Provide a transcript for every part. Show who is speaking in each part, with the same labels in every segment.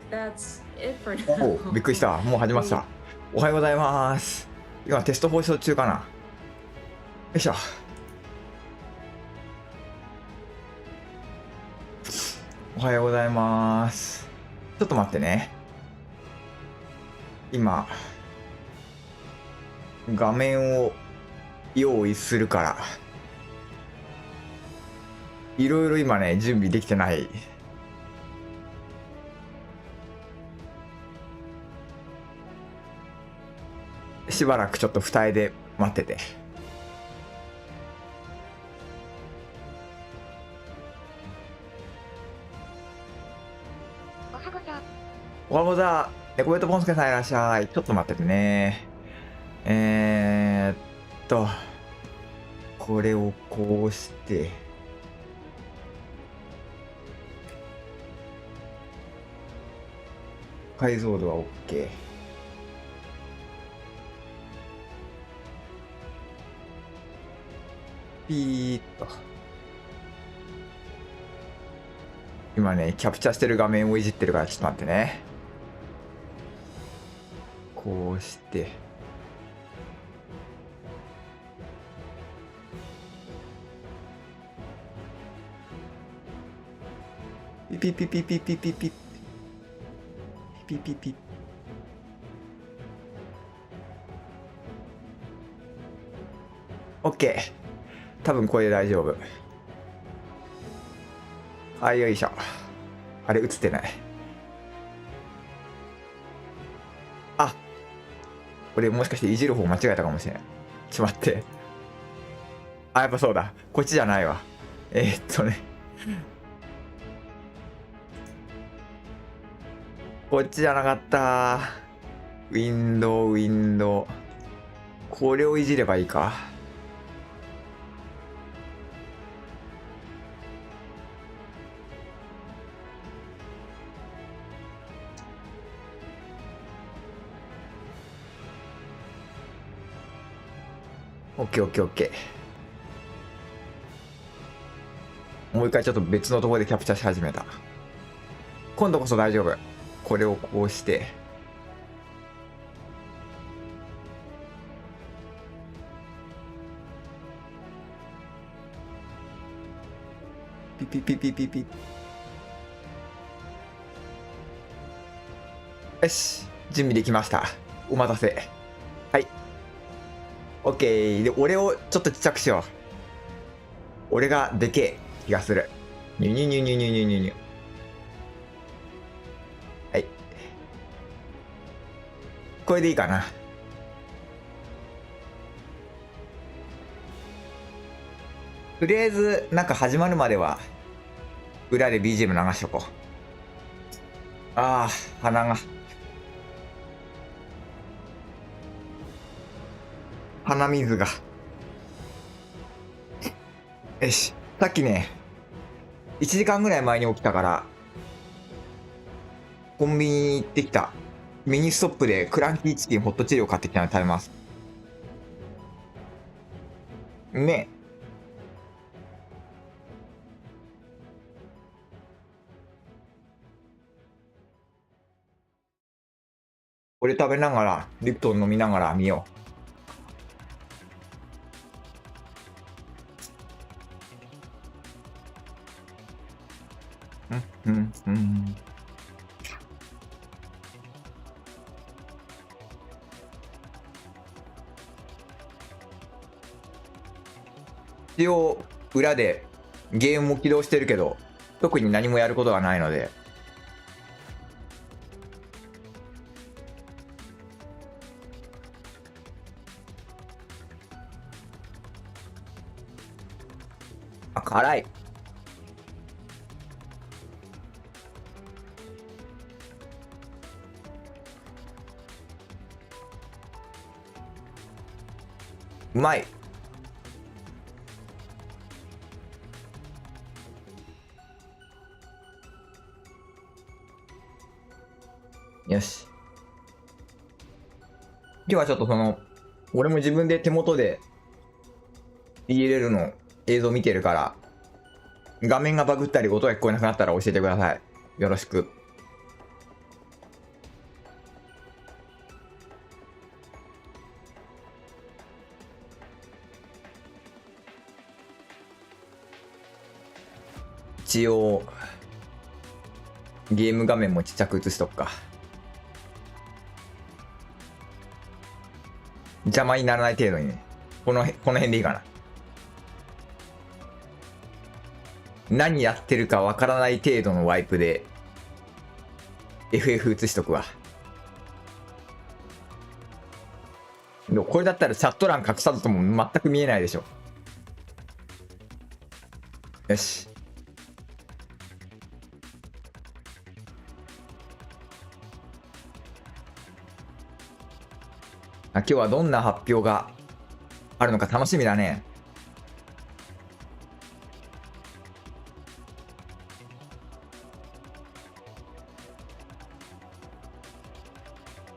Speaker 1: お、びっくりした。もう始まってた。おはようございます。今テスト放送中かな。よいしょ。おはようございます。ちょっと待ってね。今画面を用意するからいろいろ今ね準備できてない。しばらくちょっと二重で待ってて。おはござ猫ベトポンスケさんいらっしゃい。ちょっと待っててね。これをこうして解像度は OK。ピーッと今ねキャプチャしてる画面をいじってるからちょっと待ってね。こうしてピピピピピピピピピピピピ。オッケー。多分これで大丈夫。はい、よいしょ。あれ映ってない。あ、これもしかしていじる方間違えたかもしれない。ちょっと待って。あ、やっぱそうだ。こっちじゃないわ。こっちじゃなかった。ウィンドウ。これをいじればいいか。オッケー。もう一回ちょっと別のところでキャプチャーし始めた。今度こそ大丈夫。これをこうしてピピピピピピ。よし、準備できました。お待たせ。はい、オッケー。で俺をちょっとちっちゃくしよう。俺がでけえ気がする。ニュニュニュニュニュニュニュニュ。はい、これでいいかな。とりあえずなんか始まるまでは裏で BGM 流しとこう。あー、鼻が鼻水が。よし、さっきね1時間ぐらい前に起きたからコンビニに行ってきた。ミニストップでクランキーチキンホットチリを買ってきたので食べます。ね。これ食べながらリプトン飲みながら見よう。一応裏でゲームも起動してるけど特に何もやることがないので。あ、辛い。うまい。よし。今日はちょっと俺も自分で手元で PLL の映像見てるから画面がバグったり音が聞こえなくなったら教えてください。よろしく。一応ゲーム画面もちっちゃく映しとくか。邪魔にならない程度にね。この辺でいいかな。何やってるかわからない程度のワイプで FF 映しとくわ。でもこれだったらチャット欄隠さずとも全く見えないでしょ。よし。今日はどんな発表があるのか楽しみだね。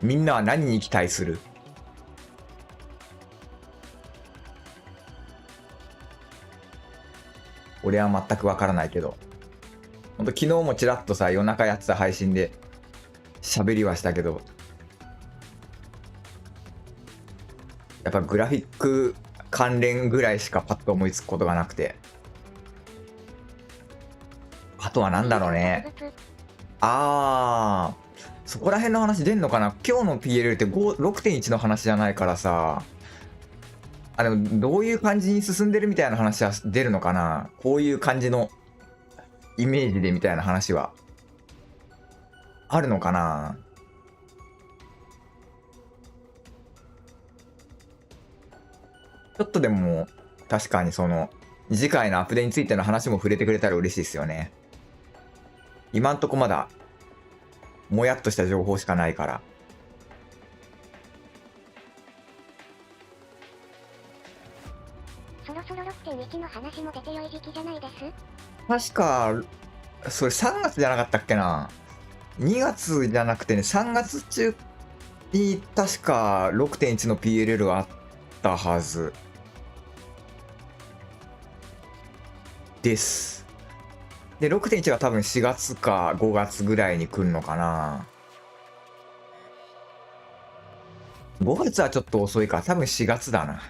Speaker 1: みんなは何に期待する？俺は全くわからないけど、ほんと昨日もちらっとさ、夜中やってた配信で喋りはしたけど、やっぱグラフィック関連ぐらいしかパッと思いつくことがなくて、あとはなんだろうね。そこら辺の話出んのかな。今日の PLL って 6.1 の話じゃないからさ、でもどういう感じに進んでるみたいな話は出るのかな。こういう感じのイメージでみたいな話はあるのかな。ちょっとでも確かにその次回のアップデートについての話も触れてくれたら嬉しいですよね。今んとこまだもやっとした情報しかないから。
Speaker 2: そろそろ 6.1 の話も出て良い時期じゃないです？
Speaker 1: 確かそれ3月じゃなかったっけな。2月じゃなくてね、3月中に確か 6.1 の PLL があったはずです。で 6.1 は多分4月か5月ぐらいに来るのかな。5月はちょっと遅いから多分4月だな。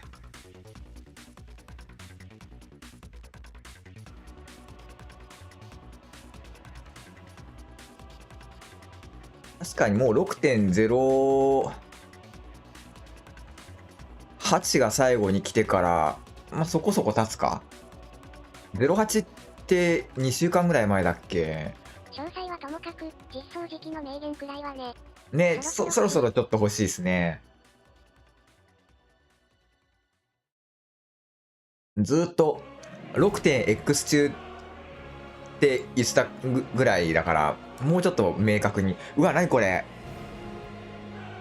Speaker 1: 確かにもう 6.08 が最後に来てから、まあ、そこそこ経つか。08って2週間ぐらい前だっけ。
Speaker 2: 詳細はともかく実装時期の明言くらいはね。
Speaker 1: ね、そろそろちょっと欲しいですね。ずっと 6.x 中って言ってたぐらいだから、もうちょっと明確に。うわ、何これ。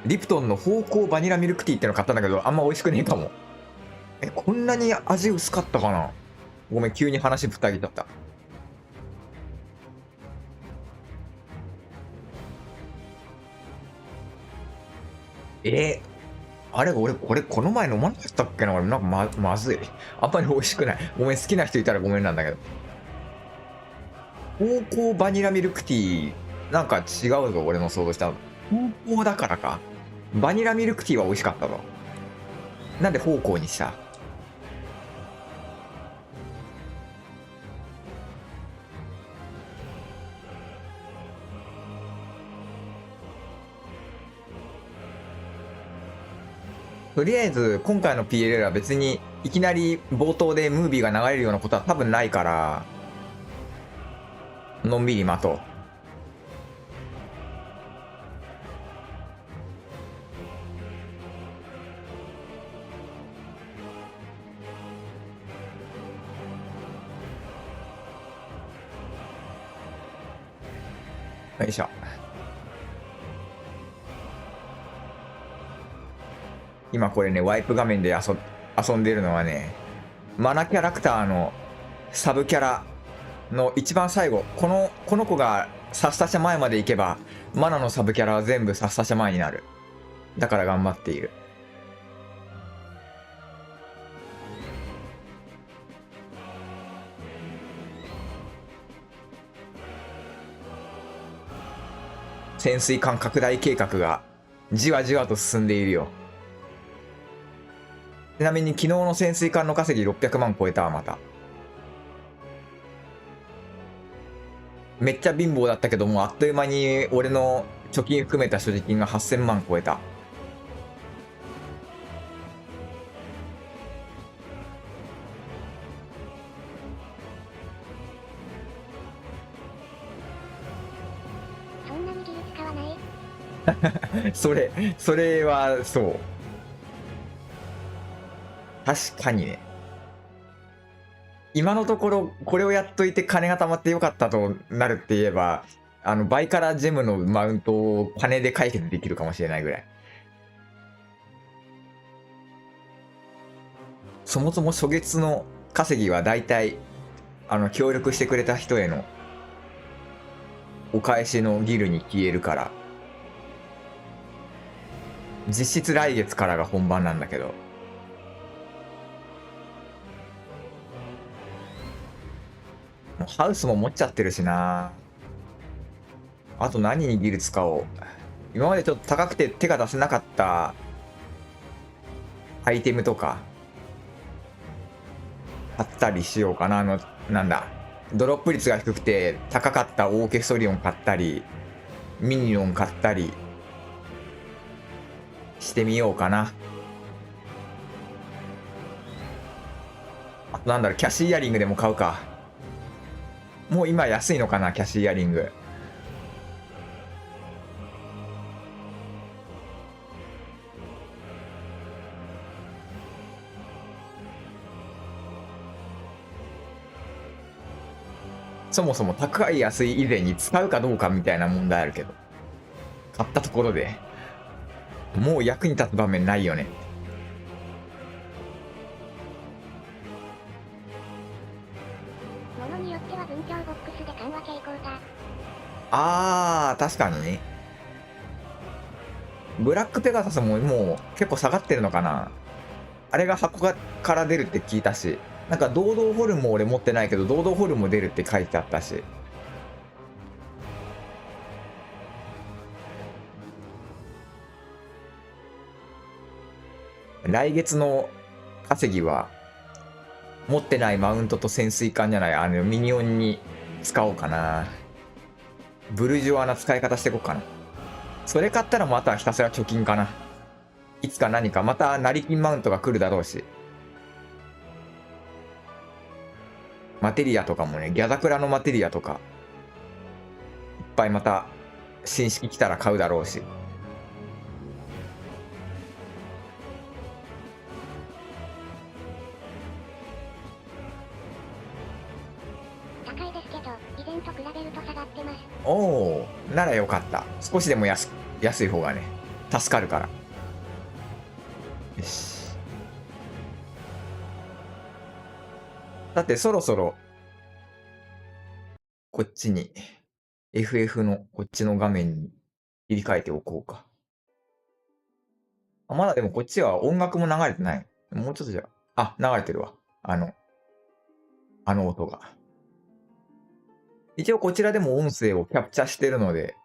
Speaker 1: リプトンの芳香バニラミルクティーっての買ったんだけど、あんま美味しくねえかも。こんなに味薄かったかな。ごめん、急に話ぶった切っちゃった。あれ俺これこの前飲まなかったっけな。俺なんかまずい。あんまり美味しくない。ごめん、好きな人いたらごめんなんだけど。芳香バニラミルクティー、なんか違うぞ、俺の想像したの。芳香だからか。バニラミルクティーは美味しかったぞ。なんで芳香にした？とりあえず今回の PLL は別にいきなり冒頭でムービーが流れるようなことは多分ないから、のんびり待とう。よいしょ。今これね、ワイプ画面で遊んでるのはね、マナキャラクターのサブキャラの一番最後、この子がさっさし前まで行けば、マナのサブキャラは全部さっさし前になる。だから頑張っている。潜水艦拡大計画がじわじわと進んでいるよ。ちなみに昨日の潜水艦の稼ぎ600万超えたわ、また。めっちゃ貧乏だったけども、あっという間に俺の貯金含めた所持金が8000万超えた。
Speaker 2: そんなに技術使わない？
Speaker 1: それはそう。確かにね。今のところこれをやっといて金が貯まってよかったとなるって言えば、バイカラジェムのマウントを金で解決できるかもしれないぐらい。そもそも初月の稼ぎはだいたい協力してくれた人へのお返しのギルに消えるから、実質来月からが本番なんだけど、もうハウスも持っちゃってるしな。あと何にギル使おう。今までちょっと高くて手が出せなかったアイテムとか買ったりしようかな。なんだ、ドロップ率が低くて高かったオーケストリオン買ったり、ミニオン買ったりしてみようかな。あとなんだろう、キャッシュイヤリングでも買うか。もう今安いのかな、キャッシュイヤリング。そもそも高い安い以前に使うかどうかみたいな問題あるけど、買ったところでもう役に立つ場面ないよね。
Speaker 2: ものによっては文教ボックスで緩和傾向だ。
Speaker 1: 確かにね。ブラックペガサスももう結構下がってるのかな。あれが箱から出るって聞いたし、なんか堂々ホルンも俺持ってないけど堂々ホルンも出るって書いてあったし。来月の稼ぎは持ってないマウントと潜水艦じゃないミニオンに使おうかな。ブルジョアな使い方していこうかな。それ買ったらまたひたすら貯金かな。いつか何かまた成金マウントが来るだろうし、マテリアとかもね、ギャザクラのマテリアとかいっぱいまた新式来たら買うだろうし。
Speaker 2: 高いですけど以前と比べると下がってます。
Speaker 1: おお、ならよかった。少しでも安い方がね助かるから。よし。だってそろそろこっちに FF のこっちの画面に切り替えておこうか。まだでもこっちは音楽も流れてない。もうちょっとじゃ流れてるわ。あの音が。一応こちらでも音声をキャプチャしてるので、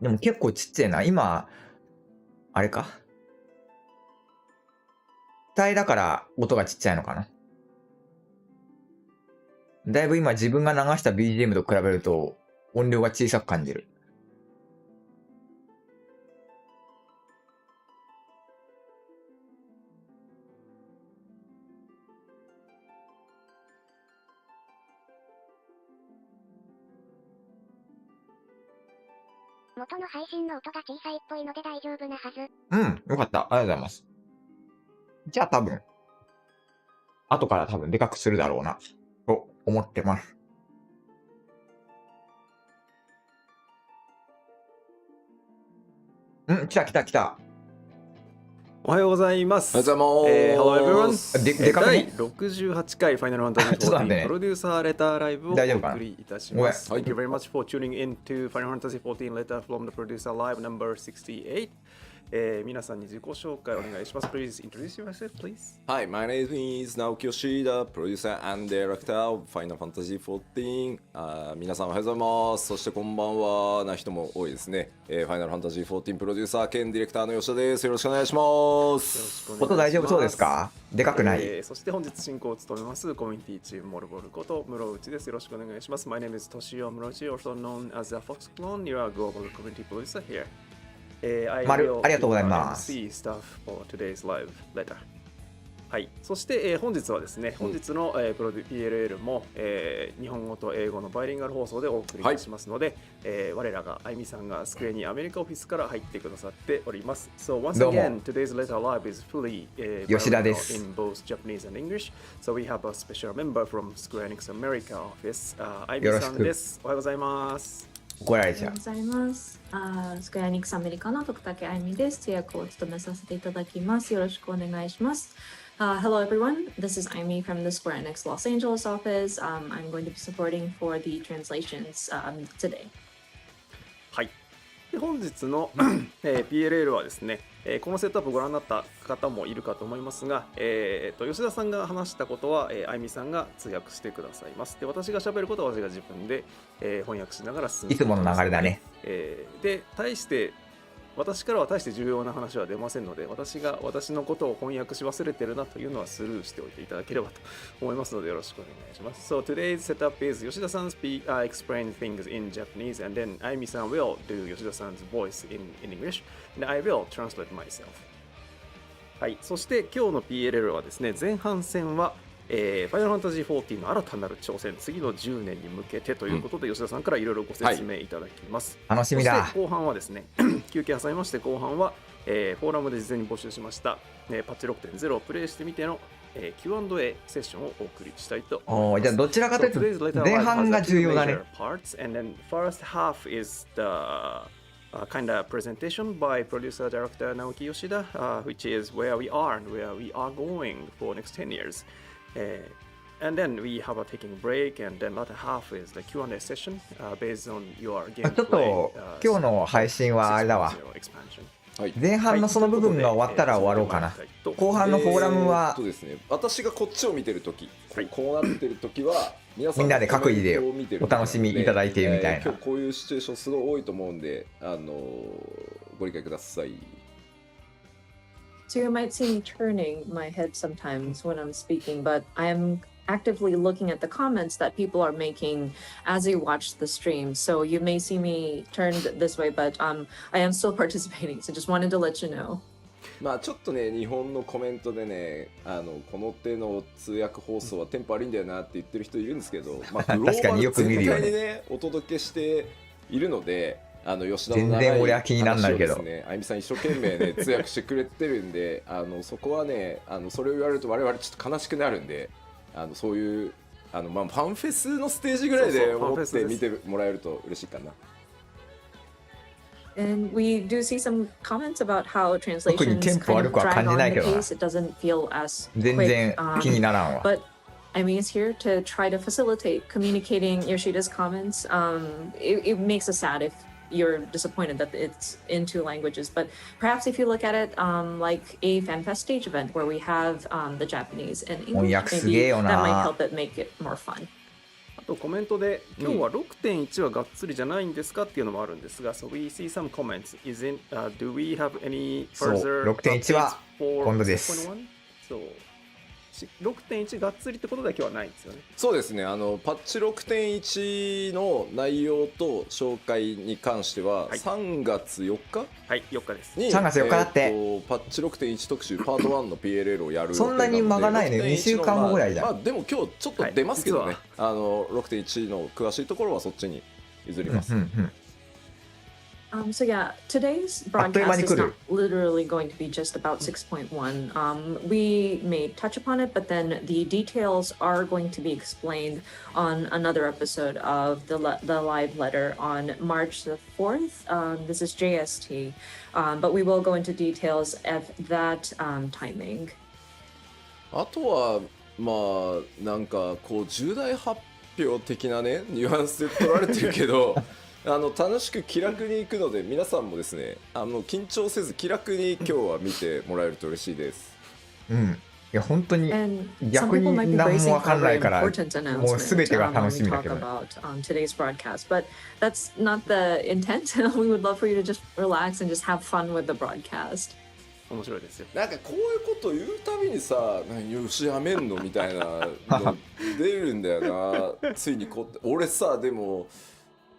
Speaker 1: でも結構ちっちゃいな。今あれか、体だから音がちっちゃいのかな。だいぶ今自分が流した BGM と比べると音量が小さく感じる。
Speaker 2: 元の配信の音が小さいっぽいので大丈夫なはず。
Speaker 1: うん、よかった。ありがとうございます。じゃあ多分、後から多分でかくするだろうな、と思ってます。来た来た来た。
Speaker 3: おはようございます。
Speaker 4: おはようございます。
Speaker 3: Hello everyone。
Speaker 1: でかくね。
Speaker 3: 第68回ファイナルファンタジ
Speaker 1: ちょっと待ってね
Speaker 3: ー14プロデューサーレターライブをお
Speaker 1: 大丈夫かな。
Speaker 3: 送りいたします。
Speaker 4: ごめん。
Speaker 3: Thank you very much for tuning in to Final Fantasy XIV letter from the producer live number 68. 皆さんに自己紹介お願いします。Please introduce yourself, please.
Speaker 4: Hi, my name is Naoki Yoshida, producer and director of Final Fantasy XIV. 皆さんおはようございます。そしてこんばんはな人も多いですね。ファイナルファンタジー14プロデューサー兼ディレクターの吉田です。よろしくお願いします。
Speaker 3: よろしくお願いします。
Speaker 1: 音大丈夫そうですか？でかくない？
Speaker 3: そして本日進行を務めますコミュニティチームモルボルこと室内です。よろしくお願いします。My name is Toshio Murauchi, also known as the Fox Clone. You are a global community producer here.
Speaker 1: ありがとうございます。
Speaker 3: MC stuff for today's live letter. はい、そして、本日はですね、本日の、プロデュ PLL も、日本語と英語のバイリンガル放送でお送りいたしますので、我らがあゆみさんがスクエニアメリカオフィスから入ってくださっております。So once again, today's letter live is fully bilingual in both Japanese and English. So we have a special member from Square Enix America office. あゆみさんです。おはようございます。
Speaker 1: 怒られちゃう。
Speaker 5: おはようございます。スクエアニックスアメリカの徳武あゆみです。通訳を務めさせていただきます。よろしくお願いします。Hello everyone, this is Aimi from the Square Enix Los Angeles office. I'm going to be supporting for the translations today.
Speaker 3: はい。で本日の、PLL はですね、このセットアップをご覧になった方もいるかと思いますが、吉田さんが話したことは、あゆみさんが通訳してくださいます。で私が喋ることは私が自分で、翻訳しながら進めていきます。
Speaker 1: いつもの流れだね。
Speaker 3: で私からは大して重要な話は出ませんので、私のことを翻訳し忘れてるなというのはスルーしておいていただければと思いますのでよろしくお願いします。So today's setup is Yoshida-san explain things in Japanese and then Ayumi-san will do Yoshida-san's voice in English and I will translate myself. はい、そして今日の PLL はですね、前半戦はファイナルファンタジー14の新たなる挑戦、次の10年に向けてということで、吉田さんからいろいろご説明いただきます。
Speaker 1: 楽しみだ。
Speaker 3: そして後半はですね、休憩挟みまして後半は、フォーラムで事前に募集しました、パッチ 6.0 をプレイしてみての、Q&A セッションをお送りしたいと思います。
Speaker 1: じゃあどちらかというと前半が重要だね。
Speaker 3: And then first half is the kind of presentation by producer director Naoki Yoshida, which is where we are and where we are going for next 10 years. And then we have a taking break, and then latter half is the Q&A session based on your gameplay.
Speaker 1: ちょっと今日の配信はあれだわ。前半のその部分が終わったら終わろうかな。後半のフォーラムは、
Speaker 4: ですね、私がこっちを見てるとき、こうなってるときは皆さん
Speaker 1: みんなで各自でお楽しみいただいているみたいな。
Speaker 4: 今日こういうシチュエーションすごい多いと思うんで、ご理解ください。
Speaker 5: So you might see me turning my head sometimes when I'm speaking, but I am actively looking at the comments that people are making as you watch the stream. So you may see me turned this way, but I am still participating. So just wanted to let you know.
Speaker 4: まあちょっとね、日本のコメントでね、この手の通訳放送はテンポ悪いんだよなって言ってる人いるんですけど、まあグローバル全体にね、お届けしているので、吉田の長い話をですね、あゆみさん一生懸命ね通訳してくれてるんで、そこはね、それを言われると我々ちょっと悲しくなるんで、そういうまあファンフェスのステージぐらいで思って見てもらえると嬉しいかな。
Speaker 5: And we do see some comments about how translations kind of drag on the pace. It doesn't feel as quick. But I mean, it's here to try to facilitate communicating Yoshida's comments. It makes us sad if you're disappointed that it's in two languages, but perhaps if you look at it like a FanFest stage event where we have the Japanese and English, maybe that might help it make it more fun.
Speaker 3: あとコメントで今日は 6.1 はがっつりじゃないんですかっていうのもあるんですが、So we see some comments. Do we have any further
Speaker 1: 6.1 は今度です。
Speaker 3: 6.1 がっつりってことだけはないんですよね。
Speaker 4: そうですね、パッチ 6.1 の内容と紹介に関しては3月4日、
Speaker 3: はい、4日です
Speaker 1: に3月4日だって、
Speaker 4: パッチ 6.1 特集パート1の PLL をやる。
Speaker 1: そんなに間がないね。2週間後ぐらいだ。
Speaker 4: まあでも今日ちょっと出ますけどね、6.1 の詳しいところはそっちに譲ります。
Speaker 5: So yeah, today's broadcast is not literally going to be just about 6.1. We may touch upon it, but then the details are going to be explained on another episode of the live letter on March the 4th. This is JST, but we will go into details at that timing.
Speaker 4: あとはまあなんかこう重大発表的なねニュアンスで取られてるけど楽しく気楽に行くので、皆さんもですね、緊張せず気楽に今日は見てもらえると嬉しいです。
Speaker 1: うん。いや本当に逆に何もわかんないからもうすべてが楽しみだけどね。
Speaker 5: Today's broadcast, but that's not the intent. We would love for you to just relax and just have fun with the broadcast.
Speaker 3: 面白いですよ。
Speaker 4: なんかこういうこと言うたびにさ、よしやめんのみたいなの出るんだよな。ついにこう俺さ、でも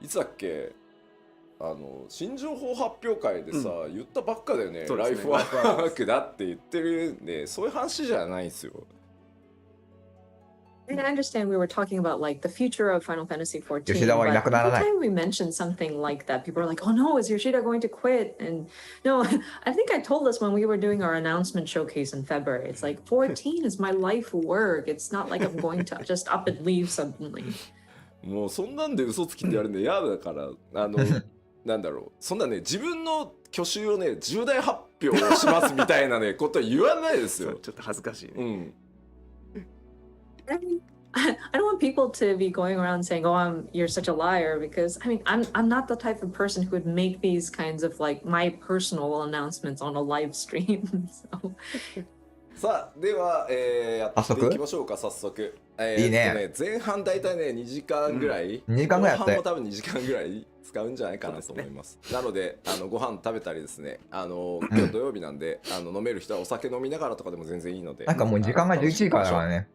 Speaker 4: いつだっけ、新情報発表会でさ、言ったばっかだよね。ライフワークだって言ってるんで、そういう話じゃないんですよ。
Speaker 5: I understand we were talking about like the future of Final Fantasy XIV, but
Speaker 1: 吉田はいなくならない。
Speaker 5: every time we mention something like that, people are like, "Oh no, is Yoshida going to quit?" And no, I think I told us when we were doing our announcement showcase in February. It's like 14 is my life work. It's not like I'm going to just up and leave suddenly.
Speaker 4: もうそんなんで嘘つきってやるんで嫌だから、なんだろう、そんなね、自分の去就をね、重大発表をしますみたいなね、こと言わないですよ。
Speaker 3: ちょっと恥ずかしいね。
Speaker 4: うん。
Speaker 5: I don't want people to be going around saying, "Oh, you're such a liar," because I mean, I'm not the type of person who would make these kinds of like my personal announcements on a live stream. So.
Speaker 4: さあでは、やっていきましょうか早速。
Speaker 1: いいね。
Speaker 4: 前半だいたいね2時間ぐらい、
Speaker 1: 2時間ぐらいやって。
Speaker 4: 後半も多分2時間ぐらい使うんじゃないかなと思います。なのでご飯食べたりですね、今日土曜日なんで飲める人はお酒飲みながらとかでも全然いいので。
Speaker 1: なんかもう時間が11時からだからね。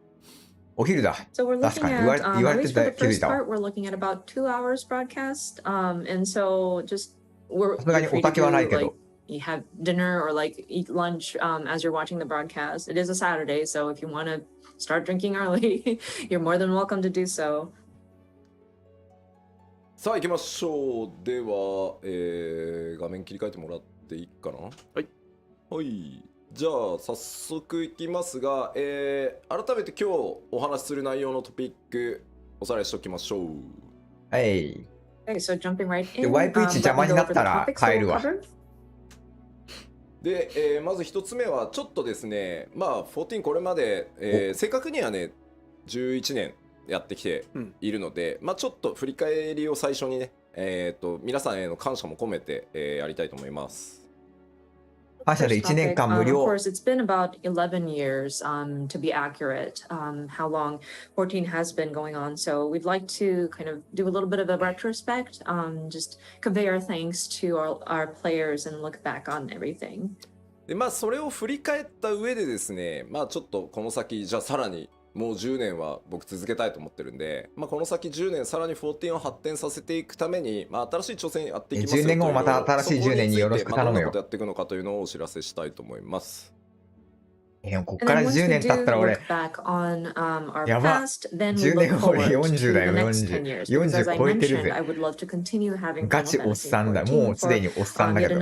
Speaker 1: お昼だ。
Speaker 5: So we're
Speaker 1: 確
Speaker 5: looking
Speaker 1: かに
Speaker 5: at,
Speaker 1: 言わ
Speaker 5: at
Speaker 1: れて
Speaker 5: least for
Speaker 1: て
Speaker 5: the
Speaker 1: 気づい
Speaker 5: first
Speaker 1: たわ。
Speaker 5: part, we're looking at about 2 hours broadcast. And so just we're
Speaker 1: さすがに
Speaker 5: free
Speaker 1: お
Speaker 5: to
Speaker 1: 酒はない
Speaker 5: do
Speaker 1: け
Speaker 5: like
Speaker 1: ど。
Speaker 5: you have dinner or like eat lunch as you're watching the broadcast. It is a Saturday, so if you want to start drinking early, you're more than welcome to do so.
Speaker 4: さあ行きましょう。では、画面切り替えてもらっていいかな。
Speaker 3: はい。
Speaker 4: はい。じゃあ早速いきますが、改めて今日お話しする内容のトピックおさらいしておきましょう。
Speaker 1: はい。
Speaker 5: Okay, so jumping right
Speaker 1: で
Speaker 5: in.
Speaker 1: ワイプ位置邪魔になったら
Speaker 5: let me go over the topics
Speaker 1: 変え
Speaker 5: we'll
Speaker 1: るわ。
Speaker 5: cover.
Speaker 4: で、まず一つ目はちょっとですね、まあ14これまで、正確にはね11年やってきているので、まあちょっと振り返りを最初にね、皆さんへの感謝も込めて、やりたいと思います。
Speaker 1: 感謝で1年間無
Speaker 5: Of
Speaker 1: 料。
Speaker 5: course, it's been about 11 years, to be accurate, how long 14 has been going on. So we'd like to kind of do a little bit of a retrospect, just convey our thanks to our players and look back on everything.
Speaker 4: でまあそれを振り返った上でですね、まあちょっとこの先じゃあさらにもう10年は僕続けたいと思ってるんで、まあ、この先10年さらに14を発展させていくために、まあ、新しい挑戦やっていきますよ。
Speaker 1: 10年後もまた新しい10年によろしく頼むよ。
Speaker 4: どんなことやっていくのかというのをお知らせしたいと思います。
Speaker 1: こっから10年経ったら俺、やば、10年後俺40だよ、40。40超えてるぜ。ガチおっさんだ。もうすでにおっさんだけど。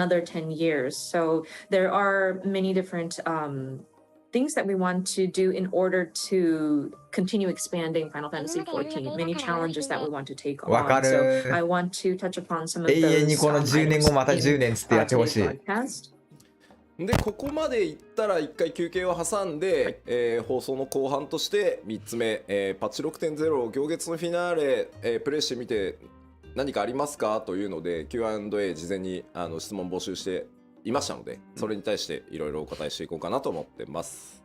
Speaker 5: Things that we want to do in order to continue expanding Final Fantasy XIV, many challenges that we want to take on. So I want to touch upon some of those
Speaker 1: 永遠にこの10年後また10年つってやってほしい。
Speaker 4: でここまでいったら1回休憩を挟んで、放送の後半として3つ目、パッチ 6.0 行月のフィナーレ、プレイしてみて何かありますかというので Q&A 事前に質問募集していましたので、それに対していろいろお答えしていこうかなと思ってます。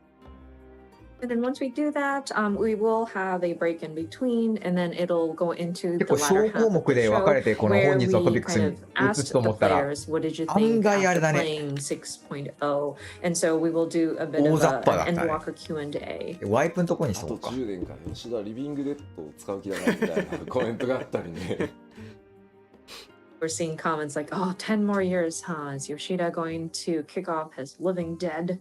Speaker 5: And then once we do that, we will have a break in between, and then it'll go into the
Speaker 1: 結構
Speaker 5: latter
Speaker 1: 小
Speaker 5: half
Speaker 1: 項
Speaker 5: of
Speaker 1: 目
Speaker 5: the
Speaker 1: で分かれて
Speaker 5: show,
Speaker 1: この本
Speaker 5: where
Speaker 1: 日
Speaker 5: we
Speaker 1: のトピックス
Speaker 5: kind
Speaker 1: に
Speaker 5: of
Speaker 1: 移
Speaker 5: asked
Speaker 1: すと
Speaker 5: the
Speaker 1: 思ったら
Speaker 5: players, what did you
Speaker 1: 案
Speaker 5: think
Speaker 1: 外あれ
Speaker 5: after
Speaker 1: だね。
Speaker 5: playing 6.0? And so we will do a bit
Speaker 1: 大
Speaker 5: of
Speaker 1: 雑把だ
Speaker 5: an
Speaker 1: ったね。
Speaker 5: Endwalker Q&A.
Speaker 1: ワイプのとこにし
Speaker 4: あと
Speaker 1: そうか。
Speaker 4: 10年か吉田リビングデッドを使う気だなみたいなコメントがあったりね。
Speaker 5: We're seeing comments like, "Oh, 10 more years, huh? Is Yoshida going to kick off his living dead?"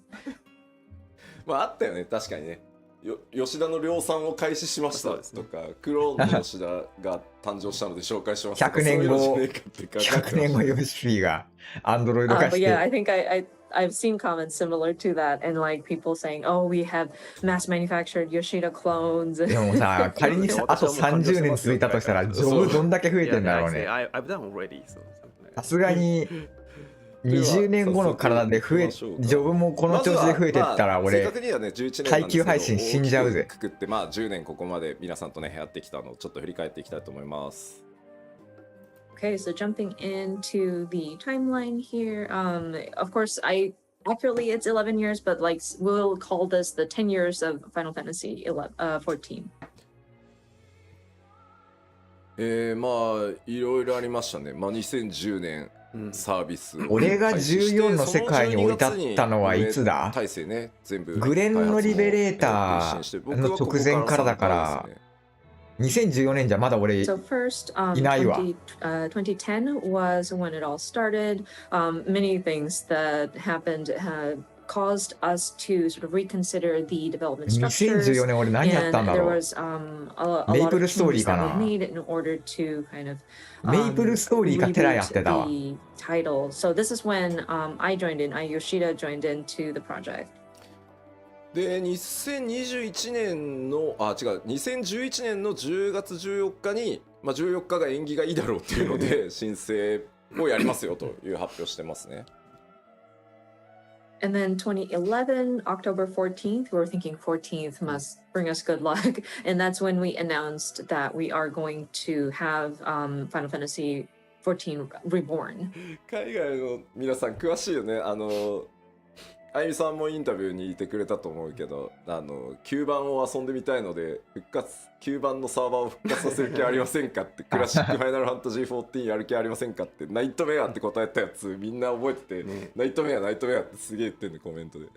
Speaker 4: まああったよね、確かにね。吉田の量産を開始しましたとか、クローンの吉田が誕生したので紹介しますとか。
Speaker 1: 100年後、
Speaker 4: そういうのじゃねえかって
Speaker 1: 100年後ヨシピーがアンドロイド化
Speaker 5: But
Speaker 1: し
Speaker 5: yeah, I
Speaker 1: て。
Speaker 5: think I've seen comments similar to that, and like people saying, "Oh, we have mass manufactured Yoshida clones."
Speaker 1: でもさ、仮にあと30年続いたとしたら、ジョブどんだけ増えてんだろうね。
Speaker 3: I've done already.
Speaker 1: さすがに20年後の体でジョブもこの調子で増えてったら俺、耐久配信死んじゃうぜ。
Speaker 4: くくってまあ10年ここまで皆さんとねやってきたのをちょっと振り返っていきたいと思います。
Speaker 5: Okay, so jumping into the timeline here. Of course, accurately it's 11 years, but like we'll call this the 10 years of Final Fantasy 14.
Speaker 4: まあいろいろありましたね。まあ2010年サービス、
Speaker 1: 俺が14の世界に降り立ったのはいつだ？
Speaker 4: 体制ね、全部
Speaker 1: グレンのリベレーターの直前からだから2014年じゃまだ俺いないわ。
Speaker 5: 2010 was when it all started. Many things that happened caused us to sort of reconsider the development structures.
Speaker 1: 2014年俺何やったんだろう。メイプルストーリーかな。メイプルストーリーがテラやってたわ。
Speaker 5: So this is when I joined in, Yoshida joined into the project.
Speaker 4: で2021年の2011年の10月14日に、まあ、14日が縁起がいいだろうっていうので申請をやりますよという発表してますね。
Speaker 5: And then 2011, October 14th, we were thinking 14th must bring us good luck. And that's when we announced that we are going to have Final Fantasy XIV Reborn.
Speaker 4: 海外の皆さん詳しいよね。あゆみさんもインタビューにいてくれたと思うけど、9番を遊んでみたいので9番のサーバーを復活させる気はありませんかってクラシックファイナルファンタジー14やる気ありませんかってナイトメアって答えたやつみんな覚えてて、ナイトメアってすげえ言ってんねコメントで。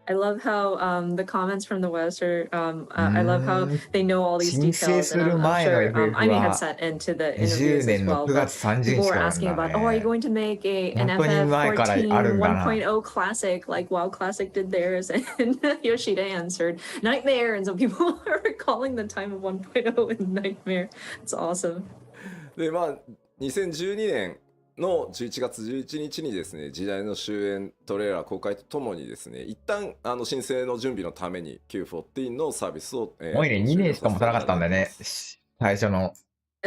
Speaker 5: I love how the comments from the West are, I love how they know all these details. And I'm sure I may have sat into the interviews as well. But people were asking about, oh, are you going to make an FF14 1.0 classic like WoW Classic did theirs? And Yoshida answered, Nightmare. And so people are calling the time of 1.0 in Nightmare. It's awesome.
Speaker 4: で、まあ、2012年の11月11日にですね、時代の終焉トレーラー公開とともにですね、一旦申請の準備のために Q14 のサービスを、
Speaker 1: おいね、2年しか持たなかったんだね、最初の。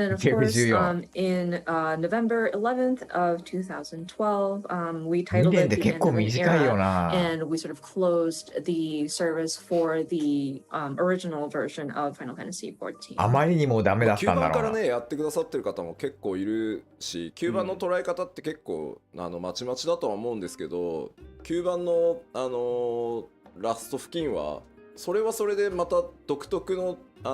Speaker 5: And of course, in November 11th of 2012, we titled it The End of an Era, and we sort of closed the service for the original version of Final Fantasy XIV.
Speaker 1: あまりにもダメだったんだろうな。
Speaker 4: 9番からね、やってくださってる方も結構いるし、9番の捉え方って結構まちまちだとは思うんですけど、9番のラスト付近はそれはそれでまた独特のゲ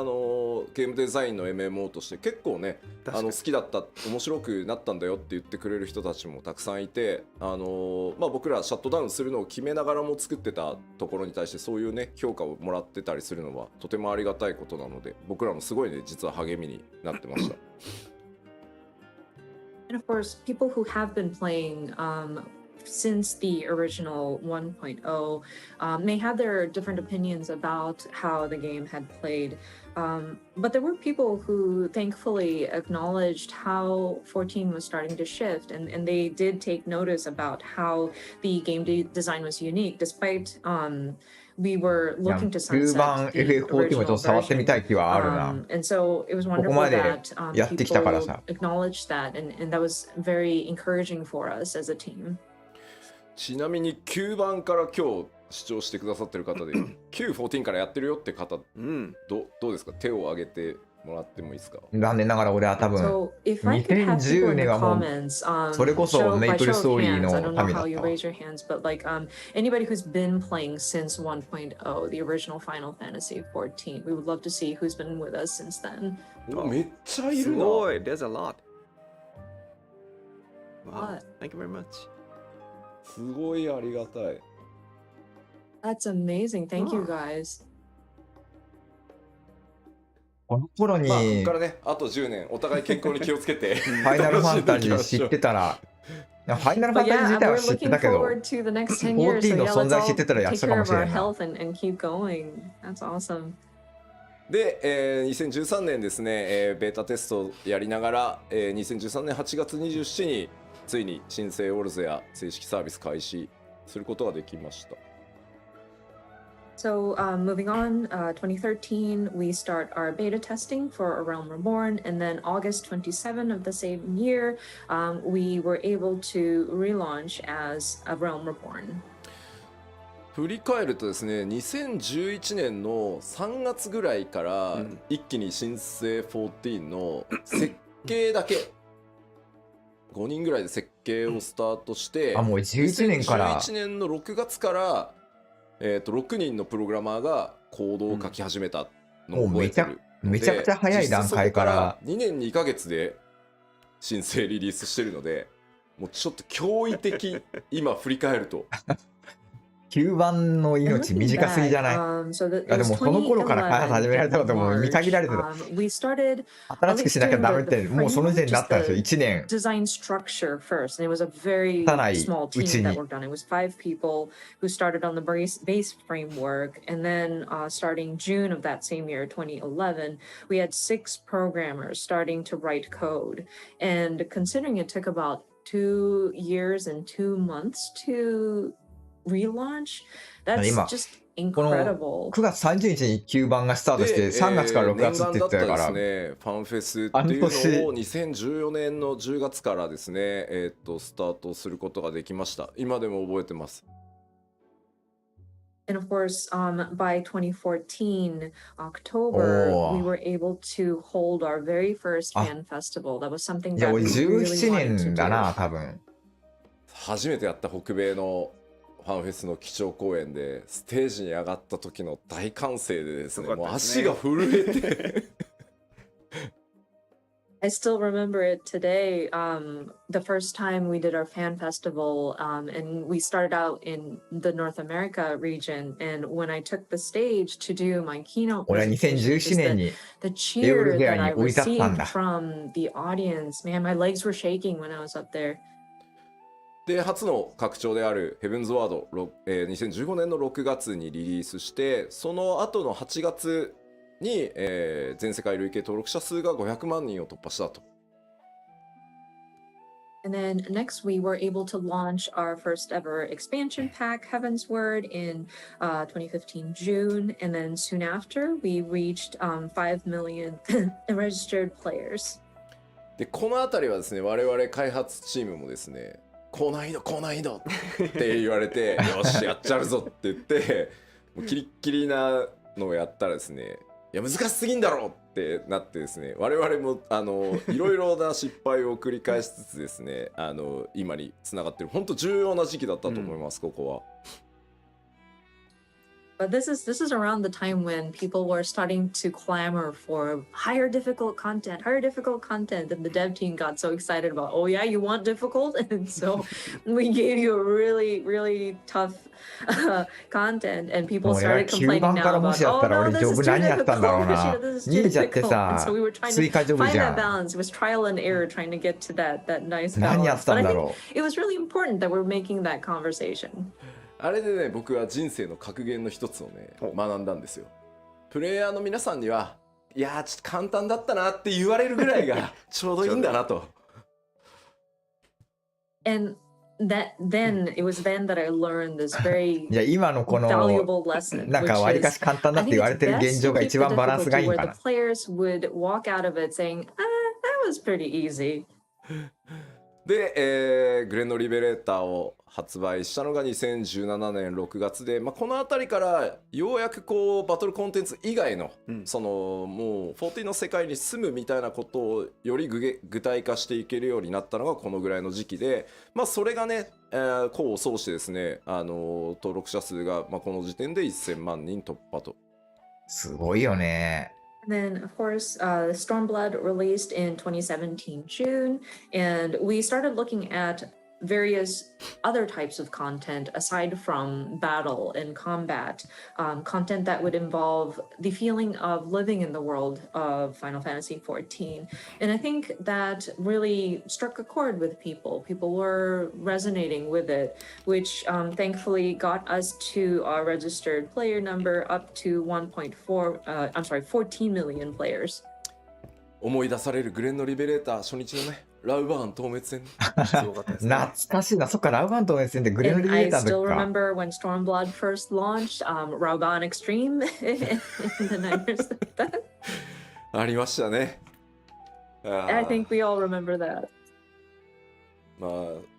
Speaker 4: ームデザインの MMO として結構ね好きだった、面白くなったんだよって言ってくれる人たちもたくさんいて、まあ、僕らシャットダウンするのを決めながらも作ってたところに対してそういうね評価をもらってたりするのはとてもありがたいことなので、僕らもすごいね実は励みになってました。
Speaker 5: And of course, people who have been playing since the original 1.0 may have their different opinions about how the game had played, but there were people who thankfully acknowledged how 14 was starting to shift, and they did take notice about how the game design was unique despite we were looking to sunset the original version. And so it was wonderful that people acknowledged that, and that was very encouraging for us as a team.
Speaker 4: ちなみに9番から今日視聴してくださってる方でQ14 からやってるよって方、どうですか？手を挙げてもらってもいいですか？
Speaker 1: 残念ながら俺は多分2010年はもうそれこそメイプルストーリーのためだった。
Speaker 5: Anybody who's been playing since 1.0, the original Final Fantasy XIV, we would love to see who's been with us since then.
Speaker 4: めっちゃいるな。
Speaker 3: すごい、there's a lot. Wow, thank you very much.
Speaker 4: すごいありがたい。
Speaker 5: That's amazing. Thank you guys.
Speaker 1: この頃に、
Speaker 4: まあ、ここからね、あと10年、お互い健康に気をつけて。
Speaker 1: ファイナルファンタジー知ってたら、ファイナルファンタジー自体は知ってたけど、14の存在知ってたらやってたかもしれない。
Speaker 4: で、2013年ですね、ベータテストをやりながら、2013年8月27日についに新生オルゼア正式サービス開始することができました。
Speaker 5: So moving on, 2013, we start our beta testing for A Realm Reborn, and then August 27 of the same year, we were able to relaunch as A Realm Reborn.
Speaker 4: 振り返るとですね、2011年の3月ぐらいから一気に新生14の設計だけ5人ぐらいで設計をスタートして、
Speaker 1: あ、もう11年から。
Speaker 4: 2011年の6月から、6人のプログラマーがコードを書き始めたのを覚えてるので、
Speaker 1: めちゃくちゃ早い段階から
Speaker 4: 2年2ヶ月で申請リリースしてるので、もうちょっと驚異的今振り返ると
Speaker 1: 9番の命短すぎじゃない？でもその頃から開発始められたことも見限られてた。新しくしなきゃダメってもうその時点になったんですよ。1年経ないうちに。
Speaker 5: Starting June of that same year, 2011, we had 6 programmers starting to write code. And considering it took about 2 years and 2 months to relaunch, that's just incredible.
Speaker 1: 9月30日に9番がスタートして3月から6月って言ってたから、
Speaker 4: 念願だったですね、ファンフェスっていうのを2014年の10月からですね、スタートすることができました。今でも覚えてます。
Speaker 5: And of course, by 2014, October, we were able to hold our very first fan festival. That was something that we really wanted to
Speaker 1: だな、多分。
Speaker 4: 初めてやった北米のファンフェスの基調公演でステージに上がった時の大歓声でですね、もう足が震えて
Speaker 5: I still remember it today. The first time we did our fan festival, and we started out in the North America region. And when I took the stage to do my keynote,
Speaker 1: 俺は2017年に
Speaker 5: the cheer that I received from the audience, man, my legs were shaking when I was up there.
Speaker 4: で、初の拡張であるヘブンズワード、2015年の6月にリリースして、その後の8月に、全世界累計登録者数が500万人を突破したと。
Speaker 5: And then next, we were able to launch our first ever expansion pack, Heaven's Word, in 2015 June. And then soon after, we reached 5 million registered players.
Speaker 4: で、このあたりはですね、我々開発チームもですね、高難易度って言われて、よし、やっちゃうぞって言って、もうキリッキリなのをやったらですね、いや難しすぎんだろうってなってですね、我々もいろいろな失敗を繰り返しつつですね、今につながってる本当重要な時期だったと思います、ここは。
Speaker 5: But this is around the time when people were starting to clamor for higher difficult content, and the dev team got so excited about, oh yeah, you want difficult? And so we gave you a really tough content, and people started complaining now about, oh no, this is too difficult, this is too difficult. And so we were trying to find that balance. It was trial and error trying to get to that nice balance. But I think it was really important that we're making that conversation.
Speaker 4: あれでね、僕は人生の格言の一つをね、学んだんですよ。プレイヤーの皆さんには、いやーちょっと簡単だったなって言われるぐらいがちょうどいいんだなと。
Speaker 5: And it was then that I learned this very
Speaker 1: いや今のこの
Speaker 5: valuable lesson.
Speaker 1: なんか割かし簡単だって言われてる現状が一番バランスがいいかな。
Speaker 5: Where the players would walk out of it saying, that was pretty easy.
Speaker 4: で、グレンのリベレーターを発売したのが2017年6月で、この辺りからようやくこうバトルコンテンツ以外の、そのもう14の世界に住むみたいなことをより具体化していけるようになったのがこのぐらいの時期で、それがね、功を奏してですね、登録者数が、この時点で1000万人突破と。
Speaker 1: すごいよね。
Speaker 5: And then, of course, Stormblood released in 2017 June, and we started looking at various other types of content aside from battle and combat, content that would involve the feeling of living in the world of Final Fantasy XIV. And I think that really struck a chord with people. People were resonating with it, which thankfully got us to our registered player number up to 14 million players.
Speaker 4: 思い出されるグレンのリベレーター初日のね。ラウバーン透滅戦
Speaker 1: 懐かしいな。そっか、ラウバーン透滅戦でグレンのリベレーターの時か。
Speaker 5: I still remember when Stormblood first launched, Rauban Extreme in the Niners.
Speaker 4: ありましたね。
Speaker 5: I think we all remember that.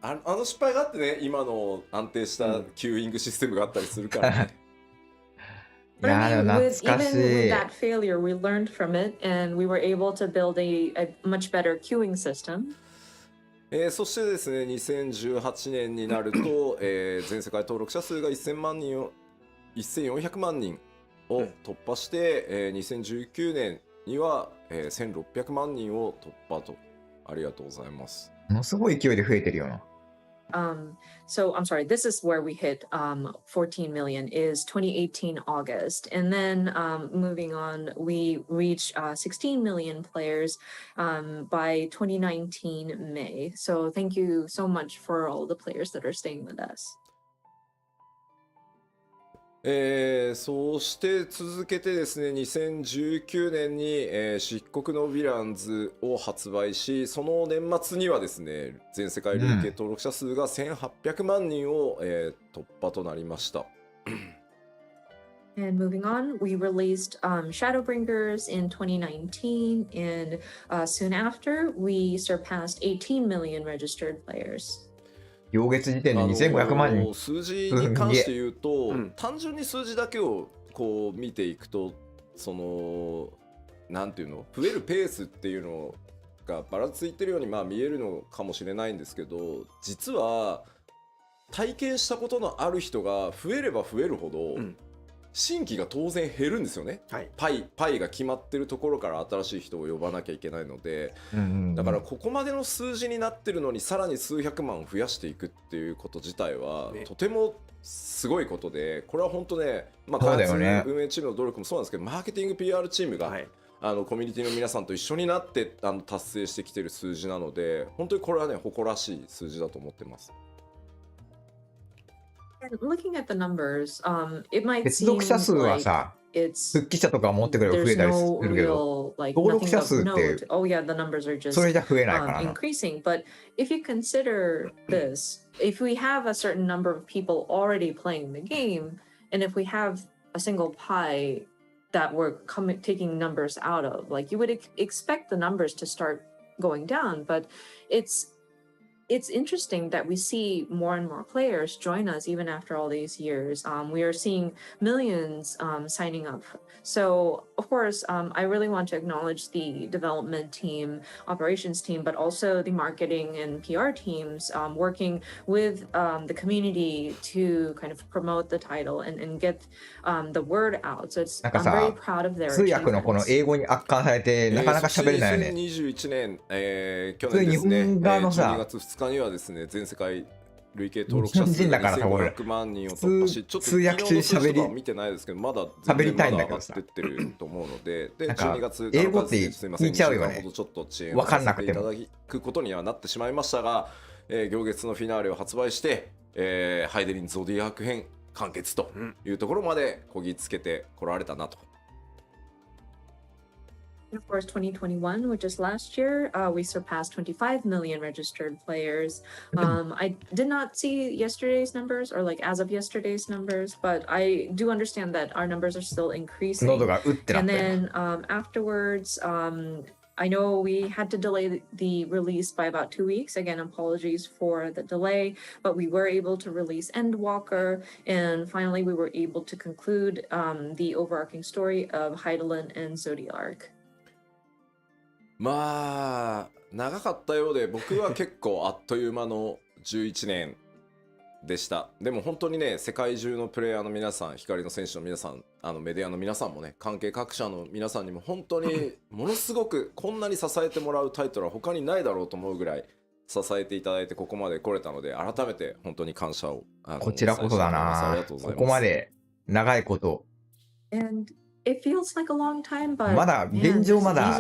Speaker 4: あの失敗があってね、今の安定したキューイングシステムがあったりするからね。
Speaker 5: But I
Speaker 1: でも
Speaker 5: mean,
Speaker 1: 懐かし
Speaker 5: even with
Speaker 1: い。
Speaker 5: that failure, we learned from it and we were able to build a much better queuing system.
Speaker 4: そしてですね、2018年になると、全世界登録者数が1400万人を突破して、2019年には、1600万人を突破と。ありがとうございます。
Speaker 1: ものすごい勢いで増えてるよな。
Speaker 5: So I'm sorry, this is where we hit 14 million is 2018 August. And then moving on, we reached 16 million players by 2019 May. So thank you so much for all the players that are staying with us.
Speaker 4: そうして続けてですね、2019年に、漆黒のヴィランズを発売し、その年末にはですね、全世界累計登録者数が1800万人を、突破となりました。
Speaker 5: And moving on, we released Shadowbringers in 2019, and soon after, we surpassed 18 million registered players.
Speaker 1: 両月時点で2500万人。
Speaker 4: 数字に関して言うと、単純に数字だけをこう見ていくと、そのなんていうの、増えるペースっていうのがばらついてるように見えるのかもしれないんですけど、実は体験したことのある人が増えれば増えるほど、新規が当然減るんですよね、はい、パイが決まってるところから新しい人を呼ばなきゃいけないので、だからここまでの数字になってるのにさらに数百万増やしていくっていうこと自体は、とてもすごいことで、これは本当ね、開発運営チームの努力もそうなんですけど、マーケティング PR チームが、コミュニティの皆さんと一緒になって達成してきてる数字なので、本当にこれはね、誇らしい数字だと思ってます。
Speaker 5: And looking at the numbers, it might
Speaker 1: 接続者数はさ、復帰者とか持ってくれば増えたりするけど、登録者数ってそれじゃ増えないからな。
Speaker 5: increasing. But if you consider this, if we have a certain number of people already playing the game, and if we have a single pie that we're taking numbers out of, like you would expect the numbers to start going down, but it's interesting that we see more and more players join us even after all these years. We are seeing millions signing up. So, of course, I really want to acknowledge the development team, operations team, but also the marketing and PR teams working with the community to kind of promote the title and get the word out. So I'm very proud of their achievements.
Speaker 1: 通訳のこの英語に圧巻されてなかなか喋れないよね。
Speaker 4: 2021年、去年ですね、12月2日にはですね、全世界累計登録者数が2500万人を突破し、ちょっと昨日の数字とかは見てないですけど、まだ全然まだ上がってってると思うので、で12月
Speaker 1: 英語って
Speaker 4: すみません、2週間ほどちょっと遅延をさせていただくことにはなってしまいましたが、行月のフィナーレを発売して、ハイデリンゾディアーク編完結というところまでこぎつけてこられたなと。
Speaker 5: Of course, 2021, which is last year, we surpassed 25 million registered players. I did not see yesterday's numbers or like as of yesterday's numbers, but I do understand that our numbers are still increasing. And then afterwards, I know we had to delay the release by about 2 weeks. Again, apologies for the delay, but we were able to release Endwalker, and finally we were able to conclude the overarching story of Heidelin and Zodiark.
Speaker 4: まあ長かったようで、僕は結構あっという間の11年でした。でも本当にね、世界中のプレイヤーの皆さん、光の選手の皆さん、メディアの皆さんもね、関係各社の皆さんにも本当にものすごくこんなに支えてもらうタイトルは他にないだろうと思うぐらい支えていただいてここまで来れたので、改めて本当に感謝を
Speaker 1: こちらこそだな。ここまで長いこと。
Speaker 5: It feels like a long time, but
Speaker 1: まだ現状まだ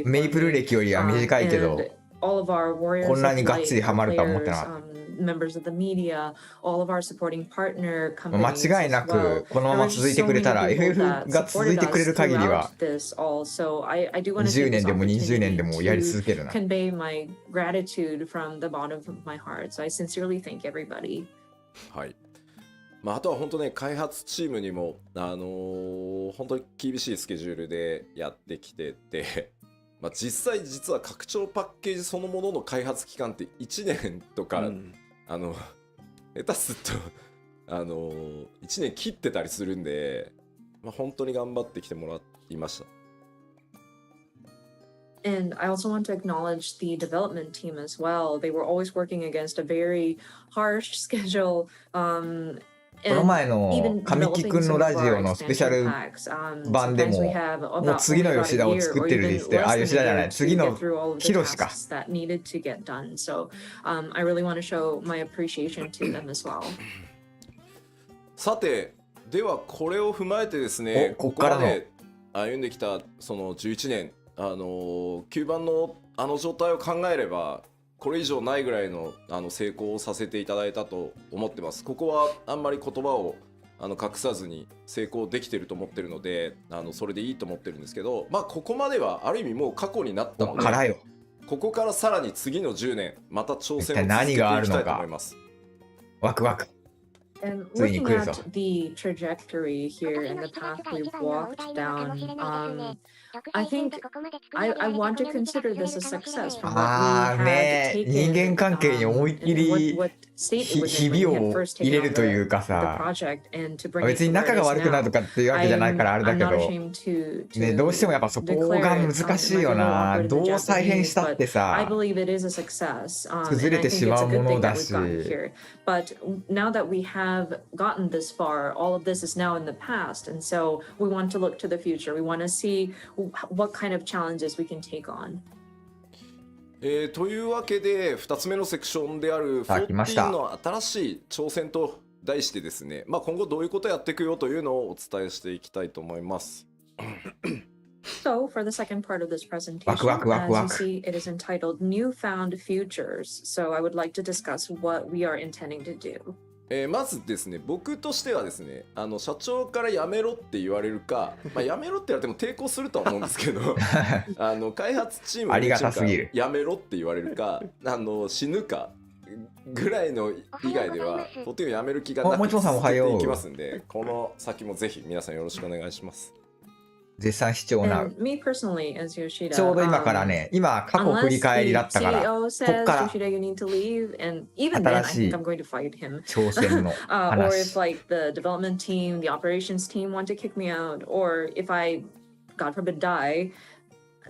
Speaker 5: メ
Speaker 1: イプル歴よりは短いけど、こんなにがっつりハマるとは思ってなかった。間違いなくこのまま続いてくれたら、 FF が続いてくれる限りは10年でも20年でもやり続けるな。
Speaker 4: はい。あとは本当ね、開発チームにも、本当に厳しいスケジュールでやってきてて、実は拡張パッケージそのものの開発期間って1年とか、下手すると1年切ってたりするんで、本当に頑張ってきてもらいました。
Speaker 5: And I also want to acknowledge the development team as well. They were always working against a very harsh schedule.
Speaker 1: この前の神木くんのラジオのスペシャル版でも、もう次の吉田を作ってるリスト、あ、吉田じゃない、次のヒロシか。
Speaker 4: さて、ではこれを踏まえてですね、ここまで歩んできたその11年、9番の状態を考えれば、これ以上ないぐらいの成功をさせていただいたと思ってます。ここはあんまり言葉を隠さずに成功できてると思ってるので、それでいいと思ってるんですけど、ここまではある意味もう過去になったので、ここからさらに次の10年また挑戦を続けていきたいと思います。
Speaker 1: ワクワク。
Speaker 5: And looking at the trajectory here and the path we've walked down, I think I want to consider this a success from what we had taken
Speaker 1: 人間関係に思いっきりひびを入れるというかさ、別に仲が悪くなるとかっていうわけじゃないからあれだけど、ね、どうしてもやっぱそこが難しいよな。どう再編したってさ、崩れてしまうものだし。
Speaker 5: But now that we have gotten this far, all of this is now in the past, and so we want to look to the future. We want to see what kind of challenges we can take on.
Speaker 4: というわけで2つ目のセクションである14の新しい挑戦と題してですね、今後どういうことをやっていくよというのをお伝えしていきたいと思います。
Speaker 5: So, for the second part of this presentation, as you see, it is entitled Newfound Futures. So, I would like to discuss what we are intending to do.
Speaker 4: まずですね、僕としてはですね、社長からやめろって言われるか、やめろって言われても抵抗するとは思うんですけど開発チームにやめろって言われるか死ぬかぐらいの以外ではとてもやめる気がなく続けていきますんで、この先もぜひ皆さんよろしくお願いします。
Speaker 1: 絶賛視聴な。ちょうど今からね、今過去振り返りだったから、こっから新しい挑戦の話。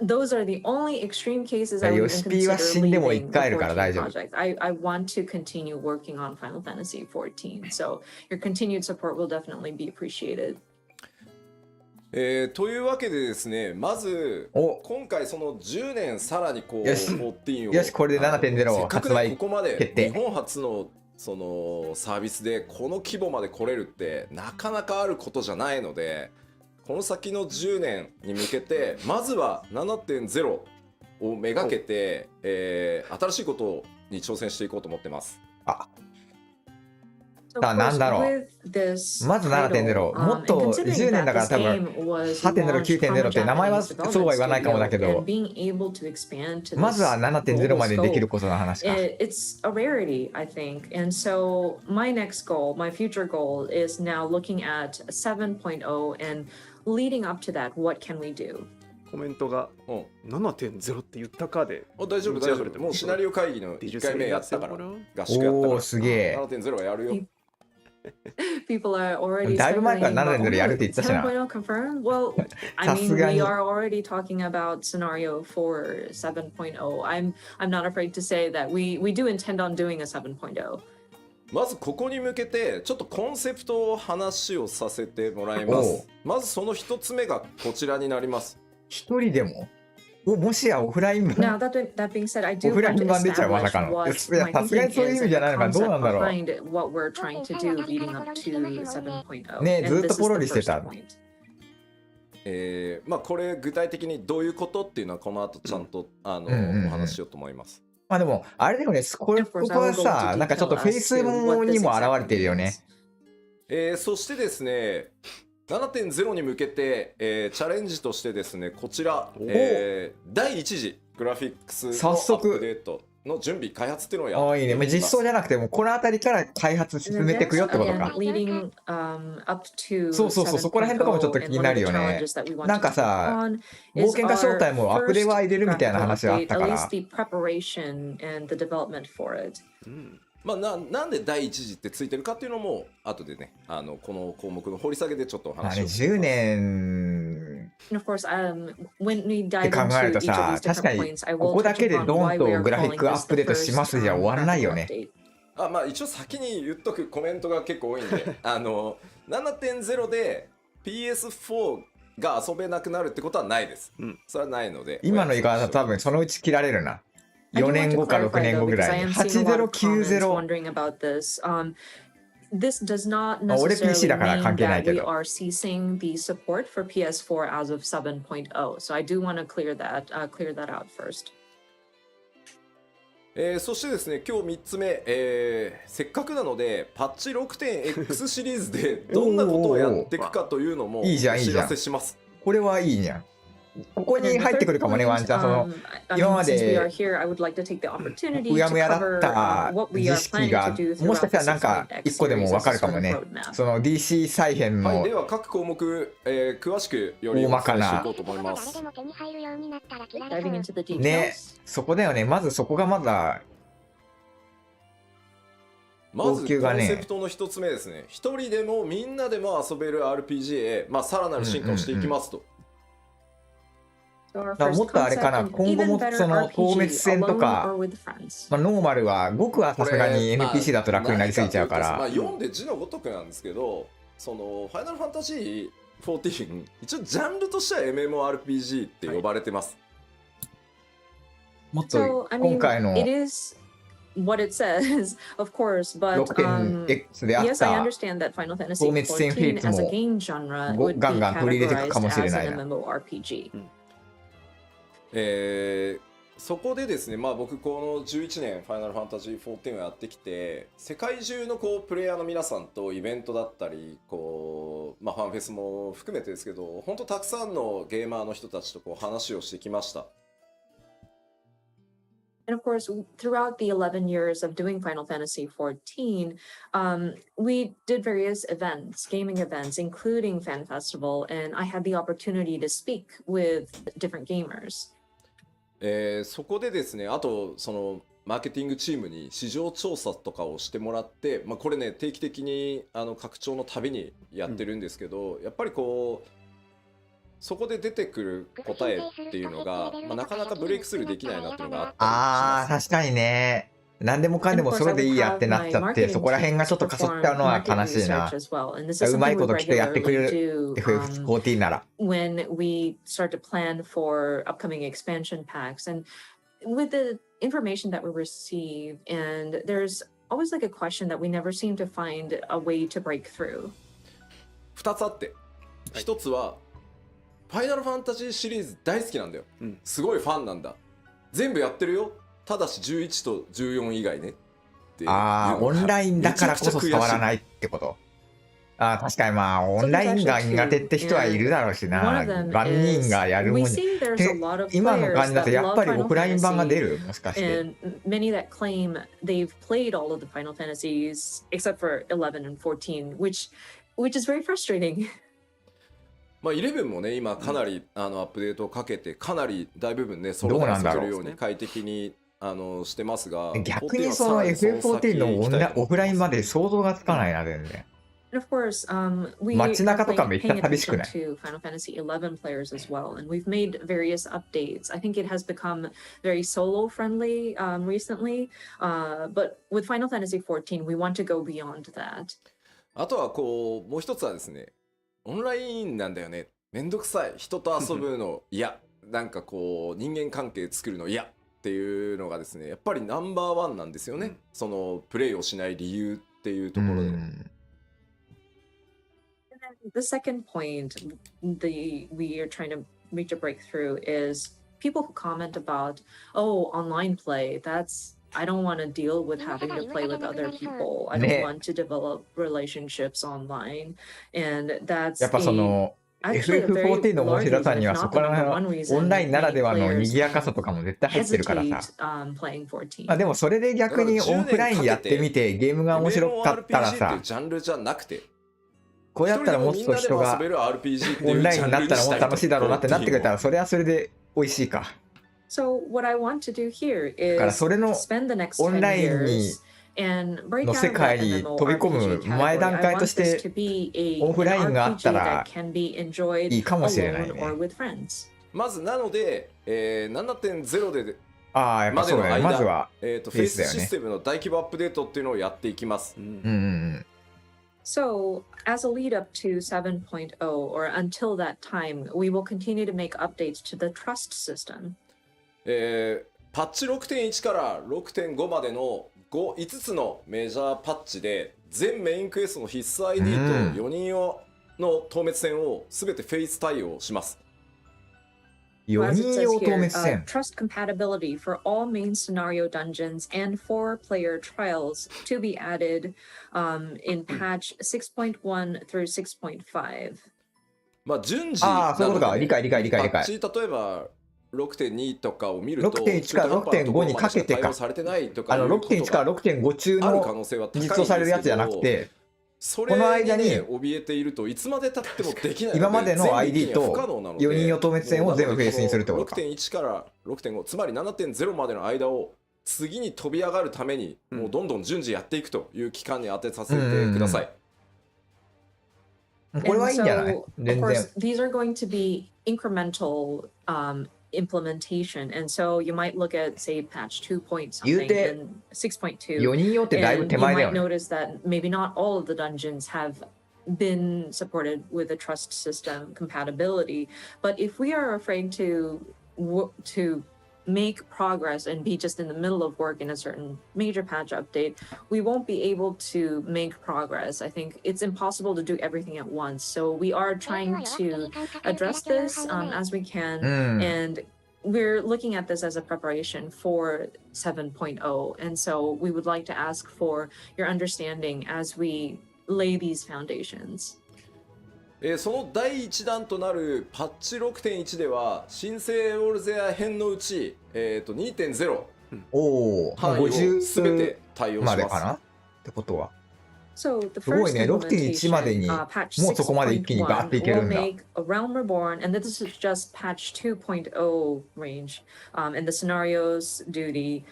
Speaker 5: Those are the only extreme cases I would consider leaving the 14 project. I want to continue working on Final Fantasy XIV, so your continued support will definitely be appreciated.
Speaker 4: というわけでですね、まず今回その10年さらにこう14を
Speaker 1: よしこれで 7.0 発売
Speaker 4: ここまで
Speaker 1: 決定。
Speaker 4: 日本初のそのサービスでこの規模まで来れるってなかなかあることじゃないので、この先の10年に向けてまずは 7.0 をめがけて、新しいことに挑戦していこうと思ってます。
Speaker 1: なんだろう。まず 7.0 もっと10年だから多分 8.0、9.0 って名前はそうは言わないかもだけど、まずは 7.0 までできることの話か。
Speaker 5: It's a rarity, I think. And so my next goal, my future goal is now looking at 7.0 and leading up to that, what can we do?
Speaker 3: コメントが 7.0 って言ったかで
Speaker 4: 大丈夫大丈夫。もうシナリオ会議の1回目やったから合宿やったから
Speaker 1: すげえ
Speaker 4: 7.0 はやるよ。
Speaker 5: People are already
Speaker 1: だいぶ前から 7.0 やるって言ったしな。
Speaker 5: confirmed. Well, I mean, we are already talking about scenario for 7.0. I'm not afraid to say that we do intend on doing a 7.0.
Speaker 4: まずここに向けてちょっとコンセプトを話をさせてもらいます。まずその一つ目がこちらになります。
Speaker 1: 一人でももしやオフライン版オフライン版出ちゃうまさかの。いやさすがにそういう意味じゃないのかどうなんだろう。ねずっとポロリしてた。
Speaker 4: これ具体的にどういうことっていうのはこの後ちゃんとお話ししようと思います。
Speaker 1: でもあれでもねここはさなんかちょっとフェイスにも現れてるよね。
Speaker 4: そしてですね7.0 に向けて、チャレンジとしてですねこちら、第1次グラフィックスのアップデートの準備開発っていうのをやっています。いいね。実装じゃなくてもこの辺りから開発進めていくよってことか。そうそこら辺とかもちょっと気になるよね。なんかさ冒険家招待もアプデは入れるみたいな話があったから。まあ、なんで第一次ってついてるかっていうのも後でねこの項目の掘り下げでちょっとお話を
Speaker 1: 10年
Speaker 5: And of course, when we
Speaker 1: って
Speaker 5: dive
Speaker 1: 考える
Speaker 5: into
Speaker 1: と
Speaker 5: each of
Speaker 1: さ、
Speaker 5: these
Speaker 1: 確か
Speaker 5: different
Speaker 1: に
Speaker 5: points, I
Speaker 1: こ
Speaker 5: will
Speaker 1: こだ
Speaker 5: touch
Speaker 1: けで
Speaker 5: upon
Speaker 1: ドン
Speaker 5: why
Speaker 1: と
Speaker 5: we are
Speaker 1: グラフィッ
Speaker 5: calling
Speaker 1: クア
Speaker 5: this
Speaker 1: ッ
Speaker 5: the
Speaker 1: プデートし
Speaker 5: first
Speaker 1: ますじゃ終わらないよ
Speaker 5: graphical
Speaker 1: ね。
Speaker 5: update.
Speaker 4: まあ一応先に言っとくコメントが結構多いんで7.0 で PS4 が遊べなくなるってことはないです、それはないので
Speaker 1: 今の言い方だと多分そのうち切られるな。
Speaker 5: I do
Speaker 1: 4
Speaker 5: want
Speaker 1: 年
Speaker 5: to
Speaker 1: 後か
Speaker 5: clarify
Speaker 1: 6年
Speaker 5: though,
Speaker 1: 後ぐ
Speaker 5: because
Speaker 1: ら
Speaker 5: I
Speaker 1: いに
Speaker 5: am seeing a lot of comments
Speaker 1: 8090
Speaker 5: wondering about this. This does not
Speaker 1: 俺 PC
Speaker 5: necessarily
Speaker 1: だから関
Speaker 5: mean
Speaker 1: 係ない
Speaker 5: that
Speaker 1: け
Speaker 5: we
Speaker 1: ど
Speaker 5: are ceasing the support for PS4 as of 7.0. So I do want to clear that out first.
Speaker 4: そしてですね今日3つ目、せっかくなのでパッチ 6.x シリーズでどんなことをやっていくかというのもお
Speaker 1: いいじゃんいい
Speaker 4: 知
Speaker 1: じゃん
Speaker 4: らせします。
Speaker 1: これはいいじゃん。ここ
Speaker 5: And then
Speaker 1: に
Speaker 5: the
Speaker 1: 入って
Speaker 5: third
Speaker 1: くるかもね、ワン
Speaker 5: point,
Speaker 1: チャンその
Speaker 5: I
Speaker 1: 今
Speaker 5: mean,
Speaker 1: ま
Speaker 5: since we
Speaker 1: で
Speaker 5: are here, I would like to take the opportunity
Speaker 1: うや
Speaker 5: to
Speaker 1: むやだっ
Speaker 5: cover
Speaker 1: た
Speaker 5: what we
Speaker 1: 知
Speaker 5: are
Speaker 1: 識
Speaker 5: planning
Speaker 1: が
Speaker 5: to do
Speaker 1: もしか
Speaker 5: throughout
Speaker 1: したら
Speaker 5: this
Speaker 1: なんか
Speaker 5: X
Speaker 1: 一個でも
Speaker 5: series
Speaker 1: わ
Speaker 5: as
Speaker 1: か
Speaker 5: a
Speaker 1: るかも
Speaker 5: sort of
Speaker 1: ね。
Speaker 5: roadmap.
Speaker 1: その DC 再編
Speaker 4: はい、
Speaker 1: の
Speaker 4: では各項目、詳しくよりお伝えしていこうと思います。
Speaker 2: 誰でも手に入るようになったら切られ
Speaker 5: Diving
Speaker 2: そう
Speaker 5: into the
Speaker 1: ね
Speaker 5: details.
Speaker 1: そこだよね。まずそこがまだ
Speaker 4: まずコン
Speaker 1: 高級がね
Speaker 4: セプトの一つ目ですね。一人でもみんなでも遊べる RPG へ、さらなる進化をしていきますと。
Speaker 5: So our
Speaker 1: だから
Speaker 5: first
Speaker 1: もっとあれか
Speaker 5: concept,
Speaker 1: な、
Speaker 5: an
Speaker 1: 今後
Speaker 5: even
Speaker 1: も
Speaker 5: better
Speaker 1: その透滅
Speaker 5: RPG,
Speaker 1: 戦と
Speaker 5: alone
Speaker 1: か
Speaker 5: or with friends.
Speaker 1: ノーマルは5はさすがに NPC だと楽になりすぎちゃうか
Speaker 4: まあ
Speaker 1: ら、
Speaker 4: 読んで字のごとくなんですけど、そのファイナルファンタジー14一応ジャンルとしては MMORPG って呼ばれてます。
Speaker 1: もっと
Speaker 5: So, I
Speaker 1: 今
Speaker 5: mean,
Speaker 1: 回の
Speaker 5: it is what it says, of course, but
Speaker 1: 6.x であっ
Speaker 5: yes, I
Speaker 1: た
Speaker 5: understand that Final Fantasy
Speaker 1: 透滅戦フェイ
Speaker 5: XIV
Speaker 1: ツ
Speaker 5: as a
Speaker 1: も
Speaker 5: game genre
Speaker 1: ご
Speaker 5: would be
Speaker 1: ガンガン取り入れていくかもしれ
Speaker 5: categorized
Speaker 1: ない
Speaker 5: as
Speaker 1: な。
Speaker 5: an MMORPG.
Speaker 4: そこでですね、僕この11年ファイナルファンタジー14をやってきて、世界中のプレイヤーの皆さんとイベントだったりファンフェスも含めてですけど、本当たくさんのゲーマーの人たちと話をしてきました。
Speaker 5: And of course, throughout the 11 years of doing Final Fantasy XIV, we did various events, gaming events, including Fan Festival, and I had the opportunity to speak with different gamers.
Speaker 4: そこでですね、あとそのマーケティングチームに市場調査とかをしてもらって、これね定期的に拡張のたびにやってるんですけど、やっぱりそこで出てくる答えっていうのが、なかなかブレイクスルーできないなっていうのがあったりします。
Speaker 1: 確かにね。何でもかんでもそれでいいやってなっちゃって、そこら辺がちょっとかすっちゃうのは悲しいな。うまいこときっとやってくれる FF14 なら。
Speaker 5: When we start to plan for upcoming expansion packs and with the information that we receive, and there's always like a question that we never seem to find a way to break through.
Speaker 4: 2つあって、1つはファイナルファンタジーシリーズ大好きなんだよ、すごいファンなんだ、全部やってるよ、ただし11と14以外ねっていうのが
Speaker 1: オンラインだからこそ伝わらないってこと。確かにオンラインが苦手って人はいるだろうしな。万人がやるもんに。今の感じだとやっぱりオフライン版が出る、もしかして。
Speaker 5: And many that claim they've played all of the Final Fantasies except for 11 and 14, which is very frustrating.
Speaker 4: 11もね、今かなりアップデートをかけて、かなり大部分ね、ソロで遊べるように快適にしてますが、
Speaker 1: 逆にその FF14 のオフラインまで想像がつかないな、全然。
Speaker 5: And of course, we are paying attention to Final Fantasy XI players as well, and we've made various updates. I think it has become very solo-friendly recently, but with Final Fantasy XIV, we want to go beyond that.
Speaker 4: あとはもう一つはですね、オンラインなんだよね、めんどくさい、人と遊ぶの嫌、なんか人間関係作るの嫌っていうのがですね、やっぱりナンバーワンなんですよね、そのプレイをしない理由っていうところで。
Speaker 5: The second point we are trying to reach a breakthrough is people who comment about, oh, online play, I don't want to deal with having to play with other people. I don't want to develop relationships online. And that's
Speaker 1: やっぱその FF14 の面白さにはそこら辺のオンラインならではの賑やかさとかも絶対入ってるからさ。でもそれで逆にオフラインやってみてゲームが面白かったらさ、
Speaker 4: ジャンルじゃなくて、
Speaker 1: こうやったらもっと人がオンラインになったらもっと楽しいだろうなってなってくれたら、それはそれで美味しいか。
Speaker 5: So what I want to do here is
Speaker 1: だからそれの
Speaker 5: spend the next
Speaker 1: オンライン
Speaker 5: 10 years
Speaker 1: に
Speaker 5: and break
Speaker 1: の
Speaker 5: out
Speaker 1: 世
Speaker 5: of
Speaker 1: 界
Speaker 5: that
Speaker 1: に飛び込
Speaker 5: MMORPG
Speaker 1: む前
Speaker 5: category.
Speaker 1: 段
Speaker 5: I
Speaker 1: 階と
Speaker 5: want
Speaker 1: し
Speaker 5: this
Speaker 1: て
Speaker 5: to be a
Speaker 1: オフラインがあっ
Speaker 5: RPG
Speaker 1: たら
Speaker 5: that can be enjoyed
Speaker 1: いいかもしれない
Speaker 5: alone
Speaker 1: ね。
Speaker 5: or with friends.
Speaker 4: まずなので、7.0 で
Speaker 1: ああ、やっぱ
Speaker 4: までの
Speaker 1: そうだね。まず
Speaker 4: 間、
Speaker 1: は、
Speaker 4: フェイス
Speaker 1: フェイスだよね
Speaker 4: システムの大規模アップデートっていうのをやっていきます。
Speaker 1: うんうんうん。
Speaker 5: So, as a lead up to 7.0 or until that time, we will continue to make updates to the trust system.
Speaker 4: パッチ 6.1 から 6.5 までの5つのメジャーパッチで全メインクエストの必須 ID と4人用の透滅戦を全てフェイス対応します。
Speaker 1: 4
Speaker 5: As it
Speaker 1: 人
Speaker 5: says
Speaker 1: 用透
Speaker 5: here,
Speaker 1: 滅戦。
Speaker 5: trust compatibility for all main scenario dungeons and 4-player trials to be added in patch 6.1 through 6.5.
Speaker 4: まあ順次
Speaker 1: ああ、そういうことか。
Speaker 4: なのでね
Speaker 1: 理解理解理解理解。
Speaker 4: パッチ例えば 6.2 とかを見ると
Speaker 1: 6.1 から 6.5 にかけてか
Speaker 4: 対応されてないとかいうこと
Speaker 1: 6.1 から
Speaker 4: が
Speaker 1: 6.5中
Speaker 4: ある可
Speaker 1: の
Speaker 4: 能性は高いん
Speaker 1: 実
Speaker 4: です
Speaker 1: 装されるやつじゃな
Speaker 4: けど、
Speaker 1: くて、
Speaker 4: そ
Speaker 1: この間に
Speaker 4: れにね怯えているといつまで経ってもできないので
Speaker 1: 今までの ID と
Speaker 4: 全部一気には不可能なので
Speaker 1: 4人用透滅戦を全部フェイスにするってことか。
Speaker 4: 6.1 から 6.5 つまり 7.0 までの間を次に飛び上がるためにもうどんどん順次やっていくという期間に当てさせてください。
Speaker 1: これはいいんじゃない
Speaker 5: of
Speaker 1: 全然。
Speaker 5: course, these are going to be incremental implementation, and so you might look at, say, patch 2 point something
Speaker 1: 言うて
Speaker 5: and 6.2.
Speaker 1: 4人用ってだいぶ
Speaker 5: And
Speaker 1: 手
Speaker 5: you
Speaker 1: 前だよ
Speaker 5: might
Speaker 1: ね。
Speaker 5: notice that maybe not all of the dungeons have been supported with the trust system compatibility. But if we are afraid to make progress and be just in the middle of work in a certain major patch update, we won't be able to make progress. I think it's impossible to do everything at once. So we are trying to address this as we can, and we're looking at this as a preparation for 7.0. And so we would like to ask for your understanding as we lay these foundations.
Speaker 4: その第1弾となるパッチ 6.1 では新生オルゼア編のうち、2.0
Speaker 1: おお、
Speaker 4: 範囲を全て対応します。
Speaker 1: までかなってことは。
Speaker 5: So the
Speaker 1: すごい
Speaker 5: first
Speaker 1: ね、6.1 までに
Speaker 5: implementation,
Speaker 1: も
Speaker 5: patch
Speaker 1: うそこまで一気にガーっていけ
Speaker 5: 6.1 will
Speaker 1: るんだ。
Speaker 5: make a realm reborn, and this is just patch 2.0 range, and the scenarios duty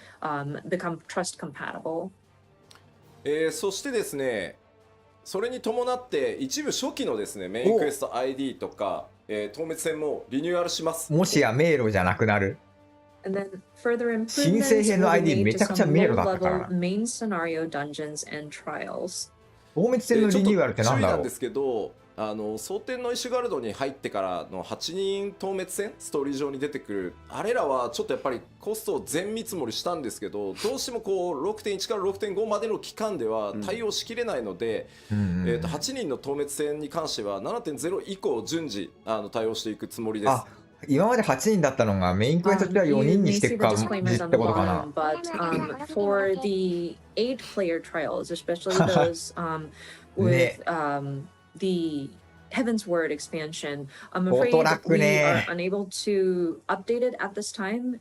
Speaker 5: become trust compatible.
Speaker 4: そしてですね、それに伴って一部初期のですねメインクエスト ID とか、透滅戦もリニューアルします。
Speaker 1: もしや迷路じゃなくなる。
Speaker 5: And then further
Speaker 1: 新
Speaker 5: improvements
Speaker 1: 生編の
Speaker 5: will be
Speaker 1: ID
Speaker 5: made
Speaker 1: め
Speaker 5: to
Speaker 1: ちゃくちゃ
Speaker 5: some
Speaker 1: 迷路だったからな。
Speaker 5: low-level main scenario dungeons and trials.
Speaker 1: 透滅戦のリニューアルってなんだろう
Speaker 4: ちょっと注意なんですけど、蒼天のイシュガルドに入ってからの8人透滅戦ストーリー上に出てくるあれらはちょっとやっぱりコストを全見積もりしたんですけど、どうしてもこう 6.1 から 6.5 までの期間では対応しきれないので、8人の透滅戦に関しては 7.0 以降順次対応していくつもりです。
Speaker 1: あ、今まで8人だったのがメインクエストでは4人にしていくかってことかな。
Speaker 5: But for the 8-player trials, especially those with the Heaven's Word expansion, I'm afraid we are unable to update it at this time.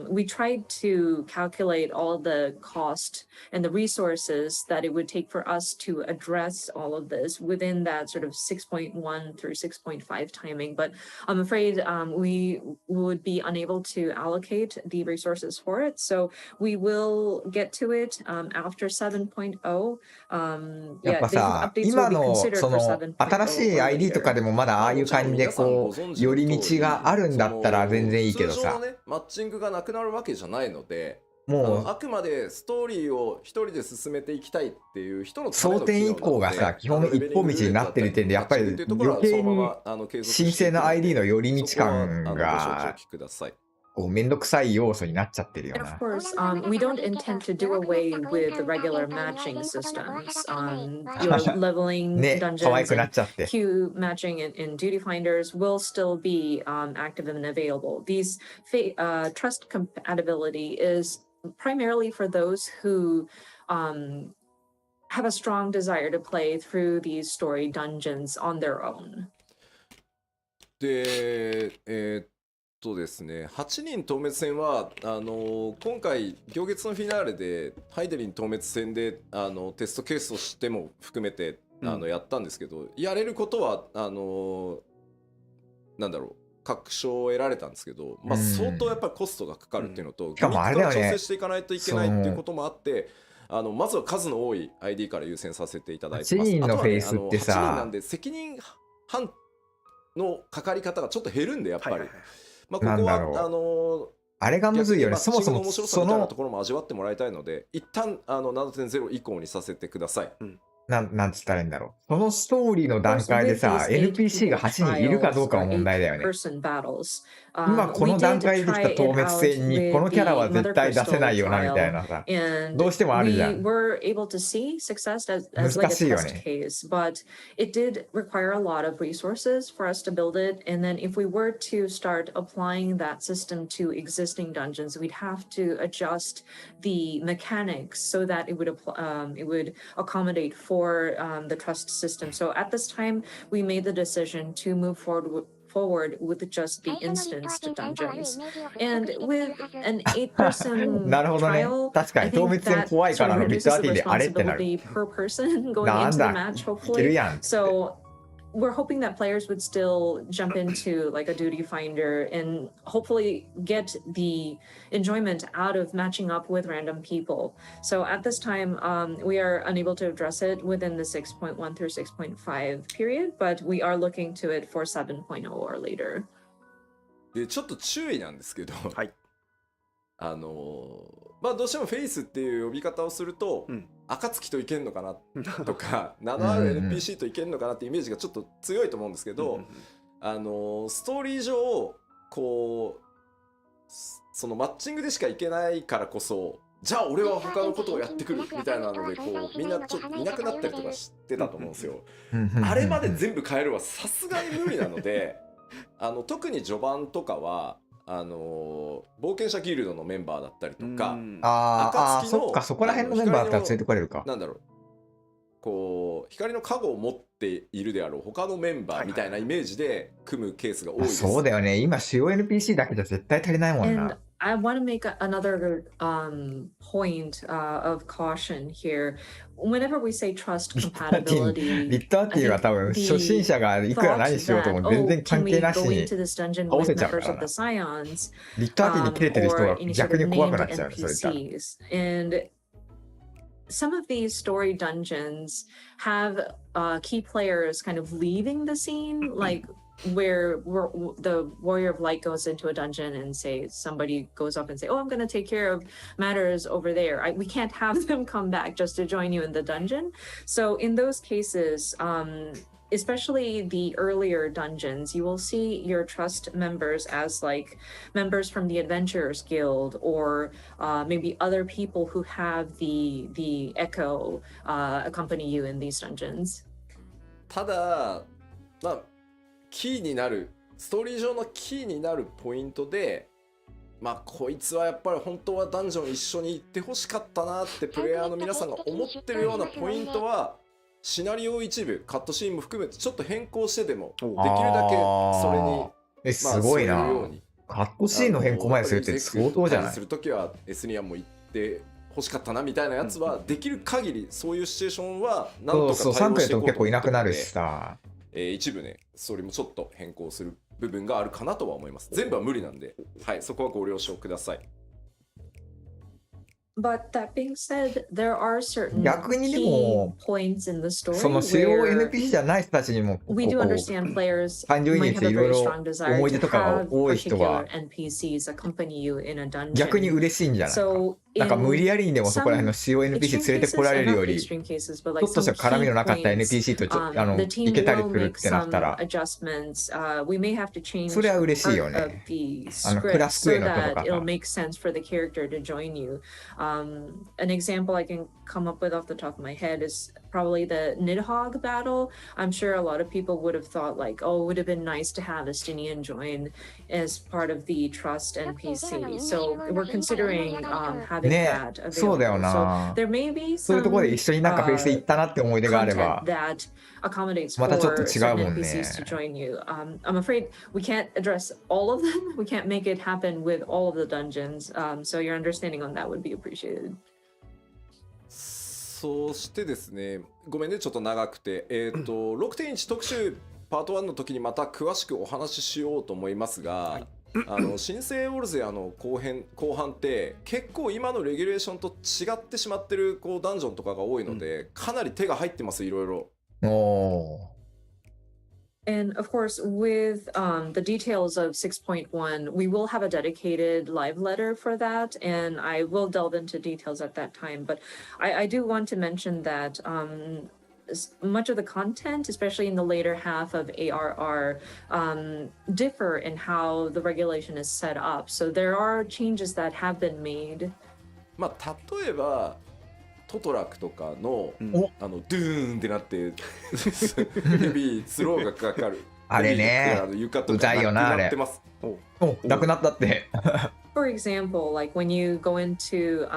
Speaker 5: We tried to calculate all the cost and the resources that it would take for us to address all of this within that sort of 6.1 through 6.5 timing, but I'm afraid we would be unable to allocate the resources for it. So we will get to it after 7.0.
Speaker 1: やっぱさ、今のその新しいID とかでもまだああいう感じでこう寄り道があるんだったら全然いいけどさ、
Speaker 4: 通常のねマッチングがなくなるわけじゃないので、
Speaker 1: もう
Speaker 4: あくまでストーリーを一人で進めていきたいっていう人のための
Speaker 1: 蒼天以降がさ基本一本道になってる点でやっぱり余計に神聖な ID の寄り道感がこうめんどくさい要素になっちゃってるよ
Speaker 5: And
Speaker 1: な。
Speaker 5: of course, we don't intend to do away with the regular matching systems. Your leveling
Speaker 1: ね、可愛
Speaker 5: dungeons
Speaker 1: くなっ
Speaker 5: and
Speaker 1: ちゃって。
Speaker 5: queue matching in duty finders will still be active and available. These trust compatibility is primarily for those who have a strong desire to play through these story dungeons on their own.
Speaker 4: で、ですね、8人透滅戦は今回行月のフィナーレでハイデリン透滅戦でテストケースとしても含めてやったんですけど、やれることはなんだろう確証を得られたんですけど、まあ、相当やっぱりコストがかかるっていうのと、
Speaker 1: しかもあれだよね、
Speaker 4: 調整していかないといけないっていうこともあって、まずは数の多い ID から優先させていただいてます。
Speaker 1: 8人のフェイスってさ、
Speaker 4: 8人なんで責任半のかかり方がちょっと減るんで、やっぱり、まあ、ここは
Speaker 1: あれがむずいよね。そもそも
Speaker 4: 面白さみたいなところも味わってもらいたいので、一旦7.0 以降にさせてください。
Speaker 1: なんつったらいいんだろう。そのストーリーの段階でさ、NPC が8人いるかどうかは問題だよね。今この段階できた透滅戦にこのキャラは絶対出せないよなみたいなさ、どうしてもあるじゃん。難しいよね。
Speaker 5: But it did require a lot of resources for us to build it, and then if we were to start applying that system to existing dungeons, we'd have to adjust the mechanics so that it would accommodate for the trust system. So at this time, we made the decision to move forward with just the instanced dungeons. And with an 8-person
Speaker 1: なるほどね。
Speaker 5: trial,
Speaker 1: 確か
Speaker 5: I
Speaker 1: に透
Speaker 5: think
Speaker 1: 滅戦
Speaker 5: that
Speaker 1: 怖いから
Speaker 5: sort of
Speaker 1: ビットア
Speaker 5: reduces
Speaker 1: ーティ
Speaker 5: the
Speaker 1: であれってなる。
Speaker 5: responsibility per person going
Speaker 1: なん
Speaker 5: into the
Speaker 1: だ
Speaker 5: match,
Speaker 1: いける
Speaker 5: hopefully.
Speaker 1: やん。
Speaker 5: So we're hoping that players would still jump into like a duty finder and hopefully get the enjoyment out of matching up with random people. So at this time, we are unable to address it within the 6.1 through 6.5 period, but we are looking to it for 7.0 or later.
Speaker 4: でちょっと注意なんですけど、
Speaker 3: はい、
Speaker 4: まあどうしてもフェイスっていう呼び方をすると、暁といけんのかなとか名のある NPC といけんのかなってイメージがちょっと強いと思うんですけど、ストーリー上こうそのマッチングでしかいけないからこそ、じゃあ俺は他のことをやってくるみたいなのでこうみんなちょっといなくなったりとかしてたと思うんですよ。あれまで全部変えるはさすがに無理なので特に序盤とかは冒険者ギルドのメンバーだったりとか、
Speaker 1: そっか、そこら辺のメンバーだったら連れてこれるか。
Speaker 4: なんだろう、こう光の加護を持っているであろう他のメンバーみたいなイメージで組むケースが多いです。
Speaker 1: そうだよね。今主要 NPC だけじゃ絶対足りないもんな。
Speaker 5: I want to make another point of caution here. Whenever we say trust compatibility,
Speaker 1: リッターティは多分初心者がいくら何しようとも全然関係なしに倒せちゃうからな。リッターティに切れてる人が逆に怖くなっちゃう、それじゃ。And some of these story dungeons have key players kind of leaving the scene, like where the warrior of light goes into a dungeon and say somebody goes up and say, oh, I'm going to take care of matters over there. We can't have them come back just to join you in the dungeon. So in those cases, especially the earlier dungeons, you will see your trust members as like members from the Adventurers Guild, or maybe other people who have the Echo accompany you in these dungeons.
Speaker 4: ただ、まあキーになるストーリー上のキーになるポイントで、まあこいつはやっぱり本当はダンジョン一緒に行ってほしかったなってプレイヤーの皆さんが思ってるようなポイントはシナリオ一部カットシーンも含めてちょっと変更してでもできるだけそれに
Speaker 1: すごいな。カットシーンの変更までするって相当じゃない。
Speaker 4: するときはエスニアンも行って欲しかったなみたいなやつはできる限りそういうシチュエーションはなんとか対応していこうと思って、
Speaker 1: 3回と結構いなくなるしさ、
Speaker 4: 一部ねそれもちょっと変更する部分があるかなとは思います。全部は無理なんで、はい、そこはご了承ください。
Speaker 5: But that being said, there are certain
Speaker 1: 逆にで
Speaker 5: key
Speaker 1: も
Speaker 5: points in the story
Speaker 1: その主要
Speaker 5: where
Speaker 1: NPC じゃない人たちにも
Speaker 5: we do understand players
Speaker 1: 感情移
Speaker 5: might
Speaker 1: 入し
Speaker 5: have
Speaker 1: て
Speaker 5: a
Speaker 1: いろい
Speaker 5: very
Speaker 1: ろ
Speaker 5: strong desire
Speaker 1: 思い出
Speaker 5: to
Speaker 1: とかが
Speaker 5: have
Speaker 1: 多い人は
Speaker 5: particular NPCs accompany you in a dungeon.
Speaker 1: 逆に嬉しいんじゃないか。
Speaker 5: So
Speaker 1: なんか無理やりにでもそこら辺の
Speaker 5: in
Speaker 1: 主要 NPC
Speaker 5: extreme
Speaker 1: 連れてこら
Speaker 5: cases,
Speaker 1: れ
Speaker 5: and
Speaker 1: るよ
Speaker 5: not
Speaker 1: り
Speaker 5: extreme cases, but
Speaker 1: ちょ
Speaker 5: like
Speaker 1: っとし
Speaker 5: some
Speaker 1: た絡み
Speaker 5: key
Speaker 1: のなかった
Speaker 5: points,
Speaker 1: NPC と
Speaker 5: the
Speaker 1: い
Speaker 5: team
Speaker 1: けたり
Speaker 5: will
Speaker 1: するっ
Speaker 5: make
Speaker 1: てなった
Speaker 5: some
Speaker 1: ら
Speaker 5: adjustments. We may have to change
Speaker 1: それは嬉しいよ
Speaker 5: part of
Speaker 1: ね。
Speaker 5: the
Speaker 1: クラ
Speaker 5: script
Speaker 1: スクエ
Speaker 5: so
Speaker 1: の人と
Speaker 5: that
Speaker 1: か
Speaker 5: it'll
Speaker 1: さ。
Speaker 5: make sense for the character to join you. An example I can come up with off the top of my head is probably the Nidhogg battle. I'm sure a lot of people would have thought like, oh, it would have been nice to have Estinian join as part of the trust NPC. So we're considering having
Speaker 1: ね、
Speaker 5: that
Speaker 1: そうだよ
Speaker 5: available.
Speaker 1: な。
Speaker 5: So there may be
Speaker 1: そういうところで
Speaker 5: some
Speaker 1: 一緒になんかフェイスで行ったなって思い出があれば
Speaker 5: content that accommodates
Speaker 1: またちょっ
Speaker 5: for
Speaker 1: と違う
Speaker 5: certain
Speaker 1: もんね。
Speaker 5: NPCs to join you. I'm afraid we can't address all of them. We can't make it happen with all of the dungeons. So your understanding on that would be appreciated.
Speaker 4: そしてですね、ごめんねちょっと長くて、6.1 特集パート1の時にまた詳しくお話ししようと思いますが、新生ウォルゼアの後半って結構今のレギュレーションと違ってしまってるこうダンジョンとかが多いので、かなり手が入ってます、いろいろ。
Speaker 5: And of course, with the details of 6.1, we will have a dedicated live letter for that, and I will delve into details at that time. But I do want to mention that much of the content, especially in the later half of ARR, differ in how the regulation is set up. So there are changes that have been made.
Speaker 4: まあ例えばトトラクとかの、ドゥーンってなってヘビースローがかかる。
Speaker 1: あれね、
Speaker 4: 床と
Speaker 1: かなくなってます。なくなったって。
Speaker 5: For example, like when you go into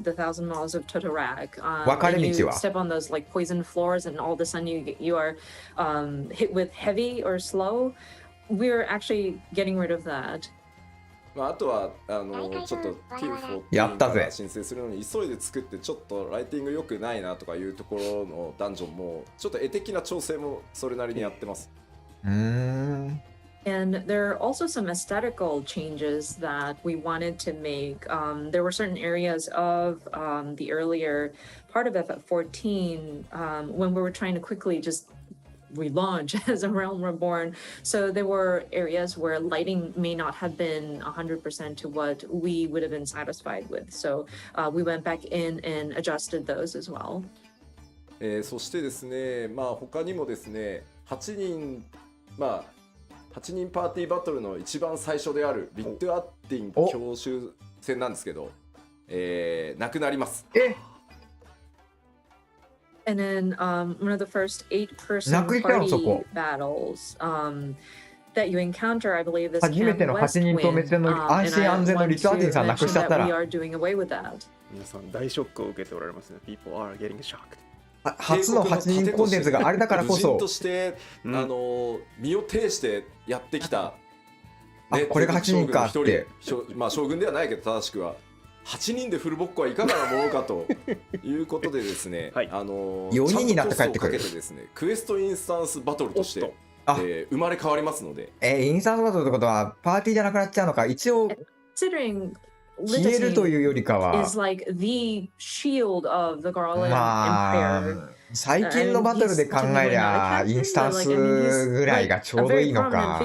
Speaker 5: the 1,000 Miles of Totorak, and you step on those like poison floors, and all of a sudden you are hit with heavy or slow. We're actually getting rid of that.
Speaker 4: まあ、あとはちょっと T14 から申請するのに急いで作ってちょっとライティング良くないなとかいうところのダンジョンもちょっと絵的な調整もそれなりにやってます。
Speaker 5: And there are also some aesthetical changes that we wanted to make. There were certain areas of the earlier part of FF14 when we were trying to quickly just relaunch as a Realm Reborn. So there were areas where lighting may not have been 100% to what we would have been satisfied with. So we went back in and adjusted those as well.
Speaker 4: そしてですね、まあ他にもですね、8人パーティーバトルの一番最初であるビットアッティン教習戦なんですけど、なくなります。
Speaker 5: And then one of the first 8-person party battles that you encounter, I believe, is Camp Westwind. And I want to mention that we are doing away with that.
Speaker 3: 皆さん大ショックを受けておられますね。People are getting shocked.
Speaker 1: 初の8人コンテンツがあれだからこそ、
Speaker 4: として身を挺してやってきた、
Speaker 1: これが8人かって、
Speaker 4: まあ将軍ではないけど正しくは8人でフルボッコはいかがなものかということでですね、
Speaker 1: 4人になって帰ってくる。
Speaker 4: クエストインスタンスバトルとして、生まれ変わりますので、
Speaker 1: インスタンスバトルってことはパーティーじゃなくなっちゃうのか。一応消えるというよりかは、最近のバトルで考えりゃインスタンスぐらいがちょうどいいのか。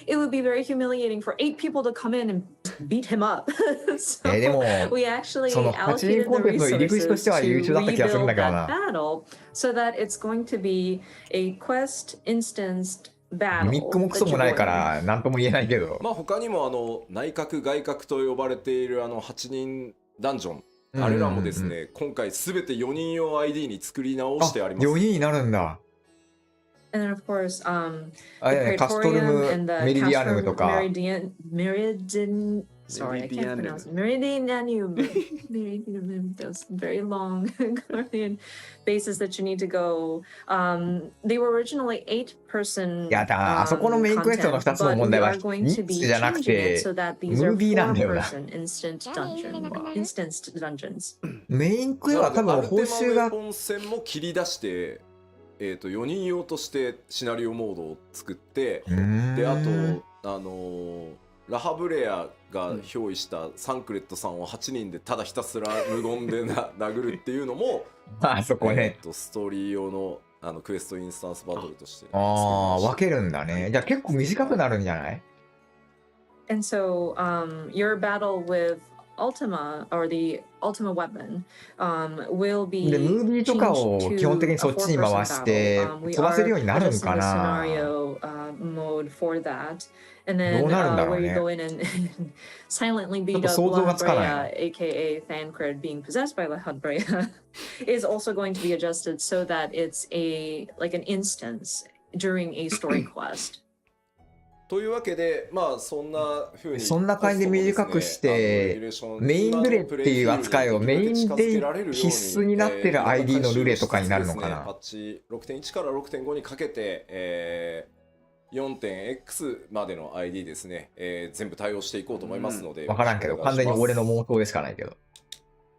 Speaker 5: It would be very humiliating for 8 people to come in and beat him up. So
Speaker 1: でも
Speaker 5: we actually
Speaker 1: その8人コンテンツの入り口としては優秀だった気がするんだけどな。
Speaker 5: So that it's going to be a quest instanced battle.
Speaker 1: ミックもクソもないから何とも言えないけど。
Speaker 4: まあ他にも内閣外閣と呼ばれている8人ダンジョン、あれらもですね、今回すべて4人用 ID に作り直してあります。
Speaker 1: 4人になるんだ。
Speaker 5: And then of course, the
Speaker 1: カストルム、
Speaker 5: Praetorium and the
Speaker 1: メリディアヌムとか。
Speaker 5: Sorry, I can't pronounce it. Meridianum. Those very long Guardian bases that you need to go. They were originally 8-person.
Speaker 1: いやだ、あそこのメインクエストの2つの問題はニッチじゃなくてムービーなんだよな。メインクエは多分報酬が
Speaker 4: 本戦も切り出して、4人用としてシナリオモードを作って、であとラハブレアが憑依したサンクレットさんを8人でただひたすら無言で殴るっていうのも
Speaker 1: あそこね、
Speaker 4: ストーリー用のクエストインスタンスバトルとして
Speaker 1: 分けるんだね。じゃあ結構短くなるんじゃない？
Speaker 5: And so your battle with Ultima or the Ultima weapon will be
Speaker 1: でムービーとかを基本的にそっちに回して飛ばせるようになるんかな。
Speaker 5: And then where you go in and silently beat up Lahadbrea, aka Thancred being possessed by Lahadbrea, is also going to be adjusted so that it's like an instance during a story quest.
Speaker 4: というわけで、まあそんな風に
Speaker 1: そんな感じで短くしてメインルレっていう扱いをメインで必須になってる ID のルレとかになるのかな。
Speaker 4: パッチ 6.1 から 6.5 にかけて、4.x までの ID ですね、全部対応していこうと思いますので、
Speaker 1: 分からんけど完全に俺の妄想でしかないけど。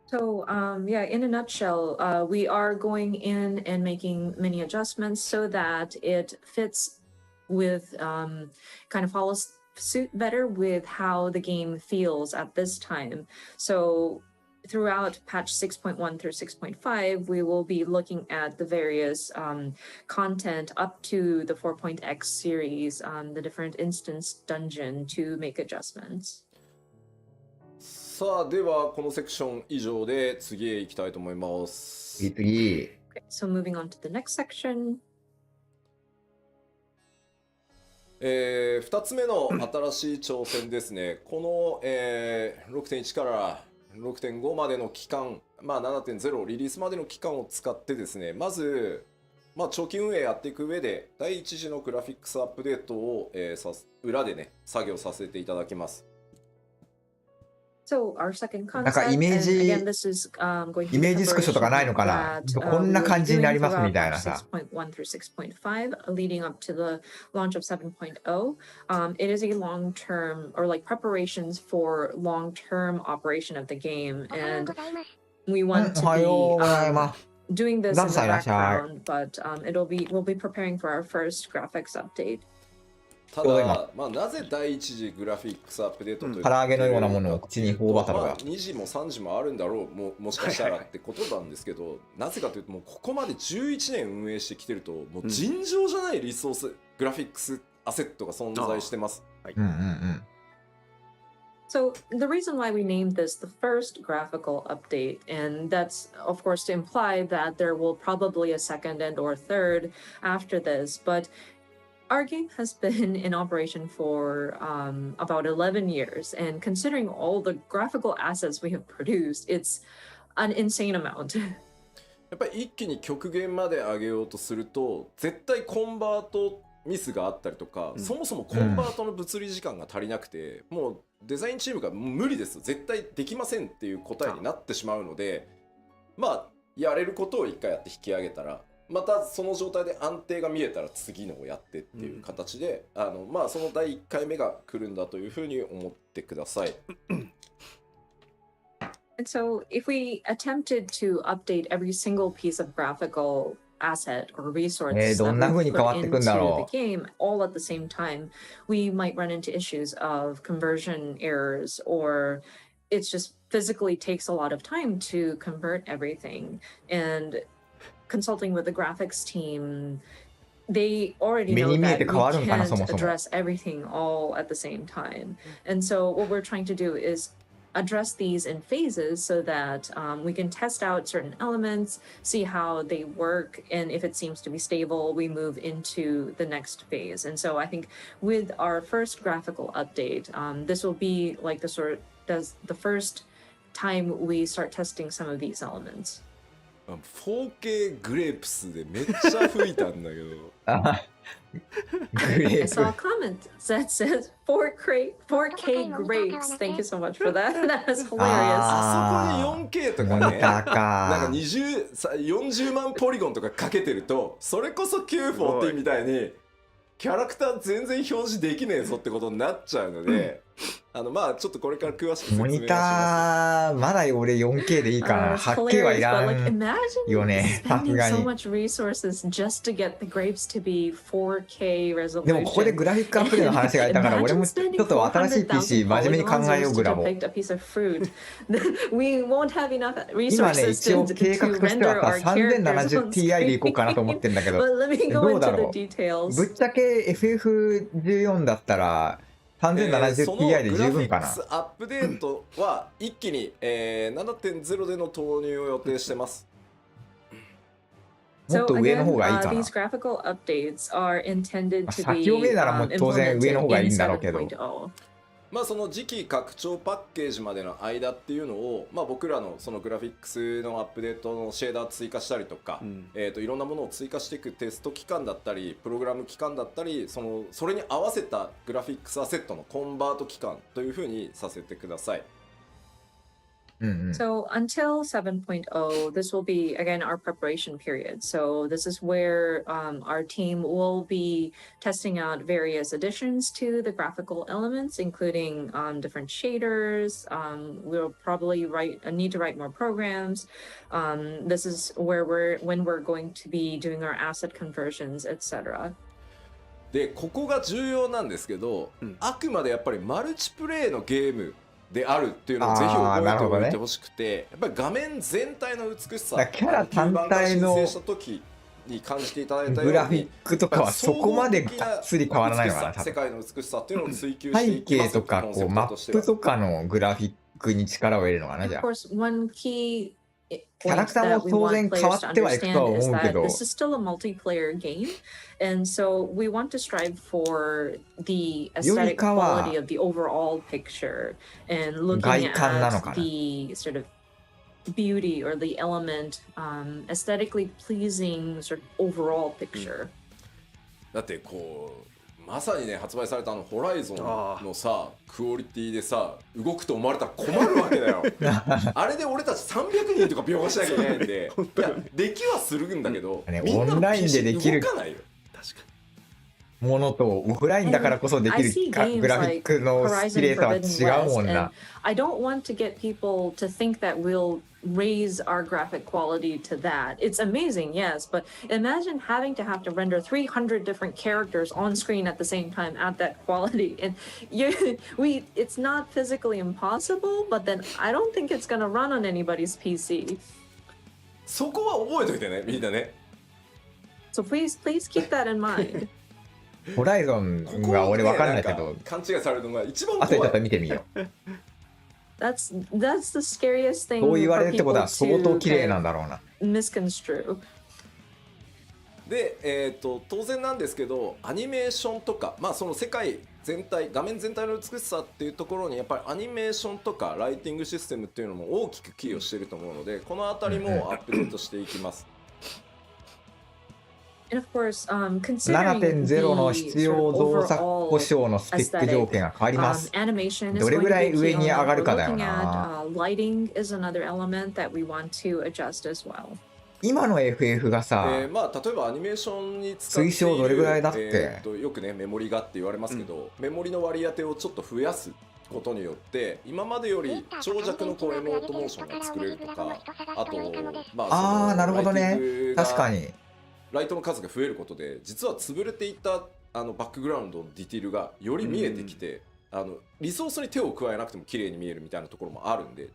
Speaker 5: So yeah, in a nutshell, we are going in and making many adjustments so that it fits with kind of follows suit better with how the game feels at this time. So throughout patch 6.1 through 6.5, we will be looking at the various content up to the 4.x series, the different instance dungeon to make adjustments.
Speaker 4: さあ、ではこのセクション以上で次へ行きたいと思います。
Speaker 1: 次。
Speaker 5: Okay, so moving on to the next section.
Speaker 4: 2つ目の新しい挑戦ですね。この、6.1 から6.5 までの期間、7.0 リリースまでの期間を使ってですね、まず、長期運営やっていく上で第一次のグラフィックスアップデートを、裏でね作業させていただきます。
Speaker 5: So our second concept,
Speaker 1: なんかイメージ、
Speaker 5: and again, this is, going to be
Speaker 1: イメージスクショとかないのかな、
Speaker 5: that,
Speaker 1: こんな
Speaker 5: we'll
Speaker 1: 感
Speaker 5: be
Speaker 1: じになり
Speaker 5: doing
Speaker 1: ます
Speaker 5: throughout
Speaker 1: みたいなさ。
Speaker 5: 6.1 through 6.5, leading up to the launch of 7.0. It is a long-term, or like preparations for long-term operation of the game,
Speaker 2: おはよう
Speaker 5: and
Speaker 2: ございます。
Speaker 5: we
Speaker 1: お
Speaker 5: want
Speaker 1: は
Speaker 5: to
Speaker 1: ようござい
Speaker 5: be
Speaker 1: ます。
Speaker 5: doing this in
Speaker 1: ダン
Speaker 5: the
Speaker 1: さんいらっしゃい。
Speaker 5: background, but we'll be preparing for our first graphics update.
Speaker 4: ただ、なぜ第一次グラフィックスアップデートという
Speaker 1: 唐揚げのようなものを口に頬張ったのが、
Speaker 4: 2時も3時もあるんだろう、もしかしたらってことなんですけど、なぜかというと、もうここまで11年運営してきてると、もう尋常じゃないリソース、グラフィックスアセットが存在してます。
Speaker 1: うんうんうん。
Speaker 5: So the reason why we named this the first graphical update, and that's of course to imply that there will probably a second and or third after this, but our game has been in operation for about 11 years, and considering all the graphical assets we have produced, it's an insane amount.
Speaker 4: やっぱり一気に極限まで上げようとすると、絶対コンバートミスがあったりとか、そもそもコンバートの物理時間が足りなくて、もうデザインチームが無理です、絶対できませんっていう答えになってしまうので、やれることを一回やって引き上げたら、またその状態で安定が見えたら次のをやってっていう形で、その第1回目が来るんだというふうに思ってください。
Speaker 5: And so if we attempted to update every single piece of graphical asset or resource that
Speaker 1: どんな風に
Speaker 5: we
Speaker 1: 変わ
Speaker 5: put
Speaker 1: っていくんだ
Speaker 5: into
Speaker 1: ろ
Speaker 5: the game all at the same time, we might run into issues of conversion errors, or it's just physically takes a lot of time to convert everything. And consulting with the graphics team, they already know that we can't address everything all at the same time. And so what we're trying to do is address these in phases so that we can test out certain elements, see how they work, and if it seems to be stable, we move into the next phase. And so I think with our first graphical update, this will be like the first time we start testing some of these elements.
Speaker 4: 4K グレープスでめっちゃ吹いたんだけど。
Speaker 5: I saw a comment that says 4K grapes. Thank you so much for that. That is hilarious.
Speaker 4: あそこに 4K とかね、なんか40万ポリゴンとかかけてると、それこそ940みたいにキャラクター全然表示できねえぞってことになっちゃうので、ちょっとこれから詳しく説明します。
Speaker 1: モニターまだ俺 4K でいいかな。8K はいらんよね。さすがに。でもここでグラフィックアップデートの話が出たから、俺もちょっと新しい PC 真面目に考えようグラボ。今ね、一応計画としてはさ 3070Ti でいこうかなと思ってんだけど、どうだろう。ぶっちゃけ FF14 だったら3070Ti で十分かな。
Speaker 4: そのグラフィックスアップデートは一気に、7.0 での投入を予定してます。
Speaker 1: もっと上の方がいいかな。
Speaker 5: 先
Speaker 1: 読めならもう当然上の方がいいんだろうけど。
Speaker 4: その次期拡張パッケージまでの間っていうのを、僕らのそのグラフィックスのアップデートのシェーダー追加したりとか、いろんなものを追加していくテスト期間だったりプログラム期間だったり、それに合わせたグラフィックスアセットのコンバート期間というふうにさせてください。
Speaker 5: So until 7.0, this will be, again, our preparation period. So this is where our team will be testing out various additions to the graphical elements, including different shaders. We'll probably need to write more programs. This is where when we're going to be doing our asset conversions, etc.
Speaker 4: でここが重要なんですけど、あくまでやっぱりマルチプレイのゲームであるっていうのをぜひ覚えておいてほしくて、やっぱり画面全体の美しさ、
Speaker 1: キャラ単体の
Speaker 4: 申請した時に感じていただいたように
Speaker 1: グラフィックとかはそこまでがっつり変わらないのかな。
Speaker 4: 世界の美しさっていうのを追求していきます。
Speaker 1: 背景とかこうマップとかのグラフィックに力を入れるのかな。じゃあキャラクターも当然変わってはいくとは思うけど、
Speaker 5: This is still a multiplayer game, and so we want to strive for the aesthetic quality of the overall picture and looking at the sort of beauty or the element, aesthetically pleasing sort of overall picture.
Speaker 4: だってこうまさにね、発売されたホライゾンのさクオリティでさ動くと思われたら困るわけだよあれで俺たち300人とか描画しなきゃいけないんでいやできはするんだけど、みんなの PC 動かないよ。
Speaker 3: 確か
Speaker 1: ものとオフラインだからこそできるグラフィックの綺麗さは違うもんな。
Speaker 5: I don't want to get people to think that we'll raise our graphic quality to that. It's amazing, yes, but imagine having to render 300 different characters on screen at the same time at that quality. And it's not physically impossible, but then I don't think it's going to run on anybody's PC.
Speaker 4: そこは覚えといてね、みんなね。
Speaker 5: So please keep that in mind.
Speaker 1: ホライゾンは俺分かんないけど、
Speaker 4: 勘違いされるのが一番怖い。
Speaker 1: 後でちょっと見てみよう。
Speaker 5: That's the scariest thing.
Speaker 1: そう言われるってことは相当綺麗なんだろうな。
Speaker 5: Misconstrue.
Speaker 4: で、当然なんですけど、アニメーションとか、まあその世界全体、画面全体の美しさっていうところにやっぱりアニメーションとかライティングシステムっていうのも大きく寄与していると思うので、このあたりもアップデートしていきます。
Speaker 5: And of course, considering7.0
Speaker 1: の必要動作保証のスペック条件が変わります。どれぐらい上に上がるかだよな。
Speaker 5: Lighting is another element that we want to adjust as well.
Speaker 1: 今の FF がさ、
Speaker 4: まあ例えばアニメーションに使っている
Speaker 1: 推奨どれぐらいだっけ？
Speaker 4: よくねメモリがって言われますけど、メモリの割り当てをちょっと増やすことによって今までより長尺のこうエモートモーションが作れるとか、あとまあ
Speaker 1: なるほどね。確かに。
Speaker 4: ライトの数が増えることで実は潰れていたバックグラウンドのディティールがより見えてきて、リソースに手を加えなくても綺麗に見えるみたいなところもあるんで。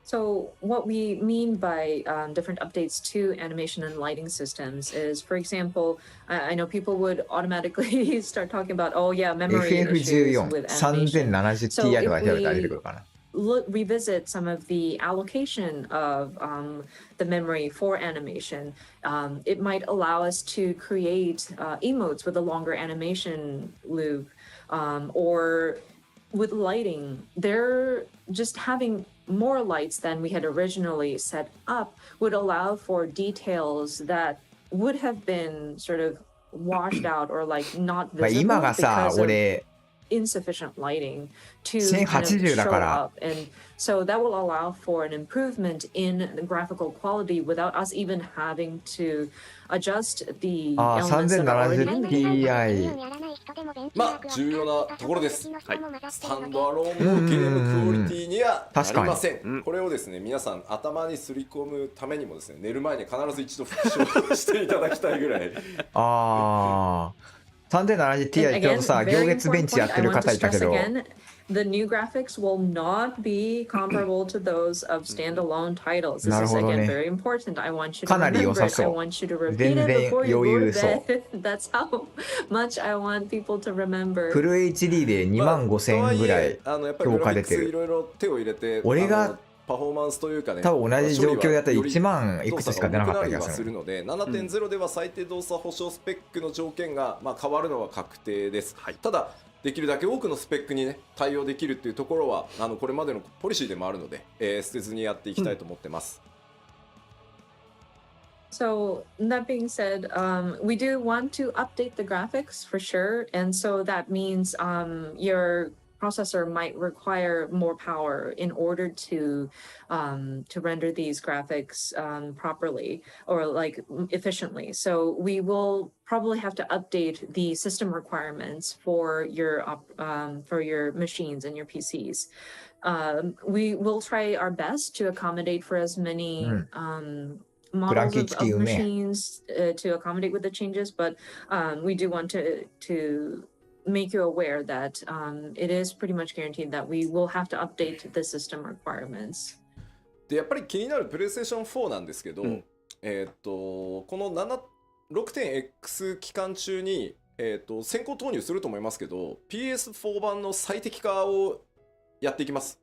Speaker 5: So what we mean by different updates to animation and lighting systems is, for example, I know people would automatically start talking about, oh yeah, memory issues with animation. So if we revisit some of the allocation of the memory for animation, it might allow us to create emotes with a longer animation loop, or with lighting, they're just having more lights than we had originally set up would allow for details that would have been sort of washed out or like not visible because of insufficient lighting to kind of show up, and so that will allow for an improvement in the graphical quality without us even having to adjust the elements that are already in the
Speaker 1: Ti
Speaker 4: まあ重要なところです、はい、スタンドアローンのゲームクオリティにはなりません。これをですね皆さん頭にすり込むためにもですね寝る前に必ず一度復唱していただきたいぐらい
Speaker 1: 3070Ti ちょうどさ、行月ベンチやってる方いたけど、
Speaker 5: the new graphics will not be comparable to those of standalone titles. This is again very important. I want you to remember it. I want you to repeat it before you go to bed. That's how much I want people to remember.
Speaker 1: フル HD で25000円ぐらい評価出てる。俺が
Speaker 4: パフォーマンスというかね、
Speaker 1: 多分同じ状況だったら1万いくつしか出なかった気がする
Speaker 4: ので、7.0 では最低動作保証スペックの条件が変わるのは確定です、はい、ただできるだけ多くのスペックにね対応できるっていうところはこれまでのポリシーでもあるので、捨てずにやっていきたいと思ってます、
Speaker 5: So that being said, we do want to update the graphics for sure, and so that means your processor might require more power in order to render these graphics properly or like efficiently. So we will probably have to update the system requirements for your machines and your PCs. We will try our best to accommodate for as many models of machines to accommodate with the changes, but we do want to make you aware that it is pretty much guaranteed that we will have to update the system requirements.
Speaker 4: でやっぱり気になるプレイステーション4なんですけど、この 6.x 期間中に、先行投入すると思いますけど PS4 版の最適化をやっていきます。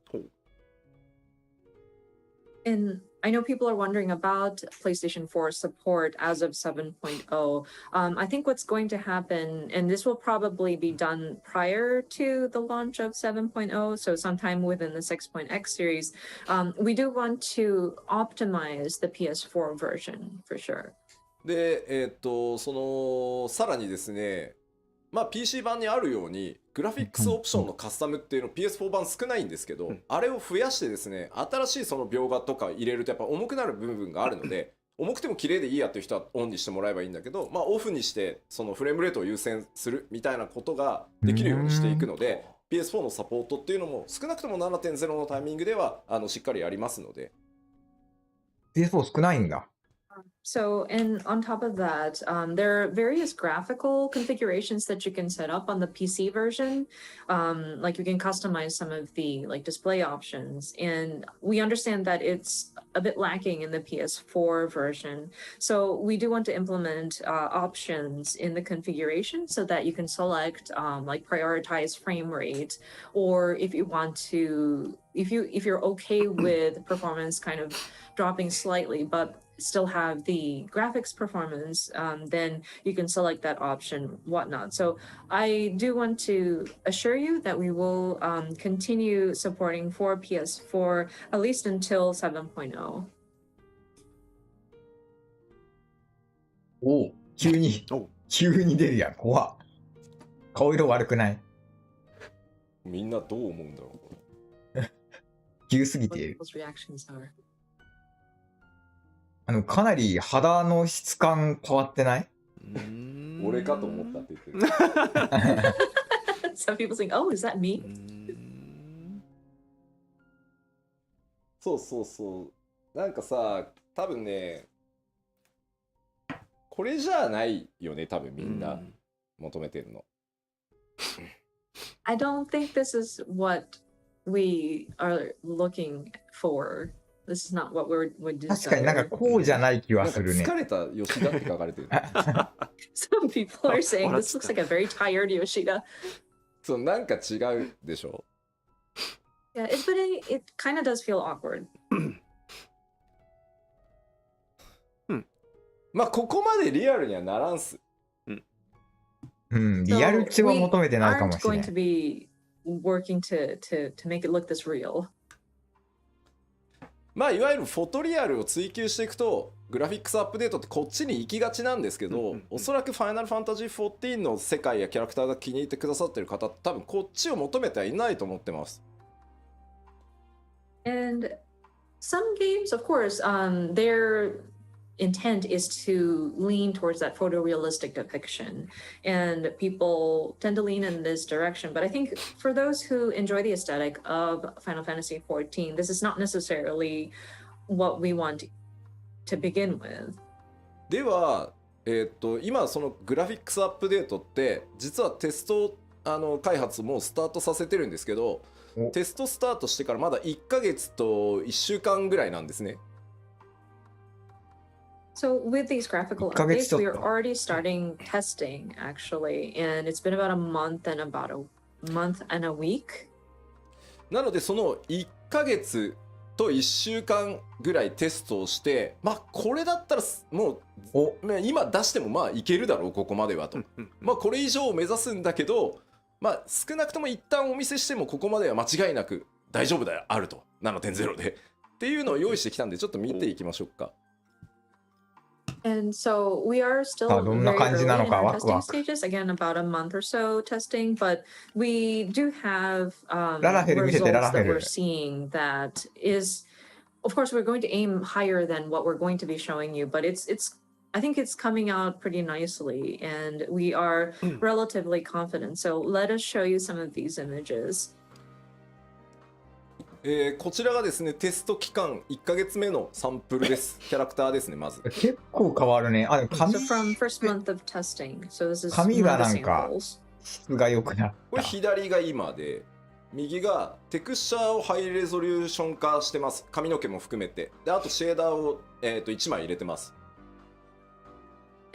Speaker 5: And I know people are wondering about PlayStation 4 support as of 7.0. I think what's going to happen, and this will probably be done prior to the launch of 7.0, so sometime within the 6.x series, we do want to optimize the PS4 version for sure.
Speaker 4: で、さらにですね、PC 版にあるようにグラフィックスオプションのカスタムっていうの PS4 版少ないんですけど、あれを増やしてですね、新しいその描画とか入れるとやっぱ重くなる部分があるので、重くても綺麗でいいやっていう人はオンにしてもらえばいいんだけど、オフにしてそのフレームレートを優先するみたいなことができるようにしていくので、PS4 のサポートっていうのも少なくとも 7.0 のタイミングではしっかりやりますので。
Speaker 1: PS4 少ないんだ。
Speaker 5: So, and on top of that, there are various graphical configurations that you can set up on the PC version. Like you can customize some of the display options, and we understand that it's a bit lacking in the PS4 version. So we do want to implement options in the configuration so that you can select prioritize frame rate, or if you want to, if you're okay with performance kind of dropping slightly, but still have the graphics performance, then you can select that option, whatnot. So I do want to assure you that we will continue supporting for PS4 at least until 7.0.
Speaker 1: お急に出るやん。怖っ。顔色悪くない？
Speaker 4: みんなどう思うんだろう。
Speaker 1: 急すぎている。
Speaker 5: People's reactions are.
Speaker 1: かなり肌の質感変わってない？
Speaker 4: 俺かと思ったって言ってる。
Speaker 5: Some people think, oh, is that me?
Speaker 4: そうそうそう。なんかさ、多分ね、これじゃないよね、多分みんな求めてるの。
Speaker 5: I don't think this is what we are looking for. This is not what we're desire.
Speaker 1: 確かになんかこうじゃない気はするね。
Speaker 4: 疲れた吉田って書かれてる。
Speaker 5: Some people are saying this looks like a very tired Yoshida.
Speaker 4: そう、なんか違うでしょ。
Speaker 5: Yeah, but it kind of does feel awkward.
Speaker 4: ここまでリアルにはならんす。
Speaker 1: リアル値は求めてないかもしれない。
Speaker 5: So we aren't going to be working to make it look this real.
Speaker 4: いわゆるフォトリアルを追求していくとグラフィックスアップデートってこっちに行きがちなんですけど、おそらくファイナルファンタジー14の世界やキャラクターが気に入ってくださってる方多分こっちを求めてはいないと思ってます。
Speaker 5: And some games, of course, their intent is to lean towards that photorealistic depiction, and people tend to lean in this direction. But I think for those who enjoy the aesthetic of Final Fantasy XIV, this is not necessarily what we want to begin with.
Speaker 4: では、今そのグラフィックスアップデートって実はテスト開発もスタートさせてるんですけど、テストスタートしてからまだ1ヶ月と1週間ぐらいなんですね。
Speaker 5: So with these graphical updates, we are already starting testing actually, and it's been about a month and a week.
Speaker 4: なのでその1ヶ月と1週間ぐらいテストをして、これだったらもう今出してもいけるだろうここまではと。これ以上を目指すんだけど、少なくとも一旦お見せしてもここまでは間違いなく大丈夫だよあると 7.0 でっていうのを用意してきたんでちょっと見ていきましょうか。
Speaker 5: And so we are still very early in our testing stages, again, about a month or so testing, but we do have results that we're seeing that is, of course, we're going to aim higher than what we're going to be showing you, but I think it's coming out pretty nicely, and we are relatively confident. So let us show you some of these images.
Speaker 4: こちらがですねテスト期間1ヶ月目のサンプルです。キャラクターですね。まず
Speaker 1: 結構変わるね。あ、でも
Speaker 5: So from first month of testing, so this is
Speaker 1: 髪
Speaker 5: one
Speaker 1: が
Speaker 5: of the
Speaker 1: なんか
Speaker 5: samples.
Speaker 1: 質が良くなっ
Speaker 4: これ
Speaker 1: た。
Speaker 4: 左が今で右がテクスチャーをハイレゾリューション化してます。髪の毛も含めて。であとシェーダーを、1枚入れてます。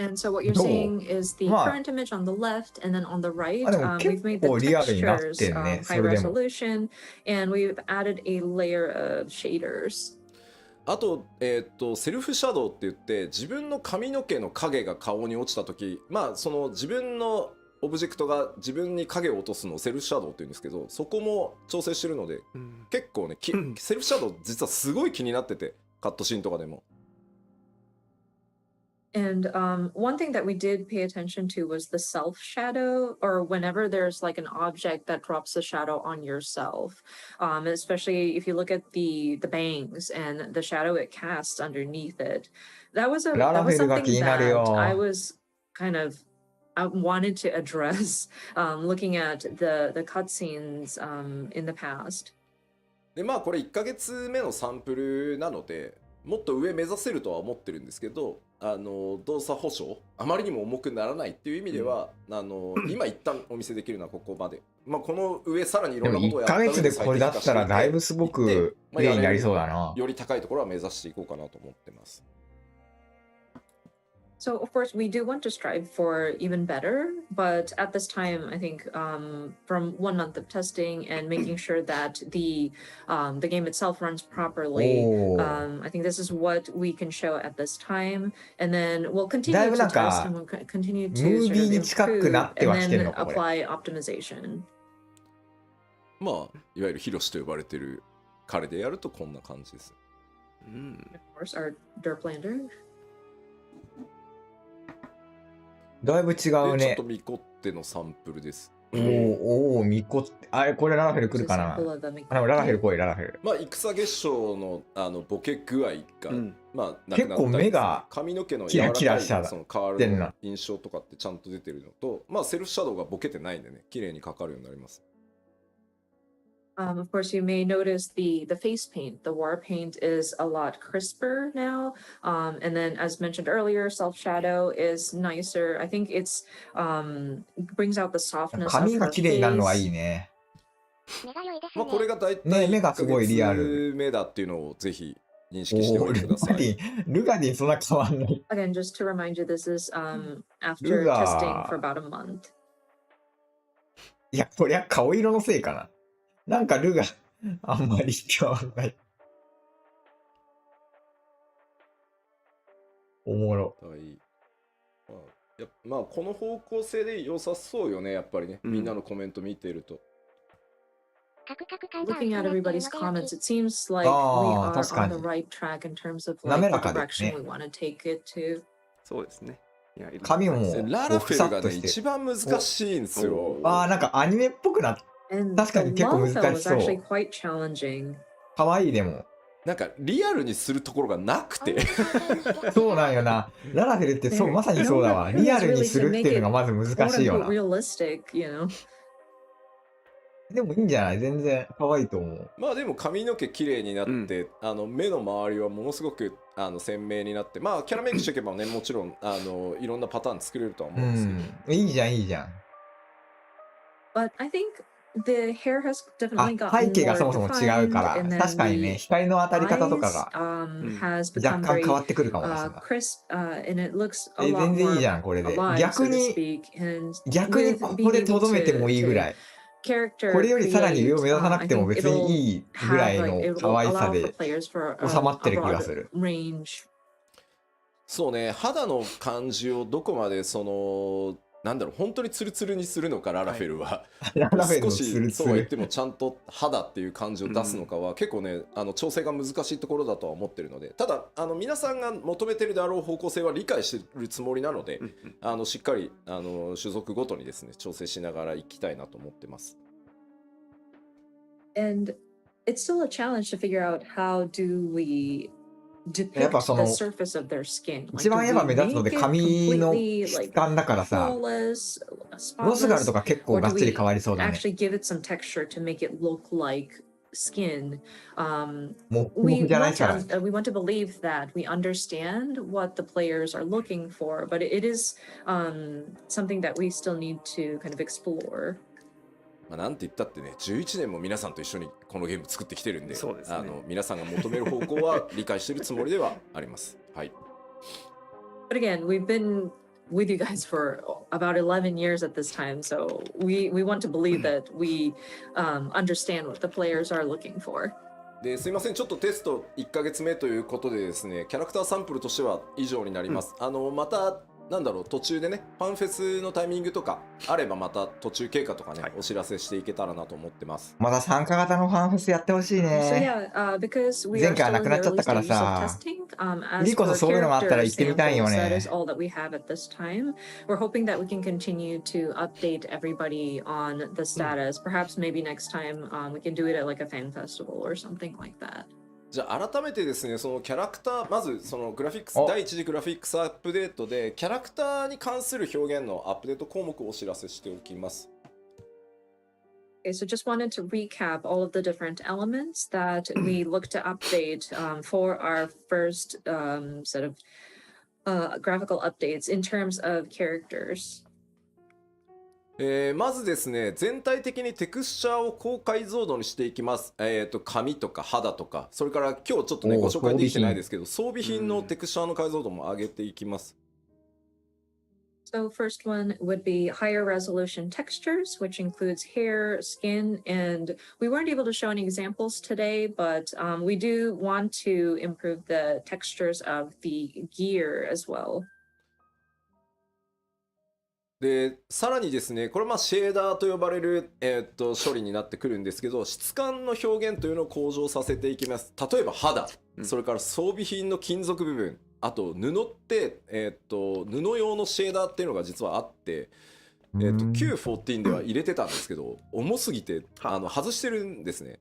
Speaker 5: And so what you're
Speaker 1: どう
Speaker 5: seeing is the
Speaker 1: まあ
Speaker 5: current image on the left, and then on the right,
Speaker 1: あ、でも
Speaker 5: we've
Speaker 1: 結
Speaker 5: made the
Speaker 1: 構リアルになっ
Speaker 5: textures
Speaker 1: てんね。そ
Speaker 5: high
Speaker 1: れでも。
Speaker 5: resolution, and we've added a layer of shaders.
Speaker 4: あと、セルフシャドウって言って自分の髪の毛の影が顔に落ちた時、まあその自分のオブジェクトが自分に影を落とすのをセルフシャドウって言うんですけど、そこも調整してるので、結構ね、セルフシャドウ実はすごい気になってて、カットシーンとかでも。
Speaker 5: And one thing that we did pay attention to was the self shadow, or whenever there's like an object that drops the shadow on yourself, especially if you look at the bangs and the shadow it casts underneath it. That was something that I was kind of I wanted to address looking at the cutscenes in the past.
Speaker 4: でまあこれ1ヶ月目のサンプルなので、もっと上目指せるとは思ってるんですけど、動作保証あまりにも重くならないっていう意味では、今一旦お見せできるのはここまで。まあこの上さらにいろんなことをやった
Speaker 1: 1ヶ月でこれだったらだいぶすごく綺麗になりそうだな。
Speaker 4: より高いところは目指していこうかなと思ってます。
Speaker 5: So of course we do want to strive for even better, but at this time I think from 1 month of testing and making sure that the game itself runs properly, I think this is what we can show at this time, and then we'll continue to test and we'll continue to sort of improve and then apply optimization.
Speaker 4: まあいわゆるヒロシと呼ばれてる彼でやるとこんな感じです。
Speaker 5: Of course, our Derplander.
Speaker 1: だいぶ違うね。
Speaker 4: ちょっとミコってのサンプルです。
Speaker 1: おお、ミコって。あれ、これララフェル来るかな。ララフェル来い、ララフェル。
Speaker 4: まあ、戦月賞のボケ具合が、まあ、
Speaker 1: 結構目が
Speaker 4: 髪の毛の
Speaker 1: キラキラした
Speaker 4: その変わる印象とかってちゃんと出てるのと、まあ、セルフシャドウがボケてないんでね、綺麗にかかるようになります。
Speaker 5: Of course, you may notice the face paint. The war paint is a lot crisper now. And then, as mentioned earlier, self shadow is nicer. I think it's brings out the softness of
Speaker 1: 髪が
Speaker 5: her
Speaker 1: 綺麗になるのはいい
Speaker 5: face.
Speaker 1: ね。
Speaker 4: まあこれが大体
Speaker 1: ね、目がすごいリアル。
Speaker 4: 目だっていうのをぜひ認識しておいてください。
Speaker 1: ルガディンそんな変わんない。
Speaker 5: Again, just to remind you, this is after testing for about a month.
Speaker 1: いや、こりゃ顔色のせいかな。なんかルがあんまり変わんない。おもろ。
Speaker 4: まあこの方向性で良さそうよね、やっぱりね。みんなのコメント見てると。
Speaker 5: Looking at everybody's comments, it seems like we are on the right track in terms of like the direction we want to take it to.
Speaker 3: そうですね。
Speaker 1: 髪も
Speaker 4: ララフェルがね一番難しいんですよ。
Speaker 1: ああ、なんかアニメっぽくなって。確かに結構難しそう。かわいいでも。
Speaker 4: なんかリアルにするところがなくて。
Speaker 1: そうなんよな。ララフェルってそうまさにそうだわ。リアルにするっていうのがまず難しいよな。でもいいんじゃない？全然可愛いと思う。
Speaker 4: まあでも髪の毛綺麗になって、目の周りはものすごく鮮明になって、まあキャラメイクしていけばねもちろんいろんなパターン作れるとは思うんですけど。
Speaker 1: いいじゃんいいじゃん。
Speaker 5: But I think the hair has definitely gotten
Speaker 1: 背景がそもそも違うから、確かにね、光の当たり方とかが若干変わってくるかもしれない。全然いいじゃん、これで。逆にここでとどめてもいいぐらい。これよりさらに上を目指さなくても別にいいぐらいの可愛さで収まってる気がする。
Speaker 4: そうね、肌の感じをどこまでなんだろう本当にツルツルにするのかララフェルは、少しそうは言ってもちゃんと肌っていう感じを出すのかは、結構ね調整が難しいところだとは思ってるので、ただ皆さんが求めてるであろう方向性は理解してるつもりなので、しっかり種族ごとにですね調整しながらいきたいなと思ってます。
Speaker 5: And it's still a challenge to figure out how do we depict
Speaker 1: やっぱその
Speaker 5: the surface of their skin.
Speaker 1: 一番やっぱ目立つので髪の質感だからさ、ロスガルとか結構がっつり変わりそうだね。
Speaker 5: actually give it some texture to make it look like skin,
Speaker 1: もふもふじゃないから。
Speaker 5: we want to believe that we understand what the players are looking for, but it is something that we still need to kind of explore.
Speaker 4: まあなんて言ったってね、11年も皆さんと一緒にこのゲーム作ってきてるんで、
Speaker 3: そうですね。
Speaker 4: 皆さんが求める方向は理解しているつもりではあります。はい。
Speaker 5: But again, we've been with you guys for about 11 years at this time, so we want to believe that we understand what the players are looking for.
Speaker 4: ですいません、ちょっとテスト1ヶ月目ということでですね、キャラクターサンプルとしては以上になります。またなんだろう、途中でね、ファンフェスのタイミングとかあればまた途中経過とかね、お知らせしていけたらなと思ってます。
Speaker 1: まだ参加型のファンフェスやってほしいね。前回はなくなっちゃったからさ。次こそそういうのがあったら行ってみたいよね。
Speaker 5: We're hoping that we can continue to update everybody on the status. Perhaps maybe next time we can do it at like a fan festival or something like that.
Speaker 4: じゃあ改めてですね、そのキャラクター、まずそのグラフィックス、第一次グラフィックスアップデートでキャラクターに関する表現のアップデート項目をお知らせしておきます。
Speaker 5: Okay, so just wanted to recap all of the different elements that we look to update for our first set of graphical updates in terms of characters.
Speaker 4: まずですね、全体的にテクスチャーを高解像度にしていきます。髪とか肌とか、それから今日ちょっとね、ご紹介できてないですけど、装備品のテクスチャーの解像度も上げていきます。
Speaker 5: So first one would be higher resolution textures, which includes hair, skin, and we weren't able to show any examples today, but we do want to improve the textures of the gear as well.
Speaker 4: でさらにですね、これはシェーダーと呼ばれる、処理になってくるんですけど、質感の表現というのを向上させていきます。例えば肌、それから装備品の金属部分、あと布って、布用のシェーダーっていうのが実はあって、Q14 では入れてたんですけど、重すぎて外してるんですね。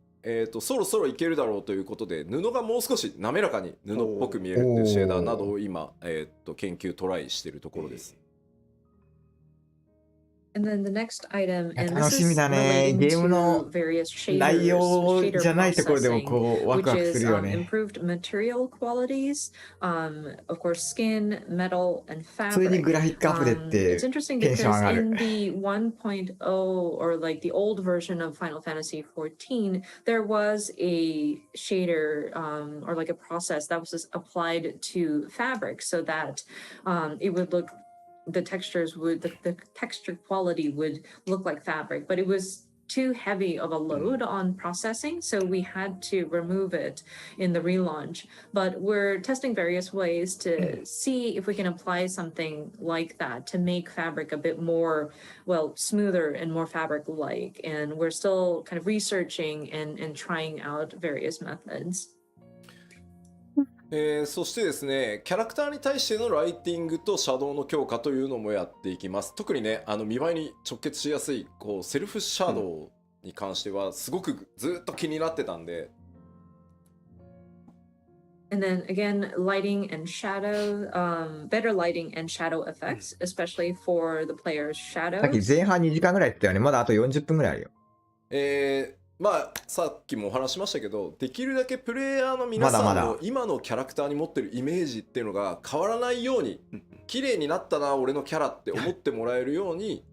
Speaker 4: そろそろいけるだろうということで、布がもう少し滑らかに布っぽく見えるっていうシェーダーなどを今、研究トライしているところです。
Speaker 5: And then the next item, and
Speaker 1: 楽
Speaker 5: this
Speaker 1: しみ
Speaker 5: is
Speaker 1: だね。
Speaker 5: relating
Speaker 1: ゲーム
Speaker 5: to
Speaker 1: の
Speaker 5: various
Speaker 1: 内
Speaker 5: shaders,
Speaker 1: 容
Speaker 5: shader
Speaker 1: じゃないところでも
Speaker 5: processing,
Speaker 1: こうワク
Speaker 5: which
Speaker 1: ワクす
Speaker 5: is
Speaker 1: るよね。
Speaker 5: improved material qualities, of course, skin, metal, and
Speaker 1: 普通に
Speaker 5: fabric.
Speaker 1: グラフィックアップデっ
Speaker 5: It's
Speaker 1: て
Speaker 5: interesting
Speaker 1: テンション
Speaker 5: because
Speaker 1: 上が
Speaker 5: in
Speaker 1: る。
Speaker 5: the 1.0 or like the old version of Final Fantasy XIV, there was a shader or like a process that was just applied to fabric so that it would look the textures would the texture quality would look like fabric, but it was too heavy of a load on processing, so we had to remove it in the relaunch. But we're testing various ways to see if we can apply something like that to make fabric a bit more, well, smoother and more fabric-like. And we're still kind of researching and trying out various methods.
Speaker 4: そしてですね、キャラクターに対してのライティングとシャドウの強化というのもやっていきます。特にね、見栄えに直結しやすいこうセルフシャドウに関してはすごくずっと気になってたんで。
Speaker 5: And then again, lighting and shadow, better lighting and shadow effects, especially for the player's
Speaker 1: さっき
Speaker 5: shadows.
Speaker 1: 前半2時間ぐらい言ったよね。まだあと40分ぐらいあるよ。
Speaker 4: まあさっきもお話しましたけど、できるだけプレイヤーの皆さんの今のキャラクターに持ってるイメージっていうのが変わらないように、綺麗になったな俺のキャラって思ってもらえるように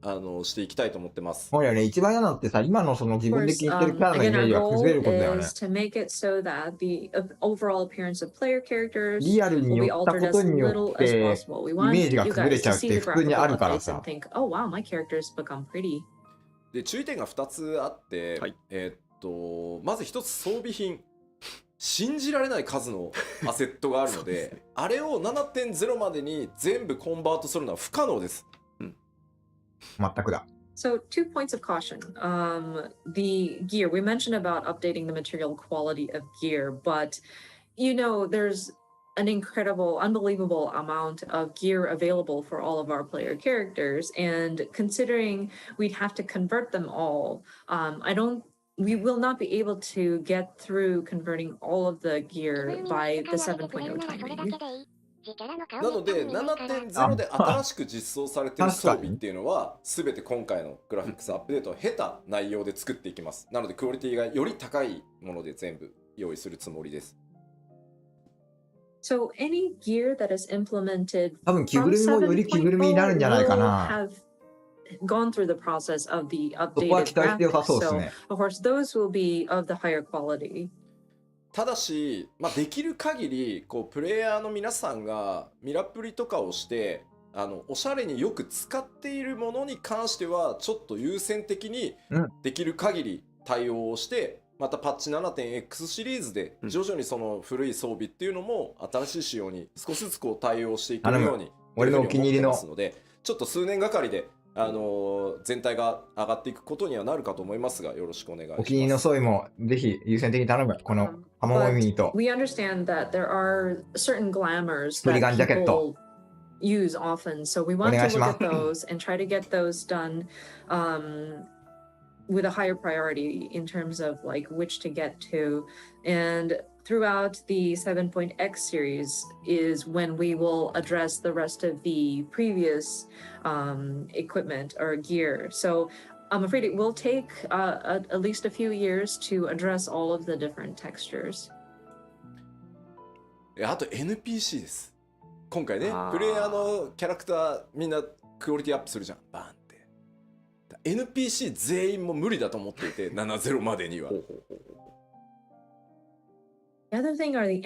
Speaker 4: していきたいと思ってます。
Speaker 1: そうだよね。一番嫌なのってさ、今のその自分で気に入ってるキャラのイメージが崩れることだよね。
Speaker 5: to make it so that the overall appearance of player characters
Speaker 1: リアルに
Speaker 5: will be
Speaker 1: 寄った
Speaker 5: altered
Speaker 1: こ
Speaker 5: as
Speaker 1: とによ
Speaker 5: little
Speaker 1: っ
Speaker 5: as
Speaker 1: て
Speaker 5: possible. We
Speaker 1: イ
Speaker 5: want
Speaker 1: メー
Speaker 5: you
Speaker 1: ジが
Speaker 5: guys
Speaker 1: 崩れちゃ
Speaker 5: to
Speaker 1: うっ
Speaker 5: see
Speaker 1: て
Speaker 5: the
Speaker 1: 普通に
Speaker 5: graphical
Speaker 1: あるから
Speaker 5: updates
Speaker 1: さ
Speaker 5: and。think, oh wow, my character's become pretty.
Speaker 4: で注意点が2つあって、
Speaker 3: はい、
Speaker 4: まず1つ装備品。信じられない数のアセットがあるので、あれを 7.0 までに全部コンバートするのは不可能です。
Speaker 1: 全くだ。
Speaker 5: So 2 points of caution. The gear, we mentioned about updating the material quality of gear, but you know, there's an incredible, unbelievable amount of gear available for all of our player characters. And considering we'd have to convert them all, we will not be able to get through converting all of the gear by the 7.0 timing.
Speaker 4: なので 7.0 で新しく実装されている装備っていうのは全て今回のグラフィックスアップデートを経た内容で作っていきます。なのでクオリティがより高いもので全部用意するつもりです。
Speaker 5: So any gear that is implemented
Speaker 1: 多分着ぐるみもより着ぐるみになるんじゃないかな。
Speaker 5: gone through the process of the
Speaker 1: そこは
Speaker 5: updated
Speaker 1: 期待して良さ
Speaker 5: graphics.
Speaker 1: そうです
Speaker 5: So
Speaker 1: ね。
Speaker 5: of course those will be of the higher quality.
Speaker 4: ただし、できる限りこうプレイヤーの皆さんがミラプリとかをしておしゃれによく使っているものに関してはちょっと優先的にできる限り対応をして、またパッチ 7.x シリーズで徐々にその古い装備っていうのも新しい仕様に少しずつこう対応していくように
Speaker 1: 俺のお気に入りの
Speaker 4: ますので、ちょっと数年がかりで全体が上がっていくことにはなるかと思いますが、よろしくお願いします。
Speaker 1: お気に入りの装備もぜひ優先的に頼む。このハモモミニと
Speaker 5: We understand that there are certain glamours
Speaker 1: プリガンジャケッ
Speaker 5: that
Speaker 1: ト
Speaker 5: people use often. So we want to
Speaker 1: お願いし
Speaker 5: look
Speaker 1: ます。
Speaker 5: at those and try to get those done with a higher priority in terms of like which to get to. And throughout the 7.x series is when we will address the rest of the previous equipment or gear. So I'm afraid it will take at least a few years to address all of the different textures.
Speaker 4: あと NPC です。今回ね、プレイヤーのキャラクターみんなクオリティアップするじゃん、バーンって。NPC 全員も無理だと思っていて、7.0 までには。
Speaker 5: The other thing are the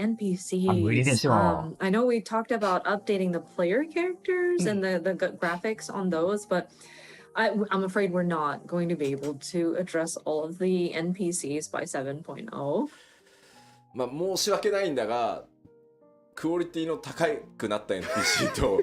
Speaker 1: 無理で
Speaker 5: NPCs.
Speaker 1: しょ
Speaker 5: I know we talked about updating the player characters and the graphics on those, but I'm afraid we're not going to be able to address all of the NPCs by 7.0.
Speaker 4: 申し訳ないんだが、クオリティの高くなった NPC と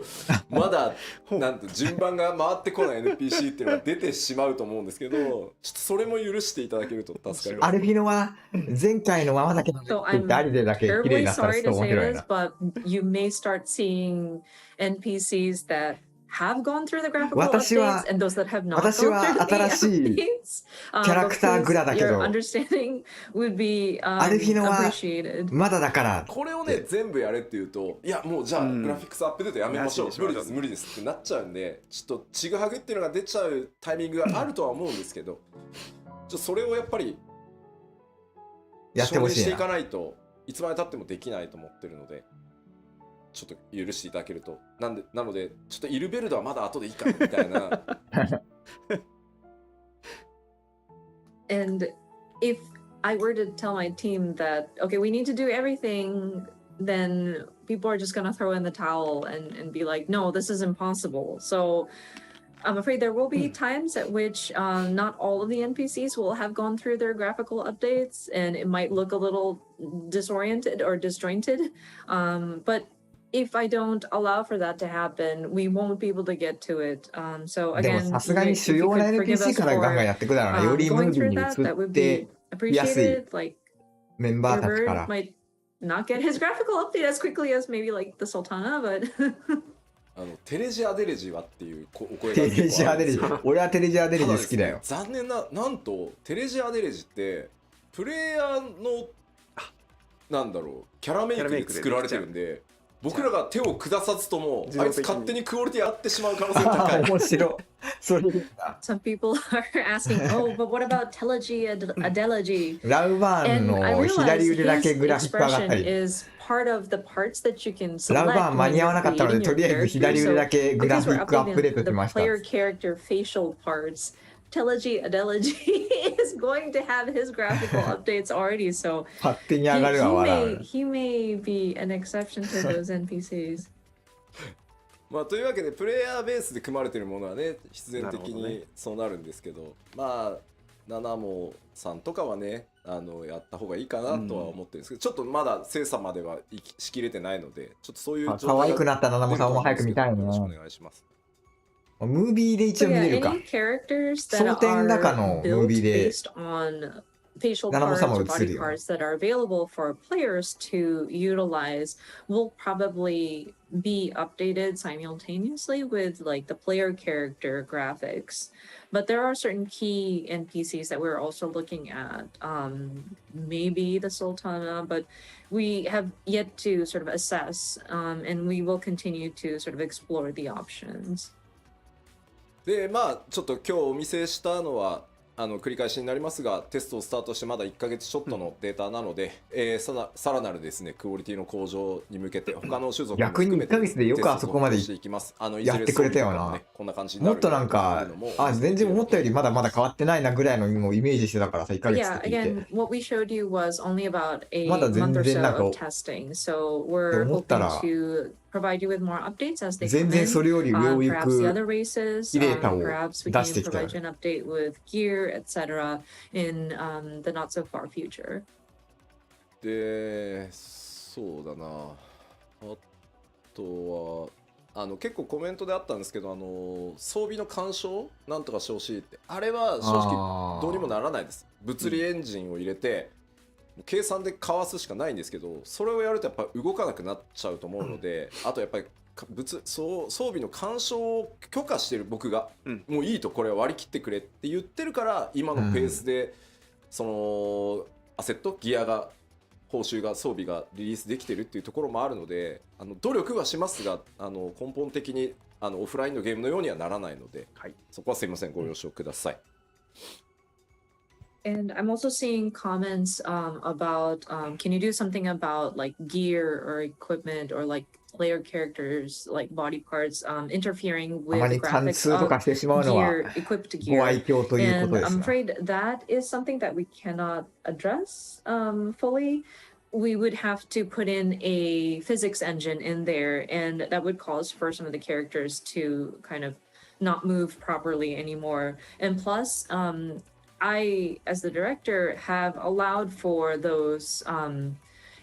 Speaker 4: まだなんと順番が回ってこない NPC っていうのが出てしまうと思うんですけど、ちょっとそれも許していただけると助かります。
Speaker 1: アルフィノは前回のままだけどね
Speaker 5: So
Speaker 1: って言ってアリでだけ綺麗に
Speaker 5: terribly
Speaker 1: なったらちょ
Speaker 5: sorry
Speaker 1: っと
Speaker 5: to
Speaker 1: 面
Speaker 5: say
Speaker 1: 白い
Speaker 5: this,
Speaker 1: な。
Speaker 5: but you may start seeing NPCs that have gone through the graphical
Speaker 1: 私は
Speaker 5: updates and those that have not
Speaker 1: 私
Speaker 5: gone
Speaker 1: は
Speaker 5: through the
Speaker 1: 新しい
Speaker 5: updates.
Speaker 1: キャラクター
Speaker 5: But
Speaker 1: グラだけ
Speaker 5: your
Speaker 1: ど
Speaker 5: understanding would be
Speaker 1: アルフィノは
Speaker 5: appreciated.
Speaker 1: まだだから
Speaker 4: これをね全部やれって言うと、いやもうじゃあグラフィックスアップデートやめましょう、無理です無理ですってなっちゃうんで、ちょっとちぐはぐっていうのが出ちゃうタイミングがあるとは思うんですけど、それをやっぱり
Speaker 1: やってほしい
Speaker 4: 承認していか
Speaker 1: な。
Speaker 4: ないといつまで経ってもできないと思ってるので、ちょっと許していただけると。なのでちょっとイルベルドはまだ後でいいかなみたいな。
Speaker 5: And if I were to tell my team that, okay, we need to do everything, then people are just going to throw in the towel and be like, no, this is impossible. So I'm afraid there will be times at which not all of the NPCs will have gone through their graphical updates, and it might look a little disoriented or disjointed. But if I don't allow for that to happen, we won't be able to get to it. So
Speaker 1: でも
Speaker 5: again,
Speaker 1: さすがに
Speaker 5: if
Speaker 1: 主
Speaker 5: you
Speaker 1: 要な
Speaker 5: could forgive
Speaker 1: NPC
Speaker 5: us
Speaker 1: からガンガン
Speaker 5: for
Speaker 1: やってくだろうな。よりムー
Speaker 5: going
Speaker 1: ビー
Speaker 5: through
Speaker 1: に
Speaker 5: that, that
Speaker 1: 移
Speaker 5: would
Speaker 1: って
Speaker 5: be
Speaker 1: やすい
Speaker 5: appreciated. Like
Speaker 1: メンバーたちか
Speaker 5: River
Speaker 1: ら。
Speaker 5: might not get his graphical update as quickly as maybe like the Sultana, but
Speaker 4: テレジアデレジはっていうお声が
Speaker 1: テレ
Speaker 4: 結
Speaker 1: ジアデレジ
Speaker 4: 構あるんですよ。
Speaker 1: 俺はテレジアデレジ
Speaker 4: ただですね
Speaker 1: 好きだよ。
Speaker 4: 残念なんとテレジアデレジってプレイヤーのなんだろうキャラメイクで作られてるんで、僕らが手を下さずともあいつ勝手にクオリティ上がってしまう可能性が高い。
Speaker 1: 面白い。それで
Speaker 5: some people are asking, oh, but what about Telegy Adelegy?
Speaker 1: ラウバーン
Speaker 5: And I
Speaker 1: の
Speaker 5: realize
Speaker 1: 左腕だけ
Speaker 5: his
Speaker 1: グラフィック上がった
Speaker 5: expression
Speaker 1: り。
Speaker 5: is part of the parts that you can
Speaker 1: ラウバー
Speaker 5: select
Speaker 1: ン間
Speaker 5: when
Speaker 1: に合わ
Speaker 5: you're
Speaker 1: なかったので
Speaker 5: creating
Speaker 1: と
Speaker 5: your
Speaker 1: りあえず
Speaker 5: character.
Speaker 1: 左腕
Speaker 5: So
Speaker 1: だけグラ
Speaker 5: because
Speaker 1: フィ
Speaker 5: we're
Speaker 1: ックアップデート
Speaker 5: updating
Speaker 1: し
Speaker 5: the
Speaker 1: ました。
Speaker 5: player character facial parts, Telegy Adelegy is going to have his graphical updates already. So
Speaker 1: 勝手に上がるは笑う。
Speaker 5: he may be an exception to those NPCs.
Speaker 4: というわけでプレイヤーベースで組まれてるものはね必然的に
Speaker 3: なるほどね
Speaker 4: そうなるんですけど、ナナモさんとかはねやった方がいいかなとは思ってるんですけど、ちょっとまだ精査まではしきれてないので、ちょっとそういう状態が
Speaker 1: 可愛くなったナナモさんも早く見たいな。
Speaker 4: よろしくお願いします。
Speaker 1: ムービーで一
Speaker 5: So
Speaker 1: 応見
Speaker 5: yeah,
Speaker 1: れるか。
Speaker 5: any characters
Speaker 1: 争
Speaker 5: that
Speaker 1: 点
Speaker 5: are
Speaker 1: 高のムー
Speaker 5: built
Speaker 1: ビーで
Speaker 5: based on facial
Speaker 1: 7も
Speaker 5: parts
Speaker 1: 3も
Speaker 5: or
Speaker 1: 映
Speaker 5: body
Speaker 1: るよ。
Speaker 5: parts that are available for players to utilize will probably be updated simultaneously with like the player character graphics. But there are certain key NPCs that we're also looking at. Maybe the Sultana, but we have yet to sort of assess, and we will continue to sort of explore the options.
Speaker 4: でまあちょっと今日お見せしたのは繰り返しになりますが、テストをスタートしてまだ1ヶ月ちょっとのデータなので、さらなるですねクオリティの向上に向けて他の種族も含めて
Speaker 1: 逆に1ヶ月でよくあそこまで
Speaker 4: していきます。
Speaker 1: やってくれたよな。
Speaker 4: こんな感じになる
Speaker 1: もっとなんか、全然思ったよりまだまだ変わってないなぐらいのイメージしてたからさ、1ヶ月
Speaker 5: Yeah,
Speaker 1: って聞い
Speaker 5: again,
Speaker 1: て。
Speaker 5: what we showed you was only about a
Speaker 1: まだ
Speaker 5: month
Speaker 1: 全
Speaker 5: or
Speaker 1: 然
Speaker 5: so
Speaker 1: なんか
Speaker 5: of testing. So we're
Speaker 1: 思ったら
Speaker 5: hoping to provide you with more updates as they
Speaker 1: 全
Speaker 5: come
Speaker 1: 然そ
Speaker 5: in.
Speaker 1: れより上を行
Speaker 5: Perhaps the
Speaker 1: く
Speaker 5: other races,
Speaker 1: データを
Speaker 5: perhaps we
Speaker 1: 出
Speaker 5: can
Speaker 1: してきたよ
Speaker 5: provide you an update with gear, etc. in the not so far future.
Speaker 4: でそうだな、あとは結構コメントであったんですけど、装備の干渉なんとかしてほしいって、あれは正直どうにもならないです。物理エンジンを入れて、計算でかわすしかないんですけど、それをやるとやっぱ動かなくなっちゃうと思うので、あとやっぱり装備の干渉を許可してる僕が、もういいとこれは割り切ってくれって言ってるから、今のペースで、そのアセットギアが報酬が装備がリリースできてるっていうところもあるので、努力はしますが根本的にオフラインのゲームのようにはならないので、はい、そこはすいませんご了承ください。
Speaker 5: And I'm also seeing comments about can you do something about like gear or equipment or like player characters like body parts interfering
Speaker 1: あま
Speaker 5: with
Speaker 1: り貫
Speaker 5: graphics
Speaker 1: 通とか
Speaker 5: of
Speaker 1: してしまうのは
Speaker 5: gear, equipped
Speaker 1: ご
Speaker 5: gear.
Speaker 1: 愛嬌というこ
Speaker 5: And
Speaker 1: とです
Speaker 5: I'm
Speaker 1: な。
Speaker 5: afraid that is something that we cannot address fully. We would have to put in a physics engine in there, and that would cause for some of the characters to kind of not move properly anymore. And plus, I, as the director, have allowed for those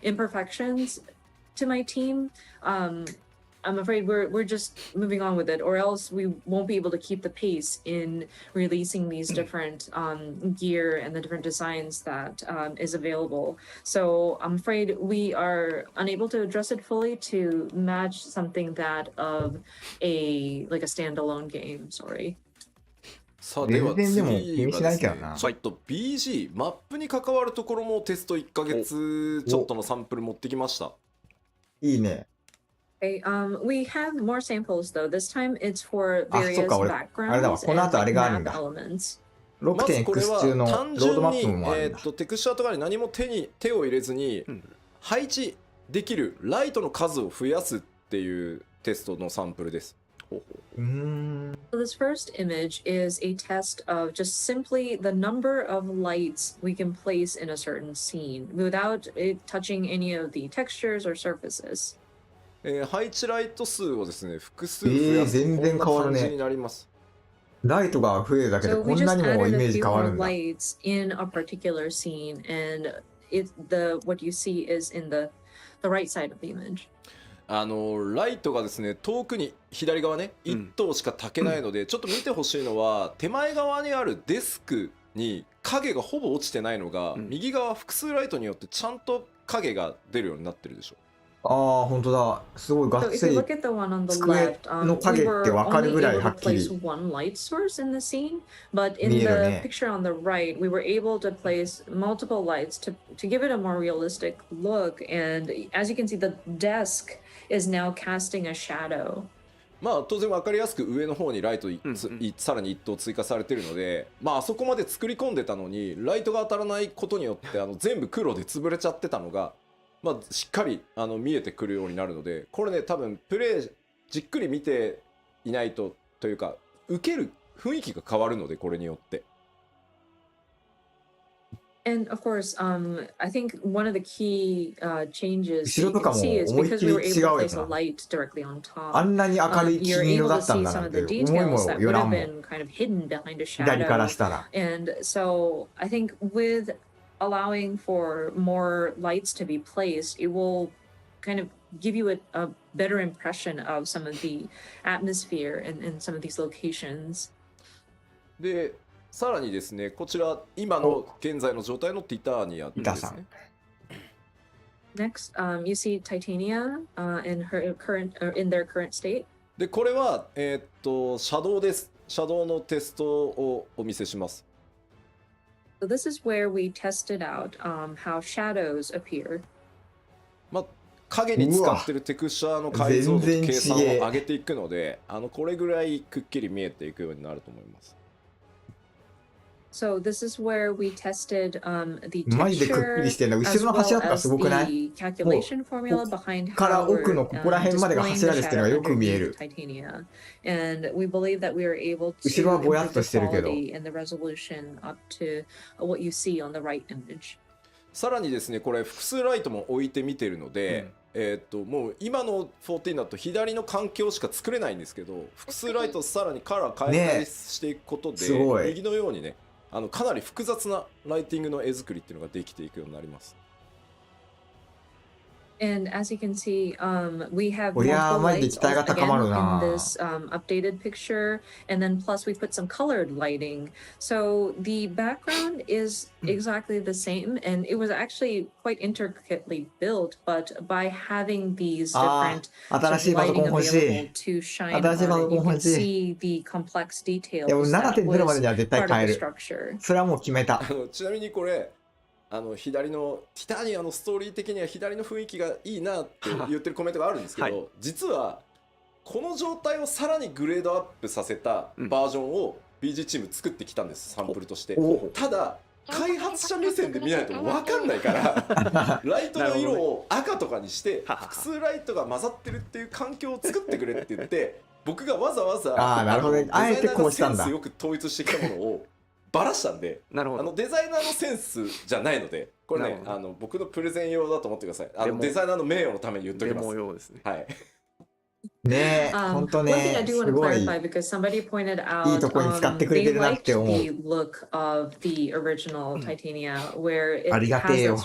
Speaker 5: imperfections to my team. I'm afraid we're just moving on with it, or else we won't be able to keep the pace in releasing these different gear and the different designs that is available. So I'm afraid we are unable to address it fully to match something that of a like a standalone game. Sorry.
Speaker 4: さあでは
Speaker 1: 全然でも
Speaker 4: 次
Speaker 1: 気にしないけどな。
Speaker 4: はですね、ちょっと BG マップに関わるところもテスト1ヶ月ちょっとのサンプル持ってきました。
Speaker 1: いいね。
Speaker 5: Okay, we have more samples though. This time it's for
Speaker 1: あ、そっ
Speaker 5: various
Speaker 1: か、俺、あれだわ、
Speaker 5: backgrounds
Speaker 1: この
Speaker 5: and
Speaker 1: 後あれ
Speaker 5: like
Speaker 1: があるん
Speaker 5: map
Speaker 1: だ。
Speaker 5: elements.
Speaker 4: まずこれ
Speaker 1: 6.x 中
Speaker 4: は
Speaker 1: のロ
Speaker 4: 単
Speaker 1: ードマップ
Speaker 4: 純に、
Speaker 1: もあるんだ。
Speaker 4: テクスチャーとかに何も手を入れずに配置できるライトの数を増やすっていうテストのサンプルです。
Speaker 5: So this first image is a test of just simply the number of lights we can place in a certain scene without it touching any of the textures or surfaces.
Speaker 4: 配置ライト数をですね複数増やすと
Speaker 1: 全然変わるね。
Speaker 4: こんな感じになります。
Speaker 1: ライトが増えるだけで
Speaker 5: So
Speaker 1: こ
Speaker 5: we
Speaker 1: んな
Speaker 5: just
Speaker 1: にも
Speaker 5: added
Speaker 1: イメー
Speaker 5: a
Speaker 1: ジ
Speaker 5: few
Speaker 1: 変わ
Speaker 5: more
Speaker 1: るんだ。
Speaker 5: lights in a particular scene, and what you see is in the right side of the image.
Speaker 4: ライトがですね遠くに左側ね1灯しか焚けないので、ちょっと見てほしいのは手前側にあるデスクに影がほぼ落ちてないのが、右側複数ライトによってちゃんと影が出るようになってるでしょ。
Speaker 1: ああ、本当だ。すごいが
Speaker 5: So
Speaker 1: っ
Speaker 5: if
Speaker 1: つ
Speaker 5: you
Speaker 1: り
Speaker 5: look at the one on the
Speaker 1: 机
Speaker 5: left,
Speaker 1: の
Speaker 5: we
Speaker 1: 影って
Speaker 5: were
Speaker 1: わかる
Speaker 5: only
Speaker 1: ぐらい
Speaker 5: able
Speaker 1: は
Speaker 5: to
Speaker 1: っきり
Speaker 5: place one light source in the scene, but in
Speaker 1: 見える
Speaker 5: the
Speaker 1: ね。
Speaker 5: picture on the right, we were able to place multiple lights to give it a more realistic look. And as you can see, the desk is now casting a shadow.
Speaker 4: まあ当然分かりやすく上の方にライトさらに1灯追加されてるので、まああそこまで作り込んでたのにライトが当たらないことによって全部黒で潰れちゃってたのが、まあ、しっかり見えてくるようになるので、これね多分プレイじっくり見ていないとというか受ける雰囲気が変わるので、これによって。
Speaker 5: And of course, I think one of the key changes that
Speaker 1: 後ろ
Speaker 5: you
Speaker 1: とか
Speaker 5: can
Speaker 1: も
Speaker 5: see is
Speaker 1: 思いっ
Speaker 5: because
Speaker 1: き
Speaker 5: we
Speaker 1: り
Speaker 5: were
Speaker 1: 違う
Speaker 5: able to
Speaker 1: よ
Speaker 5: place a
Speaker 1: な。
Speaker 5: light directly on
Speaker 1: あ
Speaker 5: top.
Speaker 1: んなに明るい
Speaker 5: You're
Speaker 1: 金色
Speaker 5: able
Speaker 1: だ
Speaker 5: to
Speaker 1: ったん
Speaker 5: see
Speaker 1: だ
Speaker 5: some
Speaker 1: なん
Speaker 5: of
Speaker 1: て
Speaker 5: the
Speaker 1: 思い
Speaker 5: details
Speaker 1: も
Speaker 5: that
Speaker 1: よ
Speaker 5: would
Speaker 1: ら
Speaker 5: have
Speaker 1: んもん。
Speaker 5: been kind of hidden behind a
Speaker 1: 左から
Speaker 5: shadow.
Speaker 1: したら。
Speaker 5: And so I think with allowing for more lights to be placed, it will kind of give you a better impression of some of the atmosphere in some of these locations.
Speaker 4: でさらにですね、こちら今の現在の状態のティターニアですね。
Speaker 5: Next, you see Titania in her current in their current state.
Speaker 4: で、これはシャドウです。シャドウのテストをお見せします。
Speaker 5: So this is where we tested out how shadows appear.
Speaker 4: まあ影に使ってるテクスチャーの解像度と計算を上げていくので、これぐらいくっきり見えていくようになると思います。
Speaker 5: So this is where we tested the
Speaker 1: マジでくっきりしてるな。後ろの柱とかすごくない？こっから奥のここら辺までが柱ですっていうのがよく見える。後ろはぼやっとしてるけど。
Speaker 4: さらにですね、これ複数ライトも置いてみてるので、もう今の14だと左の環境しか作れないんですけど、複数ライトをさらにカラー変えたりしていくことで、右のようにね、かなり複雑なライティングの絵作りっていうのができていくようになります。
Speaker 5: And as you can see, we have multiple lights again in this updated picture, and then plus we put some colored lighting. So the background is exactly the same, and it was actually quite intricately built. But by having these different lighting available to shine on it, you can see the complex details that was part of the structure.
Speaker 1: それはもう決めた。
Speaker 4: ちなみにこれ。左のティタニアのストーリー的には左の雰囲気がいいなって言ってるコメントがあるんですけど、はい、実はこの状態をさらにグレードアップさせたバージョンを BG チーム作ってきたんです、サンプルとして。ただ開発者目線で見ないと分かんないからライトの色を赤とかにして複数ライトが混ざってるっていう環境を作ってくれって言って僕がわざわざ
Speaker 1: あえてこうしたんだ。
Speaker 4: デザイナーのセンスよく統一してきたものをバラしたんで、
Speaker 3: なるほど。
Speaker 4: デザイナーのセンスじゃないので、これね、僕のプレゼン用だと思ってください。デザイナーの名誉のために言っときます。
Speaker 3: デモ用ですね。
Speaker 4: はい。
Speaker 1: ねえ、本当ね、すごいいいとこに使ってくれてるなって思う。ありがてえよ。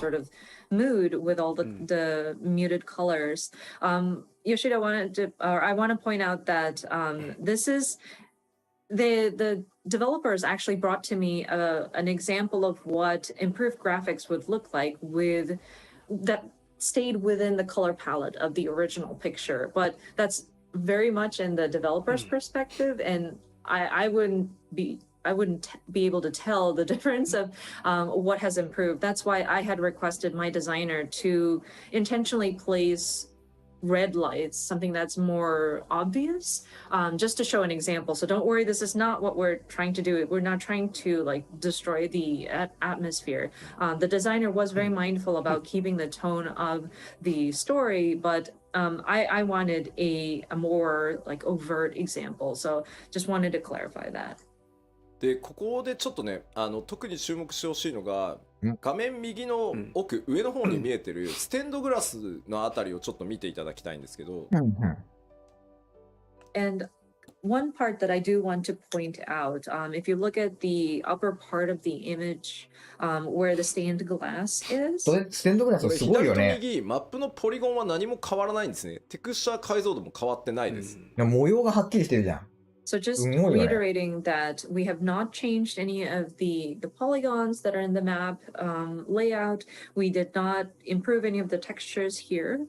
Speaker 5: mood with all the muted colors. Yoshida I want to point out that this is the developers actually brought to me an example of what improved graphics would look like with that stayed within the color palette of the original picture, but that's very much in the developer's perspective, and I wouldn't be able to tell the difference of what has improved. That's why I had requested my designer to intentionally place red lights, something that's more obvious, just to show an example. So don't worry, this is not what we're trying to do. We're not trying to like destroy the atmosphere. The designer was very mindful about keeping the tone of the story, but I wanted a more like overt example. So just wanted to clarify that.
Speaker 4: でここでちょっとね特に注目してほしいのが画面右の奥、上の方に見えてるステンドグラスのあたりをちょっと見ていただきたいんですけど、
Speaker 5: And one part that I do want to point out, if you look at the upper part of the image, where the stained glass is,
Speaker 1: ステンドグラスすごいよね。
Speaker 4: 左と右マップのポリゴンは何も変わらないんですね。テクスチャー解像度も変わってないです。
Speaker 1: 模様がはっきりしてるじゃん。
Speaker 5: So just reiterating that we have not changed any of the polygons that are in the map layout. We did not improve any of the textures here.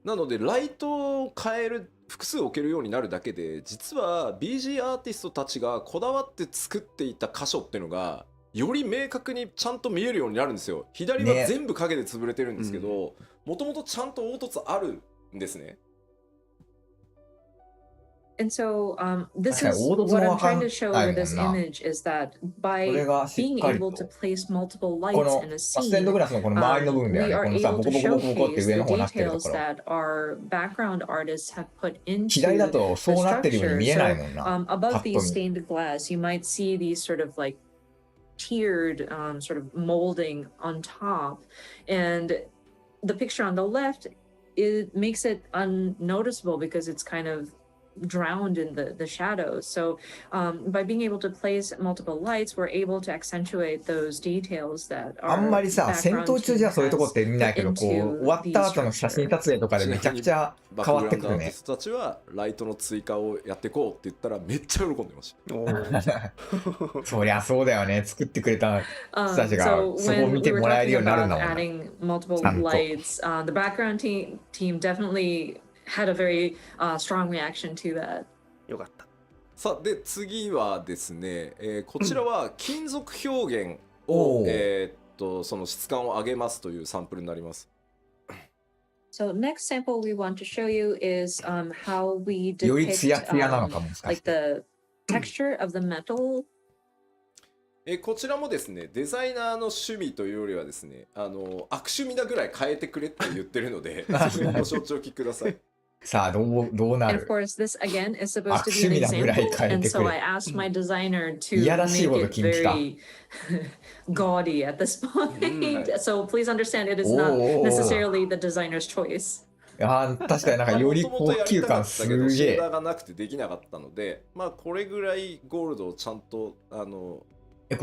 Speaker 4: なのでライトを変える複数置けるようになるだけで実は BG アーティストたちがこだわって作っていた箇所っていうのがより明確にちゃんと見えるようになるんですよ。左は全部影で潰れてるんですけど、もともとちゃんと凹凸あるんですね。
Speaker 5: And so this is what I'm trying to show with this image is that by being able to place multiple lights in a scene, we are able to showcase the details that our background artists have put into the structure. So above the stained glass, you might see these sort of like tiered sort of molding on top, and the picture on the left, it makes it unnoticeable because it's kind of drowned in the shadows. So by being able to place multiple lights, we're able to accentuate those details that
Speaker 1: あんま
Speaker 5: our
Speaker 1: りさ、戦
Speaker 5: background
Speaker 1: 闘中じゃ
Speaker 5: team
Speaker 1: そういうとこ
Speaker 5: has
Speaker 1: って見ないけ
Speaker 5: put
Speaker 1: ど、こう、終
Speaker 5: into
Speaker 1: わっ
Speaker 5: the
Speaker 1: た後の写真
Speaker 5: structure.
Speaker 1: 撮影とかでめちゃくちゃ
Speaker 4: バッ
Speaker 1: 変わっ
Speaker 4: クグラウンドアーティ
Speaker 1: てくるね。
Speaker 4: ストたちはライトの追加をやっていこうって言ったらめっちゃ喜んでました。
Speaker 3: おー
Speaker 1: そりゃそうだよね。作ってくれた人たちが
Speaker 5: So
Speaker 1: そこを
Speaker 5: when
Speaker 1: 見
Speaker 5: we
Speaker 1: て
Speaker 5: were
Speaker 1: もらえるよう
Speaker 5: talking
Speaker 1: になるんだ
Speaker 5: about
Speaker 1: もんな。
Speaker 5: adding multiple
Speaker 1: ちゃんと。
Speaker 5: lights, the background team definitely had a very strong reaction to that.
Speaker 3: よかった。
Speaker 4: さあで次はですね、こちらは金属表現を、
Speaker 1: おー
Speaker 4: その質感を上げますというサンプルになります。
Speaker 5: So next sample we want to show you is how we
Speaker 1: より
Speaker 5: depict
Speaker 1: ツヤツヤなのかもしかし
Speaker 5: like
Speaker 1: て。
Speaker 5: the texture of the metal.
Speaker 4: こちらもですねデザイナーの趣味というよりはですね悪趣味なぐらい変えてくれって言ってるのでそれにご承知おきください。
Speaker 1: さあ、どうな
Speaker 5: And of
Speaker 1: る
Speaker 5: course, this again is supposed to be an
Speaker 1: 悪趣味なぐらい
Speaker 5: example.
Speaker 1: 変え
Speaker 5: And
Speaker 1: てく
Speaker 5: so
Speaker 1: れ。
Speaker 5: I asked my designer to
Speaker 1: いやらしい
Speaker 5: make
Speaker 1: ほど
Speaker 5: it
Speaker 1: 禁じた。
Speaker 5: very gaudy at this point. So please understand it is
Speaker 1: お
Speaker 5: not
Speaker 1: ー
Speaker 5: necessarily the designer's choice.
Speaker 1: あー、確かになんかより高級感すげ
Speaker 4: シェーダ
Speaker 1: え。
Speaker 4: ーがなくてできなかったので、まあこれぐらいゴールドをちゃんと
Speaker 1: こ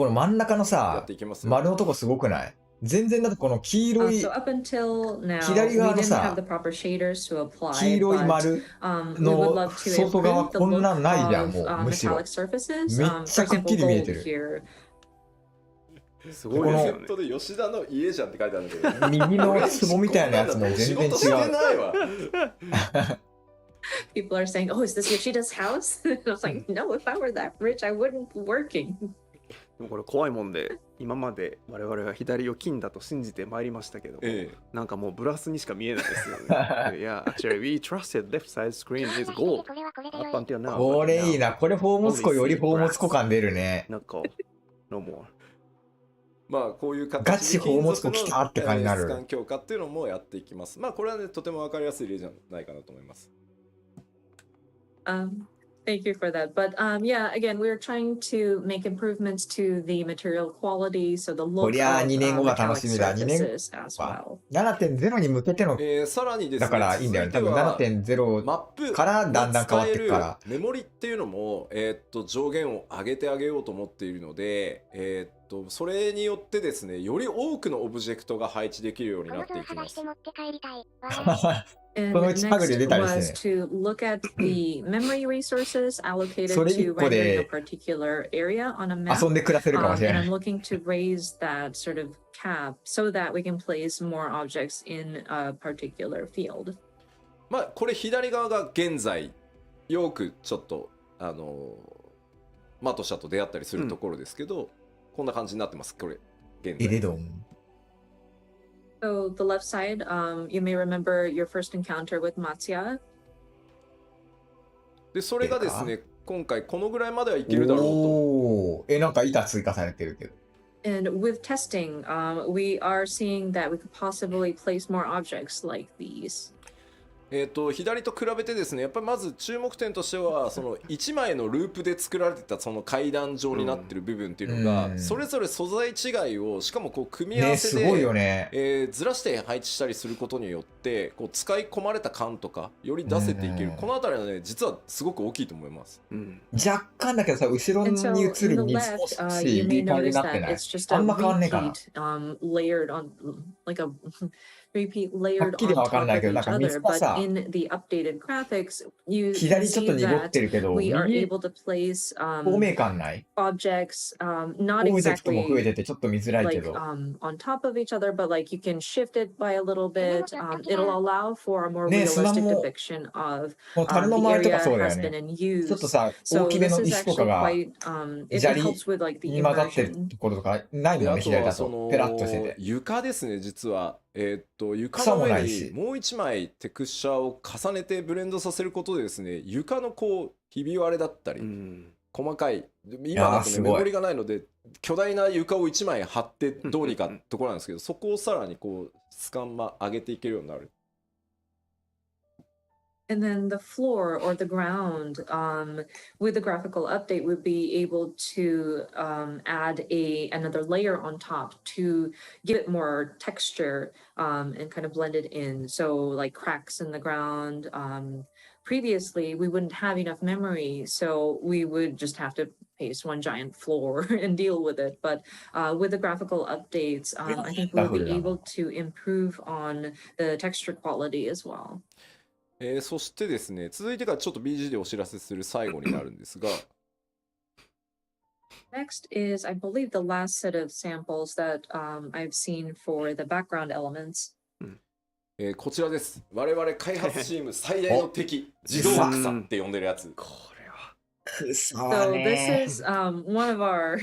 Speaker 1: の真ん中の
Speaker 4: やっ
Speaker 1: さ
Speaker 4: ていきますよ。
Speaker 1: 丸のとこすごくない？全然だってこの黄色い
Speaker 5: So up until now,
Speaker 1: 左
Speaker 5: we
Speaker 1: 側の
Speaker 5: didn't
Speaker 1: さ
Speaker 5: have the proper shaders to
Speaker 1: 黄
Speaker 5: apply,
Speaker 1: 色い
Speaker 5: but
Speaker 1: 丸
Speaker 5: we would
Speaker 1: の
Speaker 5: love to
Speaker 1: 外側
Speaker 5: improve the
Speaker 1: こんな
Speaker 5: look
Speaker 1: んないじゃん
Speaker 5: of
Speaker 1: もうむしろ
Speaker 5: metallic surfaces.
Speaker 1: めっちゃ
Speaker 5: For
Speaker 1: くっき
Speaker 5: example,
Speaker 1: り見え
Speaker 5: gold
Speaker 1: てる。
Speaker 5: here.
Speaker 3: すごいですよね。
Speaker 4: ネットで吉田の家じゃんって書いてあるんだけど。
Speaker 1: 右の壺みたいなやつも全然
Speaker 4: 仕事して
Speaker 1: 違う。
Speaker 4: ないわ。
Speaker 5: People are saying, "Oh, is this Yoshida's house?" I was like, "No, if I were that rich, I wouldn't be working."
Speaker 3: でもこれ怖いもんで、今まで我々は左を金だと信じてまいりましたけども、なんかもうブラスにしか見えないですよね。Yeah, actually, we trusted left side screen is gold. Up until now.
Speaker 1: これいいな。これ宝物庫より宝物庫感出るね。
Speaker 3: なんか、no more.
Speaker 4: まあこういう形
Speaker 1: ガチ宝物庫来たって感じになる。
Speaker 4: 質感強化っていうのもやっていきます。まあこれはねとてもわかりやすい例じゃないかなと思います。
Speaker 5: Thank you for that. But yeah, again, we're trying to make improvements to the material quality, so the
Speaker 1: こ
Speaker 5: look
Speaker 1: りゃあ
Speaker 5: of
Speaker 1: 2年後が楽
Speaker 5: metallic
Speaker 1: しみだ。2年
Speaker 5: surfaces as
Speaker 1: は
Speaker 5: well.
Speaker 1: 7.0 に向けての
Speaker 4: さらにですね、
Speaker 1: だからいいんだよね。多分
Speaker 4: マッ
Speaker 1: 7.0
Speaker 4: プ
Speaker 1: からだんだん変わっていくから。
Speaker 4: メモリっていうのも、上限を上げてあげようと思っているので、それによってですね、より多くのオブジェクトが配置できるようになっていきます。
Speaker 5: And
Speaker 1: そのうちハグで出たり
Speaker 5: was
Speaker 1: してね。
Speaker 5: to look at the memory resources allocated
Speaker 1: それ一
Speaker 5: to
Speaker 1: 個
Speaker 5: rendering
Speaker 1: で
Speaker 5: a particular area on a map.
Speaker 1: 遊んで暮らせるかもしれ
Speaker 5: And
Speaker 1: ない。
Speaker 5: I'm looking to raise that sort of cap so that we can place more objects in a particular field.
Speaker 4: まあこれ左側が現在よくちょっとマトシャと出会ったりするところですけど、こんな感じになってます。これ現在。
Speaker 1: レドン。
Speaker 5: So the left side, you may remember your first encounter with Matsuya.
Speaker 4: でそれがですね、今回このぐらいまではいけるだろうと。
Speaker 1: おー。なんか板追加されてるけど。
Speaker 5: And with testing, we are seeing that we could possibly place more objects like these.
Speaker 4: 左と比べてですね、やっぱりまず注目点としてはその1枚のループで作られてたその階段状になってる部分っていうのが、それぞれ素材違いをしかもこう組み合わせ
Speaker 1: ね、すごいよね。
Speaker 4: で、ずらして配置したりすることによってこう使い込まれた感とかより出せていける、この辺りはね実はすごく大きいと思います。
Speaker 1: 若干だけどさ、後ろ
Speaker 5: And
Speaker 1: に
Speaker 5: so
Speaker 1: 映る
Speaker 5: in the
Speaker 1: 水も
Speaker 5: left,
Speaker 1: 少しい
Speaker 5: you may
Speaker 1: い感じに
Speaker 5: notice
Speaker 1: なって
Speaker 5: that
Speaker 1: ない？
Speaker 5: it's just
Speaker 1: あ
Speaker 5: a
Speaker 1: んま変わんねえかな。
Speaker 5: repeat, layered on, like a repeat
Speaker 1: は
Speaker 5: layered
Speaker 1: っきり
Speaker 5: on
Speaker 1: はわか
Speaker 5: top
Speaker 1: んない
Speaker 5: of
Speaker 1: けど、なん
Speaker 5: each
Speaker 1: か
Speaker 5: other.
Speaker 1: 水が
Speaker 5: But
Speaker 1: さ、
Speaker 5: in the updated graphics, you can
Speaker 1: 左ちょっと
Speaker 5: see
Speaker 1: 濁って
Speaker 5: that
Speaker 1: るけど、
Speaker 5: we are
Speaker 1: 右
Speaker 5: able to place
Speaker 1: 透明感ない？
Speaker 5: objects, not
Speaker 1: オブジェクトも増え
Speaker 5: exactly
Speaker 1: ててちょっと見づらいけ
Speaker 5: like
Speaker 1: ど。
Speaker 5: on top of each other, but like you can shift it by a little bit. It'll allow for a more
Speaker 1: ね、砂
Speaker 5: realistic
Speaker 1: も
Speaker 5: depiction of
Speaker 1: この樽の
Speaker 5: the
Speaker 1: 周りとか
Speaker 5: area
Speaker 1: そうだよ
Speaker 5: has been
Speaker 1: ね。
Speaker 5: in
Speaker 1: ちょっと
Speaker 5: use.
Speaker 1: さ、大
Speaker 5: So
Speaker 1: きめ
Speaker 5: this
Speaker 1: の
Speaker 5: is
Speaker 1: 石とか
Speaker 5: actually
Speaker 1: が
Speaker 5: quite, it
Speaker 1: 砂利
Speaker 5: helps with like the
Speaker 1: に混ざってる
Speaker 5: immersion.
Speaker 1: ところとかないもんね、
Speaker 4: であと
Speaker 1: 左だと。
Speaker 4: はその
Speaker 1: ペラッとしてて。
Speaker 4: 床ですね、実は、床
Speaker 1: 草
Speaker 4: の上に
Speaker 1: もないし。
Speaker 4: もう一枚テクスチャーを重ねてブレンドさせることでですね、床のこうひび割れだったり、細かい今だとね
Speaker 1: すごい
Speaker 4: メモリがないので巨大な床を一枚貼ってどうにかってところなんですけど、そこをさらにこう質感上げていけるようになる。
Speaker 5: And then the floor or the ground with the graphical update would be able to add another layer on top to give it more texture and kind of blend it in. So like cracks in the ground. Previously, we wouldn't have enough memory, so we would just have to paste one giant floor and deal with it. But with the graphical updates, I think we'll be able to improve on the texture quality as well.
Speaker 4: そしてですね、続いてからちょっと BG でお知らせする最後になるんですが、
Speaker 5: Next is, I believe, the last set of samples that I've seen for the background elements.
Speaker 4: こちらです。我々開発チーム最大の敵、自動草って呼んでるやつ。
Speaker 3: これは。
Speaker 5: So this is one of our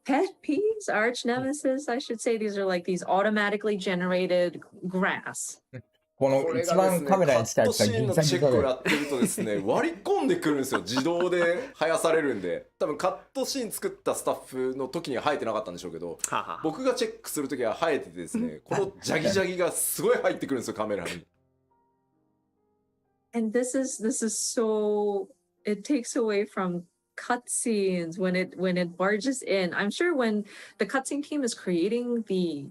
Speaker 5: pet peeves, arch nemesis, I should say. These are like these automatically generated grass.
Speaker 1: この一番カメラに近い
Speaker 4: カットシーンのチェックをやってるとですね、割り込んでくるんですよ。自動で生やされるんで。多分カットシーン作ったスタッフの時には生えてなかったんでしょうけど、僕がチェックする時は生えててですね、このジャギジャギがすごい入ってくるんですよ、カメラに。
Speaker 5: And this is so, it takes away from cutscenes when it barges in. I'm sure when the cutscene team is creating the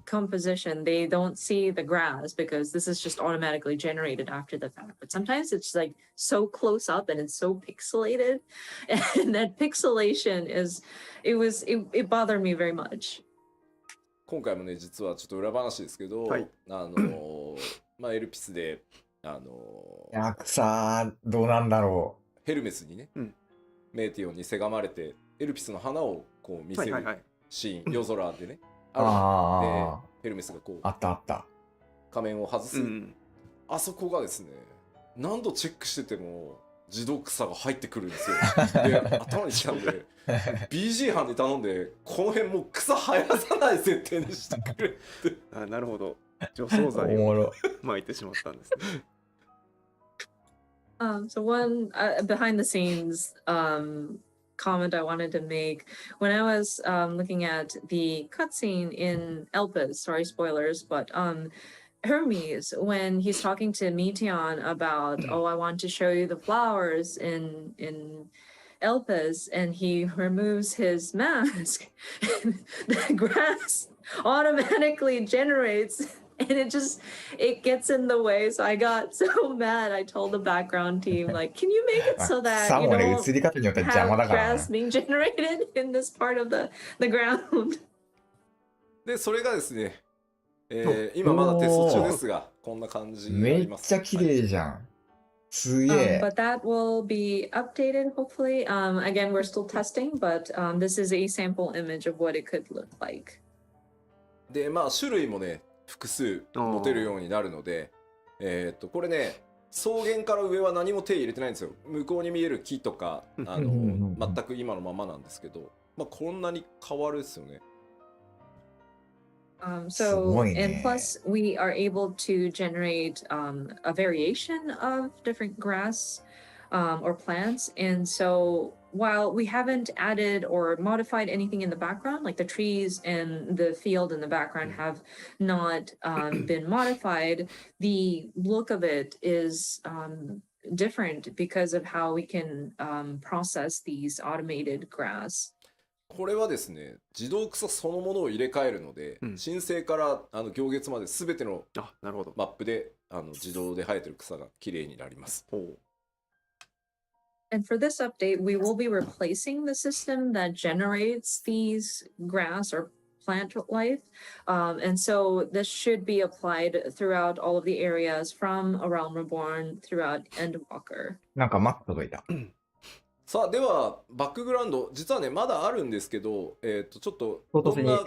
Speaker 5: composition, they don't see the grass because this is just automatically generated after the fact. But sometimes it's like so close up and it's so pixelated, and that pixelation it bothered me very much.
Speaker 4: 今回もね、実はちょっと裏話ですけど、
Speaker 3: はい、
Speaker 4: まあエルピスで
Speaker 1: いや草どうなんだろ
Speaker 4: う。ヘルメスにね、メーティオンにせがまれてエルピスの花をこう見せるシーン、夜空でね。でヘルメスがこう
Speaker 1: あった
Speaker 4: 仮面を外す、あそこがですね、何度チェックしてても自動草が入ってくるんですよ。で頭にきたんでBG 班で頼んでこの辺もう草生やさない設定にしてくれって。
Speaker 3: あ、なるほど。除草剤を巻いてしまったんですね。
Speaker 5: So one behind the scenes comment I wanted to make when I was looking at the cutscene in Elpis, sorry spoilers, but Hermes, when he's talking to Meteon about, oh, I want to show you the flowers in Elpis, and he removes his mask, the grass automatically generates. And it gets in the way. So I got so mad. I told the background team, like, can you make it so that you don't have grass being generated in this part of the ground?
Speaker 4: で、それがですね、今まだテスト中ですが、こんな感じになります。
Speaker 1: めっちゃ綺麗じゃん。すげえ。
Speaker 5: But that will be updated, hopefully. Again, we're still testing, but this is a sample image of what it could look like.
Speaker 4: で、まあ、種類もね、複数持てるようになるので、これね、草原から上は何も手入れてないんですよ。向こうに見える木とか全く今のままなんですけど、まあ、こんなに変わるですよね。
Speaker 5: So, and plus we are able to generate a variation of different grass or plants. And so while we haven't added or modified anything in the background, like the trees and the field in the background have not been modified, the look of it is different because of how we can process these automated grass.
Speaker 4: これはですね、自動草そのものを入れ替えるので、申請から行月まで全てのマップで自動で生えてる草がきれいになります。
Speaker 5: And for this update, we will be replacing the system that generates these grass or plant life. And so this should be applied throughout all of the areas from A Realm Reborn throughout Endwalker.
Speaker 1: なんかマック届いた。
Speaker 4: さあ、ではバックグラウンド、実はねまだあるんですけど、ちょっとどんな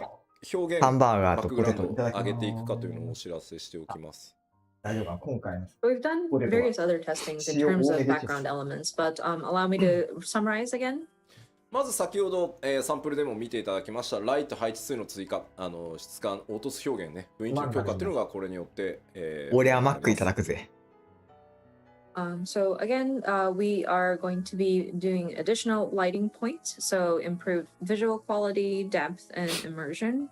Speaker 4: 表現、
Speaker 1: ハンバーガーと
Speaker 4: バックグラウンドを上げていくかというのをお知らせしておきます。
Speaker 1: 大丈夫か今回の。
Speaker 5: We've done various other testings in terms of background elements, but allow me to summarize again.
Speaker 4: まず先ほど、サンプルでも見ていただきましたライト配置数の追加、質感、凹凸表現ね、雰囲気の強化っていうのがこれによって、
Speaker 1: 俺はマックいただくぜ。
Speaker 5: So again, we are going to be doing additional lighting points, so improved visual quality, depth, and immersion.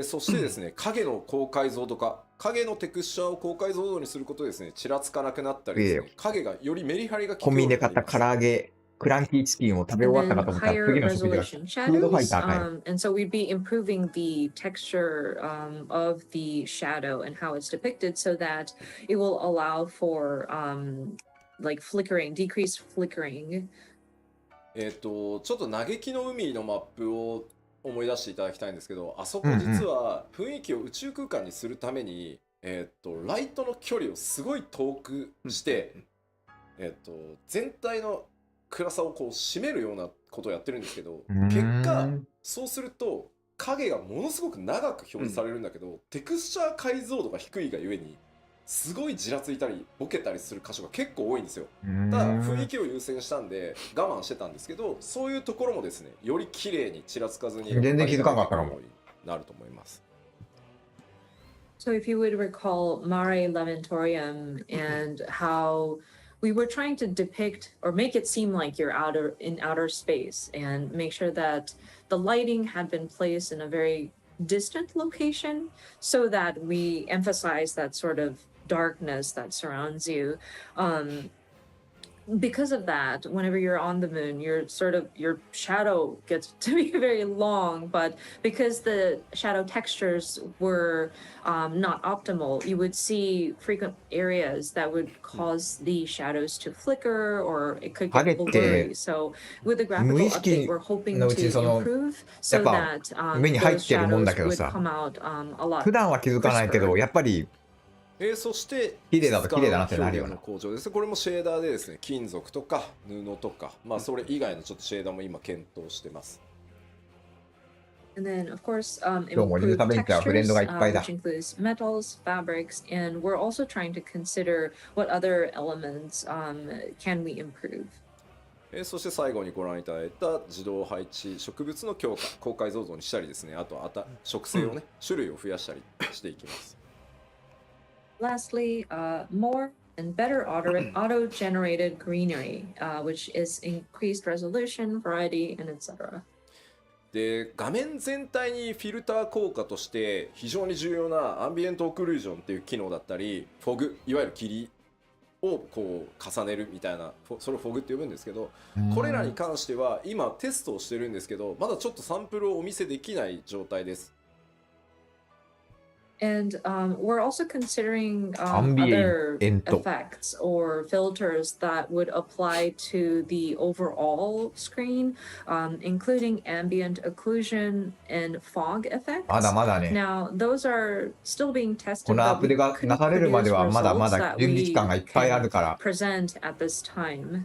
Speaker 4: そしてですね、影の高解像度化、影のテクスチャーを高解像度にすることでですね、ちらつかなくなったりですね、影がよりメリハリが効くようになります。
Speaker 1: コンビニで買った唐揚げ、クランキーチキンを食べ終わったかと思ったら次の食事がフードファイターかよ。
Speaker 5: And so we'd be improving the texture of the shadow and how it's depicted so that it will allow for like flickering, decreased flickering.
Speaker 4: ちょっと嘆きの海のマップを思い出していただきたいんですけど、あそこ実は雰囲気を宇宙空間にするために、ライトの距離をすごい遠くして、全体の暗さをこう締めるようなことをやってるんですけど、結果そうすると影がものすごく長く表示されるんだけど、テクスチャー解像度が低いがゆえにすごいじらついたりボケたりする箇所が結構多いんですよ。ただ雰囲気を優先したんで我慢してたんですけど、そういうところもですね、より綺麗にちらつかずに
Speaker 1: 全然気づかなかったかも。
Speaker 4: なると思います。
Speaker 5: So if you would recall Mare Lamentorium and how we were trying to depict or make it seem like you're in outer space and make sure that the lighting had been placed in a very distant location so that we emphasize that sort of darkness that surrounds you. Because of that, whenever you're on the moon, your shadow gets to be very long, but because the shadow textures were not optimal, you would see frequent areas that would cause the shadows to flicker or it could get blurry. So with the graphical update, we're hoping to improve so that those shadows would come out a lot.
Speaker 1: 普段は気づかないけど、やっぱり
Speaker 4: そして
Speaker 1: 綺麗だと綺麗だなってなるような
Speaker 4: 工場です。これもシェーダーでですね、金属とか布とか、まあそれ以外のちょっとシェーダーも今検討してます。
Speaker 5: And then, of course, improved textures, which includes metals, fabrics, and we're also trying to consider what other elements can we improve.
Speaker 4: そして最後にご覧いただいた自動配置植物の強化、高解像度にしたりですね、あと植生をね、種類を増やしたりしていきます。
Speaker 5: Lastly, more and better auto-generated greenery, which is increased resolution, variety, and etc.
Speaker 4: で、画面全体にフィルター効果として非常に重要なアンビエントオクルージョンっていう機能だったり、フォグ、いわゆる霧をこう重ねるみたいな、それをフォグって呼ぶんですけど、これらに関しては今テストをしてるんですけど、まだちょっとサンプルをお見せできない状態です。
Speaker 5: And we're also considering other effects or filters that would apply to the overall screen, including ambient occlusion and fog effects.
Speaker 1: まだまだね。
Speaker 5: Now, those are still being tested.
Speaker 1: このアップデがなされるまではまだまだ準備期間がいっぱいあるから。
Speaker 5: present at this time.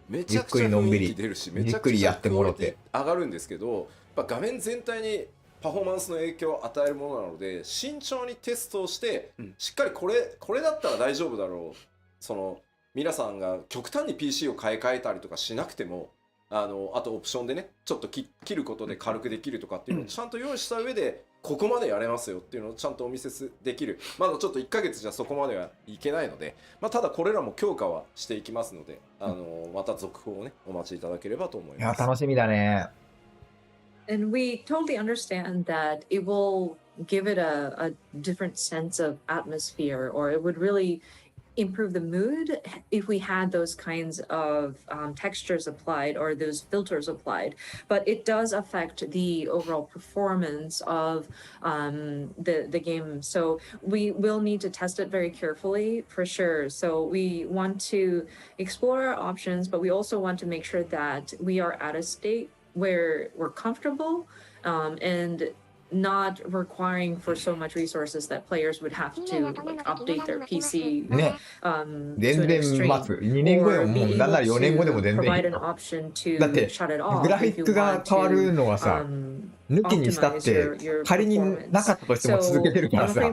Speaker 4: めちゃくちゃ雰囲気出るし、めちゃくちゃクオリティ上がるんですけど、画面全体にパフォーマンスの影響を与えるものなので、慎重にテストをして、しっかりこれだったら大丈夫だろう、その皆さんが極端に PC を買い替えたりとかしなくても、あとオプションでね、ちょっと切ることで軽くできるとかっていうのをちゃんと用意した上で、ここまでやれますよっていうのをちゃんとお見せできる。まだちょっと1ヶ月じゃそこまではいけないので、ただこれらも強化はしていきますので、また続報をね、お待ちいただければと思います。
Speaker 1: いや、楽しみだね。
Speaker 5: And we totally understand that it will give it a different sense of atmosphere, or it would really improve the mood if we had those kinds of textures applied or those filters applied. But it does affect the overall performance of the game. So we will need to test it very carefully for sure. So we want to explore our options, but we also want to make sure that we are at a state where we're comfortable and not requiring for so much resources that players would have to like update their PC
Speaker 1: ね、全然待つ。2年後でももうなんなら4年後でも全然いい。だってグラフィックが変わるのはさ、抜きにしたって仮になかったとしても続けてるからさ、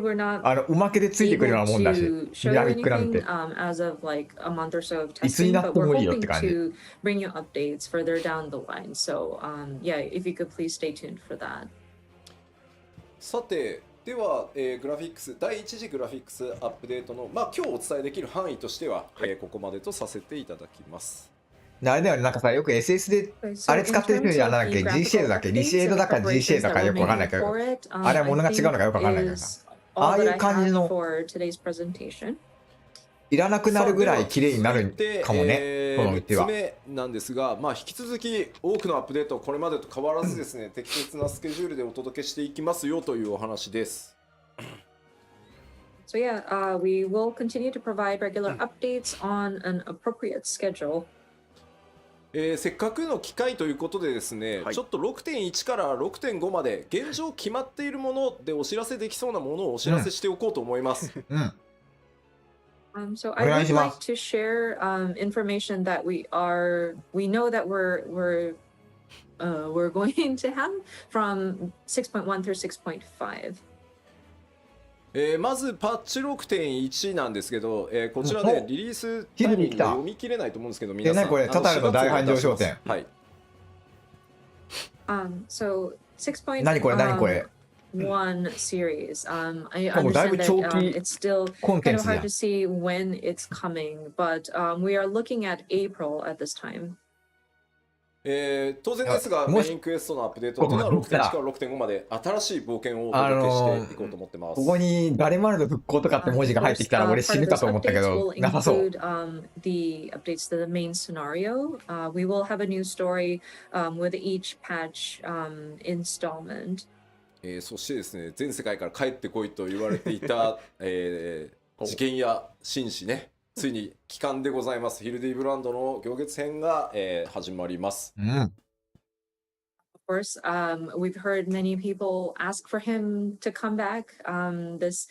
Speaker 1: おまけでついてくるようなもんだし、グラフィックなんていつになってもいいよって感じ。
Speaker 4: さて、では、グラフィックス第1次グラフィックスアップデートの、今日お伝えできる範囲としては、ここまでとさせていただきます。
Speaker 1: あれだよね、なんかさ、よく SS であれ使ってる人にはなんだっけ、G シェードだっけ、リシェードだか G シェードだかよくわかんないけど、あれは物が違うのかよくわかんないけどさ。
Speaker 5: all that I
Speaker 1: ああいう感じ
Speaker 5: have
Speaker 1: の
Speaker 5: for today's presentation.
Speaker 1: いらなくなるぐらい綺麗になるかもね、このうち
Speaker 4: 3
Speaker 1: は
Speaker 4: つ。目なんですが、引き続き多くのアップデートこれまでと変わらずですね、適切なスケジュールでお届けしていきますよというお話です。
Speaker 5: So yeah, we will continue to provide regular updates on an appropriate schedule.
Speaker 4: せっかくの機会ということでですね、ちょっと 6.1 から 6.5 まで現状決まっているものでお知らせできそうなものをお知らせしておこうと思います。
Speaker 5: So I would like to share information that we know that we're going to have from 6.1 through 6.5.
Speaker 4: まずパッチ 6.1 なんですけど、こちらでリリースタイミング読み切れないと思うんですけど、皆さん
Speaker 1: これタタルの大繁盛商店。
Speaker 4: はい。
Speaker 5: So 6.1
Speaker 1: 何これ
Speaker 5: series. I understand that it's still kind of hard to see when it's coming, but we are looking at April at this time.
Speaker 4: 当然ですが、メインクエストのアップデートというのは 6.1 から 6.5 まで新しい冒険をお届けしていこうと思ってます。
Speaker 1: ここに誰までの復興とかって文字が入ってきたら俺死ぬかと思ったけど、なさそう。
Speaker 5: The updates to the main scenario. We will have a new story with each patch installment.
Speaker 4: そしてですね、全世界から帰ってこいと言われていた、事件や紳士ね、ついに帰還でございます。ヒルディブランドの行月編が、始まります。
Speaker 5: Of course, we've heard many people ask for him to come back. This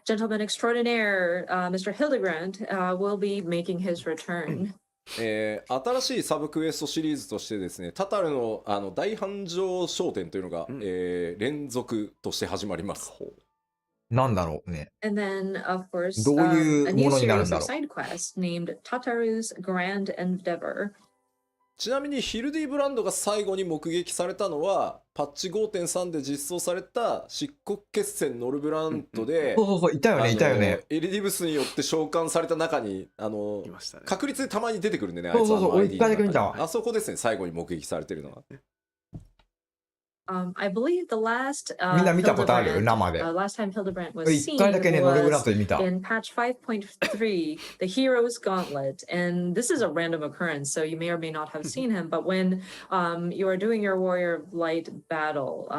Speaker 5: gentleman extraordinaire, Mr. Hildebrand, will be making his return.
Speaker 4: 新しいサブクエストシリーズとしてですね、タタルの大繁盛商店というのが、連続として始まります。
Speaker 1: なんだろうね。
Speaker 5: And then, of course,
Speaker 1: どういう
Speaker 5: a
Speaker 1: も
Speaker 5: new
Speaker 1: のになるん
Speaker 5: series
Speaker 1: だ
Speaker 5: of
Speaker 1: ろう。
Speaker 5: side quests named Tataru's Grand Endeavor.
Speaker 4: ちなみにヒルディブランドが最後に目撃されたのはパッチ 5.3 で実装された漆黒決戦ノルブラントで、
Speaker 1: そういたよね
Speaker 4: エリディブスによって召喚された中に
Speaker 3: いましたね。
Speaker 4: 確率でたまに出てくるんでね、あいつ
Speaker 1: そう俺一回だけ見たわ。
Speaker 4: あそこですね、最後に目撃されてるのは。
Speaker 5: I believe the last
Speaker 1: みんな見たことある？生で。
Speaker 5: last time Hildebrand was
Speaker 1: 一
Speaker 5: seen
Speaker 1: 回だけね、ノルブラン
Speaker 5: was
Speaker 1: トで見た。
Speaker 5: in patch 5.3, the Hero's Gauntlet. And this is a random occurrence, so you may or may not have seen him. But when you are doing your Warrior of Light battle,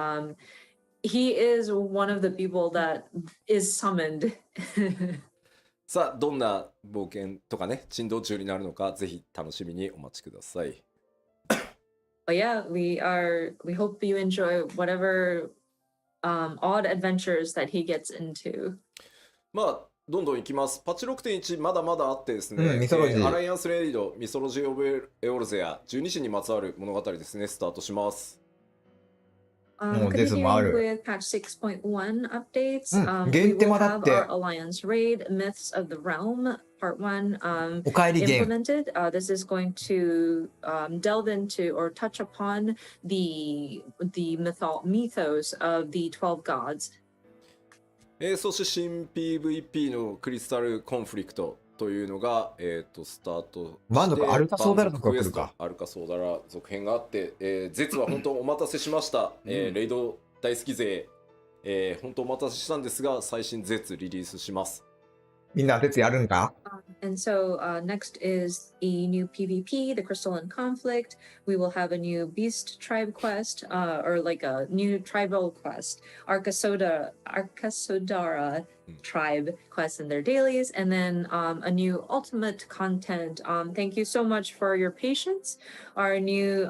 Speaker 5: he is one of the people that is summoned.
Speaker 4: さあ、どんな冒険とかね、珍道中になるのか、ぜひ楽しみにお待ちください。
Speaker 5: But yeah, we hope you enjoy whatever odd adventures that he gets into.
Speaker 4: どんどんいきます。パッチ 6.1 まだまだあってですね、
Speaker 1: ミソロジー
Speaker 4: アライアンスレイド、ミソロジー・オブ・エオルゼア、12子にまつわる物語ですね、スタートします。
Speaker 5: Continuing with patch 6.1 updates, we
Speaker 1: 限定
Speaker 5: will
Speaker 1: まだっ
Speaker 5: have
Speaker 1: て
Speaker 5: our Alliance Raid, Myths of the Realm, Part 1,
Speaker 1: おかえりゲーム。
Speaker 5: implemented. This is going to delve into or touch upon the mythos of the 12 gods.
Speaker 4: そして新 PVP のクリスタルコンフリクトというのが、スタートして
Speaker 1: アルカソーダラとか来るか。
Speaker 4: アルカソーダラ続編があって、ゼツは本当お待たせしました。レイド大好き勢、本当お待たせしたんですが、最新ゼツリリースします。
Speaker 1: みんなゼツやるんか？
Speaker 5: And so next is a new PvP, the Crystalline Conflict. We will have a new Beast Tribe quest, or like a new tribal quest, Arkasodara tribe quest in their dailies, and then a new ultimate content. Thank you so much for your patience. Our new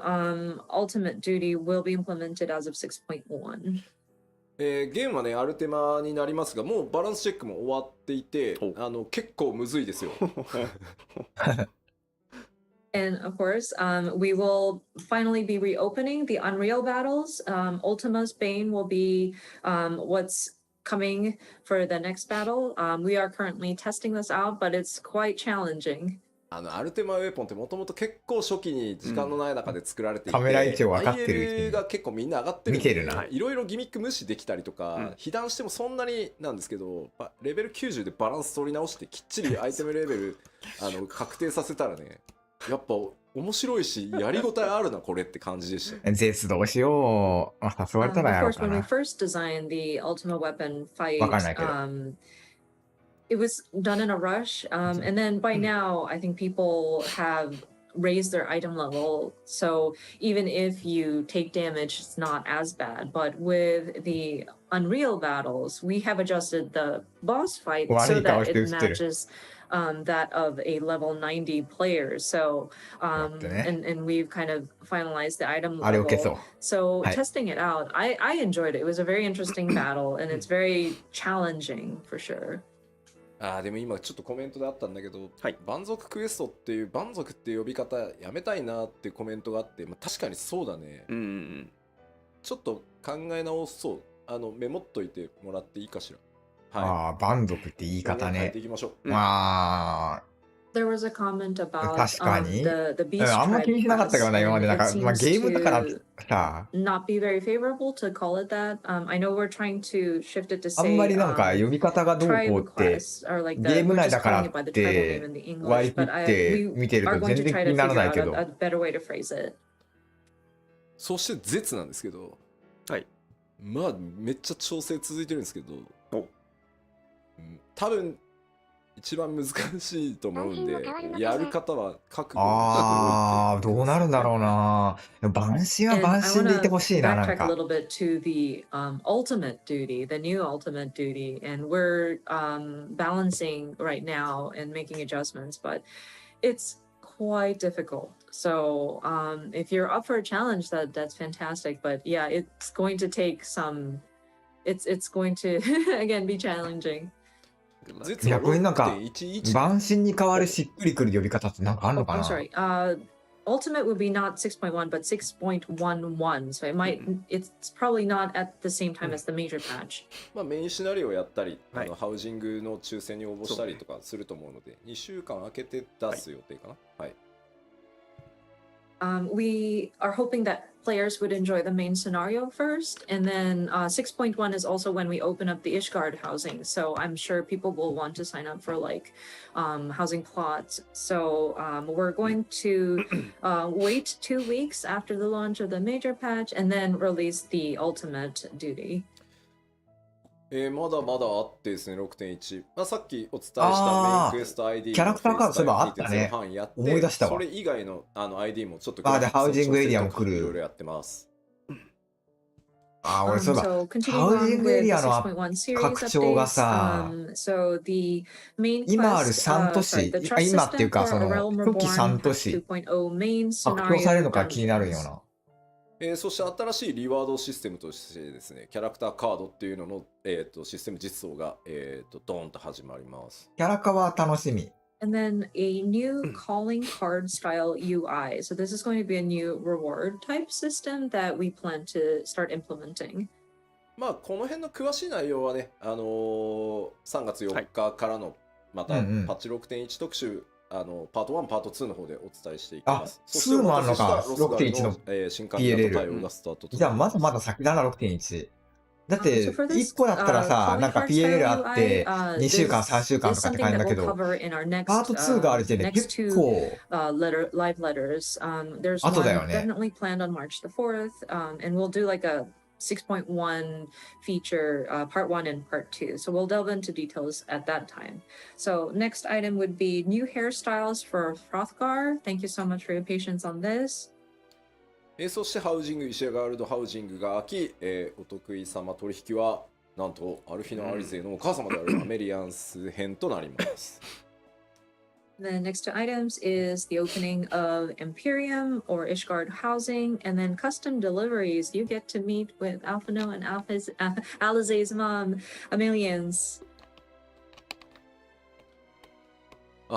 Speaker 5: ultimate duty will be implemented as of 6.1.
Speaker 4: ゲームはね、アルテマになりますが、もうバランスチェックも終わっていて、結構むずいですよ。
Speaker 5: And of course, we will finally be reopening the Unreal battles. Ultima's Bane will be what's coming for the next battle. We are currently testing this out, but it's quite challenging.
Speaker 4: アルテマウェポンってもともと結構初期に時間のない中で作られていて、
Speaker 1: カメラ位置を分かってる
Speaker 4: IL が結構みんな上がってるんで、
Speaker 1: 見てるな。
Speaker 4: いろいろギミック無視できたりとか、被弾してもそんなになんですけど、レベル90でバランス取り直してきっちりアイテムレベル確定させたらね、やっぱ面白いしやりごたえあるなこれって感じでした。
Speaker 1: 絶どうしよう。誘われたらや
Speaker 5: Of
Speaker 1: ろう
Speaker 5: course,
Speaker 1: か
Speaker 5: when we
Speaker 1: な。
Speaker 5: first designed the Ultimate Weapon
Speaker 1: わかん
Speaker 5: fight,
Speaker 1: ないけど。
Speaker 5: it was done in a rush. And then by now, I think people have raised their item level. So even if you take damage, it's not as bad. But with the Unreal battles, we have adjusted the boss fight so that it matches that of a level 90 player. So, and we've kind of finalized the item level. So testing it out, I enjoyed it. It was a very interesting battle, and it's very challenging for sure.
Speaker 4: でも今ちょっとコメントであったんだけど、
Speaker 3: はい、
Speaker 4: 蛮族クエストっていう蛮族っていう呼び方やめたいなってコメントがあって、確かにそうだね、ちょっと考え直そう。メモっといてもらっていいかしら。
Speaker 1: 蛮族って言い方ね。
Speaker 5: There was a comment about the beast
Speaker 1: あんま気にしなかったからな、今まで。なんか、ゲームだからさ。
Speaker 5: Not be very favorable to call it that. I know we're trying to shift it to say
Speaker 1: あんまりなんか呼び方がどうこうって、ゲーム内だからって割り切って見てると全然気にならないけど。
Speaker 4: そして絶なんですけど、まあめっちゃ調整続いてるんですけど、多分一番難しいと思うんで、やる方は覚悟
Speaker 1: どうなるんだろうな。晩神は晩神でいてほしいな、なんか。
Speaker 5: a little bit to the ultimate duty, the new ultimate duty, and we're balancing right now and making adjustments, but it's quite difficult. So if you're up for a challenge, that's fantastic. But yeah, it's going to take some. It's going to again be challenging.
Speaker 1: 逆になんか晩神に代わるしっくりくる呼び方ってなんかあるのかな。
Speaker 5: I'm sorry. Ultimate would be not 6.1 but 6.11. So it's probably not at the same time as the major patch.
Speaker 4: メインシナリオをやったり、ハウジングの抽選に応募したりとかすると思うので、2週間空けて出す予定かな。はい。
Speaker 5: We are hoping that players would enjoy the main scenario first, and then 6.1 is also when we open up the Ishgard housing. So I'm sure people will want to sign up for like housing plots. So we're going to wait 2 weeks after the launch of the major patch and then release the ultimate duty.
Speaker 4: まだまだあってですね、6.1。さっきお伝えしたメインクエスト ID の
Speaker 1: キャラクターカードそういえばあったね。思い出したわ。
Speaker 4: それ以外のID もちょっと
Speaker 1: でハウジングエリアも来る。
Speaker 4: いろいろやってます。
Speaker 1: 俺そうだ。ハウジングエリアの拡張がさ、今ある3都市、今っていうかその初期3都市、拡張されるのか気になるような。
Speaker 4: そして新しいリワードシステムとしてですね、キャラクターカードっていうのの、システム実装が、ドーンと始まります。
Speaker 1: キャラカは楽しみ。
Speaker 5: And then a new calling card style UI. So this is going to be a new reward type system that we plan to start implementing.
Speaker 4: この辺の詳しい内容はね、3月4日からのまたパッチ 6.1 特集、パート1、パート2の方でお伝えしていきます。
Speaker 1: そして2もあるのか、6.1 の
Speaker 4: PLL。
Speaker 1: じゃあまだまだ先だな、6.1。だって1個だったらさ、なんか PLL あって2週間3週間とかって感じだけど、パート2がある時点で結構後だよね。
Speaker 5: 6.1 feature part 1 and part 2. So we'll delve into details at that time. So next item would be new hairstyles for Hrothgar. Thank you so much for your patience on this.
Speaker 4: そしてハウジング、イシャガールドハウジングが開き、お得意様取引はなんとアルフィノ・アリゼのお母様であるアメリアンス編となります。
Speaker 5: The next two items is the opening of Imperium or Ishgard housing, and then custom deliveries. You get to meet with Alphino and Alizé's mom, Amelians.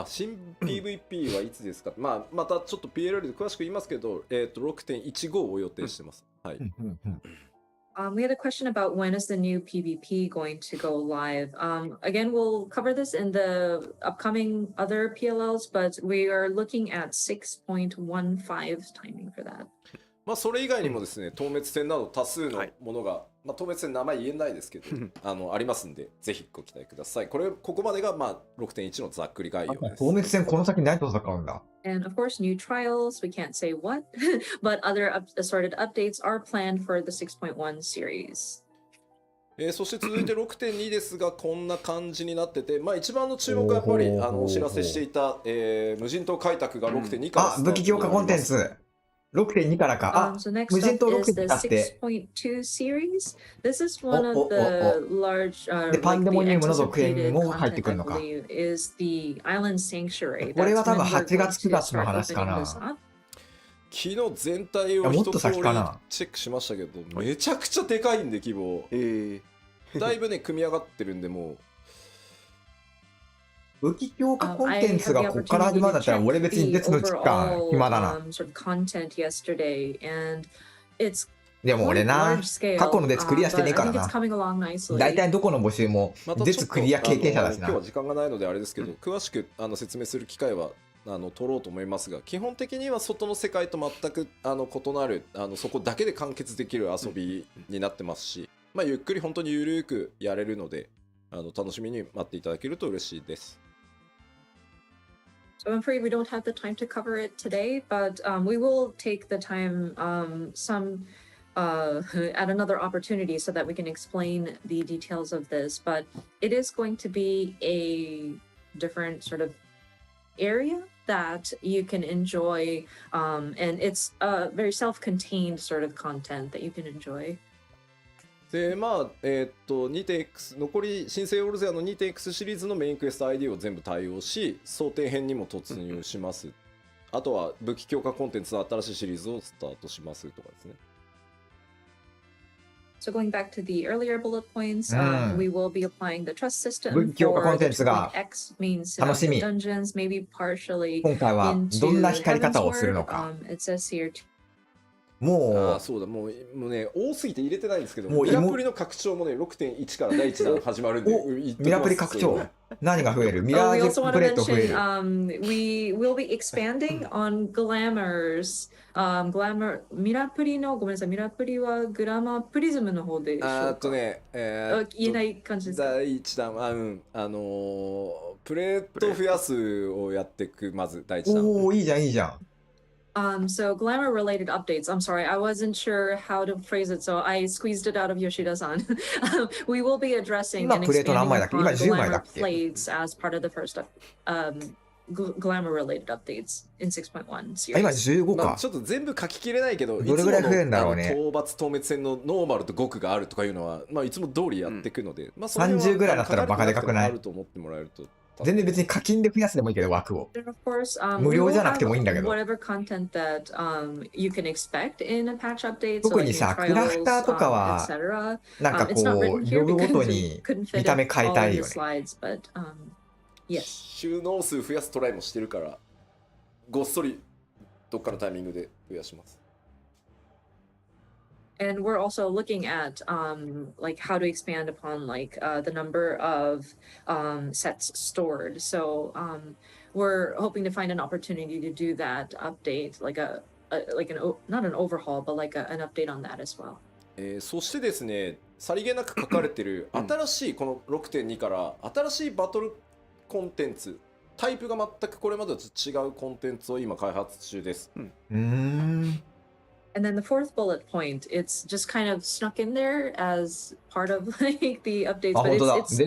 Speaker 4: 新 PVP はいつですか。またちょっと PLL で詳しく言いますけど、6.15 を予定してます。はい。
Speaker 5: We had a question about when is the new PvP going to go live. Again, we'll cover this in the upcoming other PLLs, but we are looking at 6.15 timing for that.
Speaker 4: それ以外にもですね、透滅戦など多数のものがまあ、当別に名前言えないですけどありますんで、ぜひご期待ください。ここまでが、まあ、6.1 のざっくり概要です。
Speaker 1: 当別戦この先何と戦うんだ。
Speaker 5: And of course, new trials, we can't say what, but other assorted updates are planned for the 6.1 series.
Speaker 4: そして続いて 6.2 ですが、こんな感じになってて、まあ、一番の注目はやっぱりお知らせしていた、無人島開拓が 6.2 から
Speaker 1: 武器強化コンテンツ 6.2 からか。
Speaker 5: So next
Speaker 1: 無人島
Speaker 5: up is
Speaker 1: 6.2
Speaker 5: the
Speaker 1: だって。
Speaker 5: 6.2 series. This is one of the large,
Speaker 1: で、パンデモニウムの続編
Speaker 5: anticipated
Speaker 1: も入って
Speaker 5: content,
Speaker 1: くる
Speaker 5: I
Speaker 1: のか。
Speaker 5: believe, is the Island Sanctuary.
Speaker 1: これは
Speaker 5: That's
Speaker 1: 多分
Speaker 5: when we're
Speaker 1: 8
Speaker 5: going
Speaker 1: 月
Speaker 5: to
Speaker 1: 9月の
Speaker 5: start
Speaker 1: 話か
Speaker 5: opening
Speaker 1: な。
Speaker 5: this up.
Speaker 4: 昨日全体を一通りチェックしましたけど、めちゃくちゃでかいんで規模。だいぶね組み上がってるんで、もう
Speaker 1: 武器強化コンテンツがここから始まるんだったら俺別に別の時間暇だな。でも俺な、過去のデツクリアしてねえからな。大体どこの募集もデツクリア経験者だしな。
Speaker 4: 今日は時間がないのであれですけど、詳しく説明する機会は取ろうと思いますが、基本的には外の世界と全く異なるそこだけで完結できる遊びになってますし、まあ、ゆっくり本当にゆるくやれるので楽しみに待っていただけると嬉しいです。
Speaker 5: So I'm afraid we don't have the time to cover it today, but we will take the time at another opportunity so that we can explain the details of this. But it is going to be a different sort of area that you can enjoy, and it's a very self-contained sort of content that you can enjoy.
Speaker 4: でまあ2.x 残り新生オルゼアの 2.x シリーズのメインクエスト ID を全部対応し、想定編にも突入します。あとは武器強化コンテンツの新しいシリーズをスタートしますとかですね。
Speaker 5: So going back to the earlier bullet points, we will be applying the trust system
Speaker 1: 武器強化コンテンツが
Speaker 5: X means
Speaker 1: 楽しみ。
Speaker 5: dungeons, maybe partially
Speaker 1: 今回はどんな光り方をするのか。
Speaker 5: It says here
Speaker 1: もう
Speaker 4: そうだ、もうね多すぎて入れてないんですけど、ミラプリの拡張もね 6.1 から第1弾始まるんで、
Speaker 1: ミラプリ拡張何が増える？ミラージュプレート増える。
Speaker 5: We will be expanding on glamours. ミラプリのごめんなさい、ミラプリはグラマープリズムの方でしょうか。
Speaker 4: 言
Speaker 5: えない感じですか。
Speaker 4: 第1弾はプレート増やすをやっていく、まず第1弾。
Speaker 1: おお、いいじゃんいいじゃん。
Speaker 5: So glamour related updates. I'm sorry, I wasn't sure how to phrase it, so I squeezed it out of Yoshida-san. We will be addressing and expanding upon glamour plates as part of the first glamour related updates in 6.1 series.
Speaker 1: 今15か。
Speaker 4: ちょっと全部書ききれないけど、
Speaker 1: どれぐらい増えるんだろうね。
Speaker 4: 討伐討滅戦のノーマルと極があるとかいうのは、まあいつも通りやっていくので、まあ
Speaker 1: 30ぐらいだったらバカでかくない？
Speaker 4: あると思ってもらえると。
Speaker 1: 全然別に課金で増やすでもいいけど枠を。無料じゃなくてもいいんだけど。特にさ、クラフターとかは、なんかこう、呼ぶごとに見た目変えたいよね。
Speaker 4: 収納数増やすトライもしてるから、ごっそりどっかのタイミングで増やします。
Speaker 5: And we're also looking at like how to expand upon like the number of sets stored. So we're hoping to find an opportunity to do that update, like not an overhaul, but like an update on that as well.
Speaker 4: そしてですね、さりげなく書かれてる新しいこの 6.2 から新しいバトルコンテンツ、タイプが全くこれまでと違うコンテンツを今開発中です。
Speaker 5: And then the fourth bullet point, it's just kind of snuck in there as part of like the updates, but it's a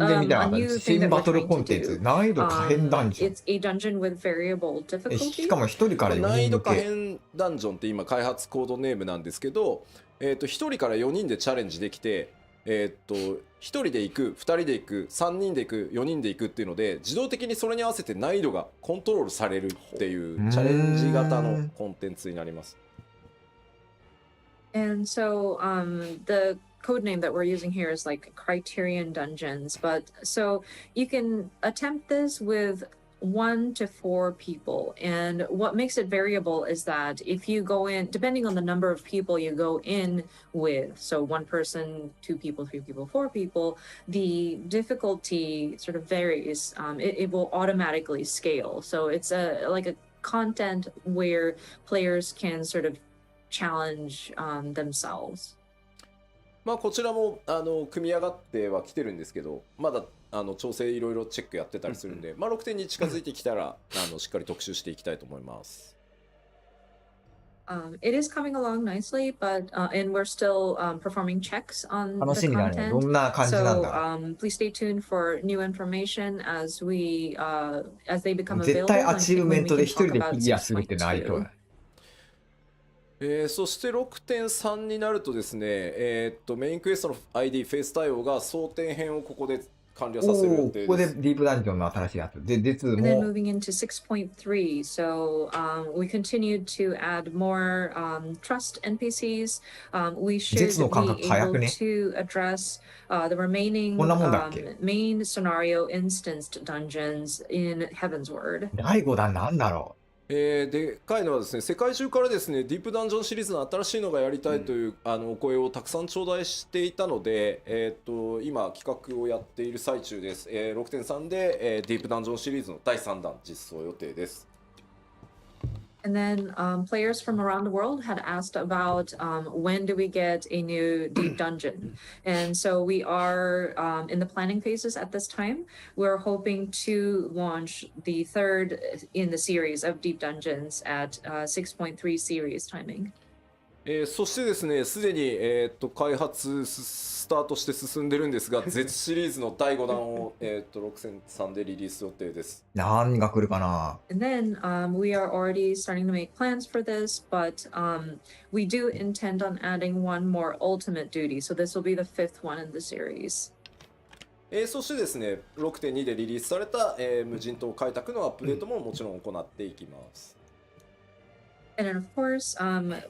Speaker 5: new thing that we're trying to do.
Speaker 1: 難易度可変ダンジョン。
Speaker 5: It's a dungeon with variable difficulty.
Speaker 1: しかも1人から4人向け。
Speaker 4: 難易度可変ダンジョンって今開発コードネームなんですけど、1人から4人でチャレンジできて、1人で行く、2人で行く、3人で行く、4人で行くっていうので、自動的にそれに合わせて難易度がコントロールされるっていうチャレンジ型のコンテンツになります。
Speaker 5: And so the code name that we're using here is like Criterion Dungeons, but so you can attempt this with 1 to 4 people, and what makes it variable is that if you go in, depending on the number of people you go in with, so 1 person, 2 people, 3 people, 4 people, the difficulty sort of varies. It will automatically scale, so it's like a content where players can sort of challenge themselves.
Speaker 4: まあこちらも組み上がってはきてるんですけど、まだ調整いろいろチェックやってたりするんで、まあ6点に近づいてきたらしっかり特集していきたいと思います。
Speaker 5: It is coming along nicely, but and we're still performing checks on
Speaker 1: 楽
Speaker 5: the
Speaker 1: しみだね。ど
Speaker 5: content.
Speaker 1: んな感じなん
Speaker 5: So
Speaker 1: だ。
Speaker 5: please stay tuned for new information as they become
Speaker 1: 絶
Speaker 5: available
Speaker 1: 対ア
Speaker 5: and
Speaker 1: チーブ
Speaker 5: when
Speaker 1: メン
Speaker 5: we
Speaker 1: トで
Speaker 5: can
Speaker 1: 一人
Speaker 5: talk
Speaker 1: で
Speaker 5: about
Speaker 1: クリアするってのありそうだ。
Speaker 4: そして6.3 になるとですね、メインクエストの ID フェイス対応が争点編をここで完了させる予定です。
Speaker 1: ここでディープダンジョンの新しいやつで、列
Speaker 5: And then
Speaker 1: も
Speaker 5: moving into 6.3, so we continued to add more trust NPCs. We should
Speaker 1: 列の間
Speaker 5: be
Speaker 1: 隔早く
Speaker 5: able
Speaker 1: ね。
Speaker 5: to address the remaining
Speaker 1: こんなもんだっけ。
Speaker 5: main scenario instanced dungeons in Heavensward.
Speaker 1: 第5弾なんだろ
Speaker 4: でかいのはですね、世界中からですね、ディープダンジョンシリーズの新しいのがやりたいという、お声をたくさん頂戴していたので、今企画をやっている最中です。6.3 で、ディープダンジョンシリーズの第3弾実装予定です。
Speaker 5: And then players from around the world had asked about when do we get a new deep dungeon? And so we are in the planning phases at this time. We're hoping to launch the third in the series of deep dungeons at 6.3 series timing.
Speaker 4: そしてですね、すでに、開発スタートして進んでるんですが、Z シリーズの第5弾を、6.3 でリリース予定です。
Speaker 1: 何が来るかな。
Speaker 5: And then we are already starting to make plans for this, but we do intend on adding one more ultimate duty. So this will be the 5th one in the series.
Speaker 4: そしてですね、6.2 でリリースされた、無人島開拓のアップデートももちろん行っていきます。
Speaker 5: And then, of course,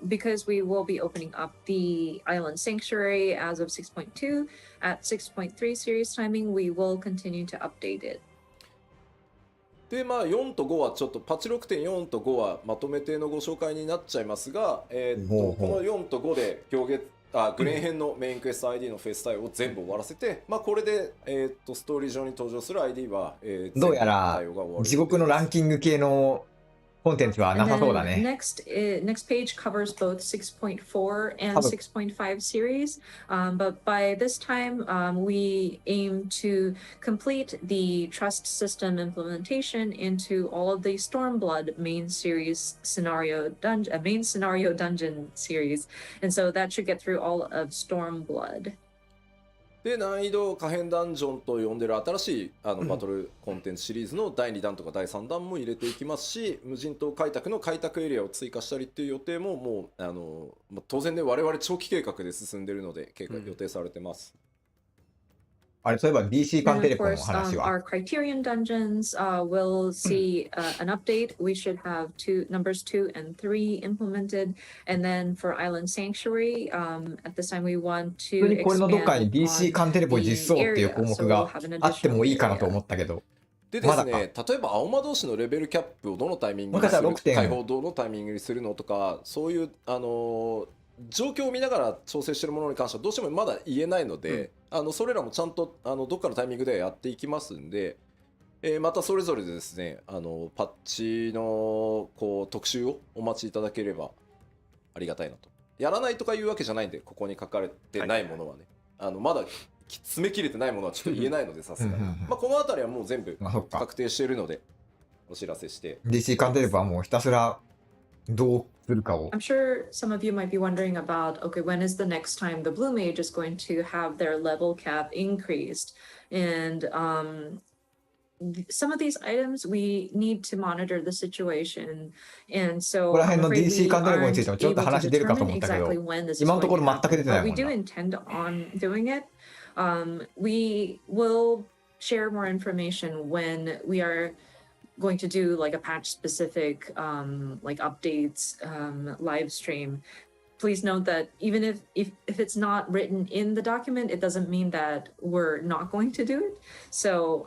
Speaker 5: because we will be opening up the Island Sanctuary as of 6.2, at 6.3 series timing, we will continue to update it.
Speaker 4: で、まあ、4と5はちょっとパッチ 6.4 と5はまとめてのご紹介になっちゃいますが、この4と5でグレーン編のメインクエスト ID のフェイス対応を全部終わらせて、まあ、これで、ストーリー上に登場する ID は、
Speaker 1: どうやら地獄のランキング系のコンテンツはなさそうだね。
Speaker 5: Next page covers both 6.4 and 6.5 series, but by this time we aim to complete the trust system implementation into all of the Stormblood main scenario dungeon series, and so that should get through all of Stormblood.
Speaker 4: で、難易度可変ダンジョンと呼んでる新しいバトルコンテンツシリーズの第2弾とか第3弾も入れていきますし、無人島開拓の開拓エリアを追加したりっていう予定ももう当然ね、我々長期計画で進んでるので予定されてます。
Speaker 1: あれ、そういえば DC カンテレポの話は。
Speaker 5: Our Criterion dungeons will see an update. We should have numbers 2 and 3 implemented. And then for Island Sanctuary, at this time we want to expand
Speaker 1: これのどっかに DC カンテレポ実装っていう項目があってもいいかなと思ったけど。
Speaker 4: でですね、例えば青魔同士のレベルキャップをどのタイミングにする、解放どのタイミングにするのとか、そういう状況を見ながら調整しているものに関してはどうしてもまだ言えないので、それらもちゃんとどっかのタイミングでやっていきますんで、またそれぞれでですね、パッチの特集をお待ちいただければありがたいなと。やらないとかいうわけじゃないんで、ここに書かれてないものはね、まだ詰め切れてないものはちょっと言えないので、さすがにまあこの辺りはもう全部確定しているのでお知らせして、
Speaker 1: DC カンテレポはもうひたすらどうするかを。
Speaker 5: I'm sure some of you might be wondering about, okay, when is the next time the Blue Mage is going to have their level cap increased? And some of these items we need to monitor the situation. And so
Speaker 1: ここら辺の DC カンテレポについてもちょっと話出るかと思ったけど、今のところ全く出てないもんな。
Speaker 5: We do intend on doing it. We will share more information when we are going to do like a patch specific like updates live stream. Please note that even if it's not written in the document, it doesn't mean that we're not going to do it. So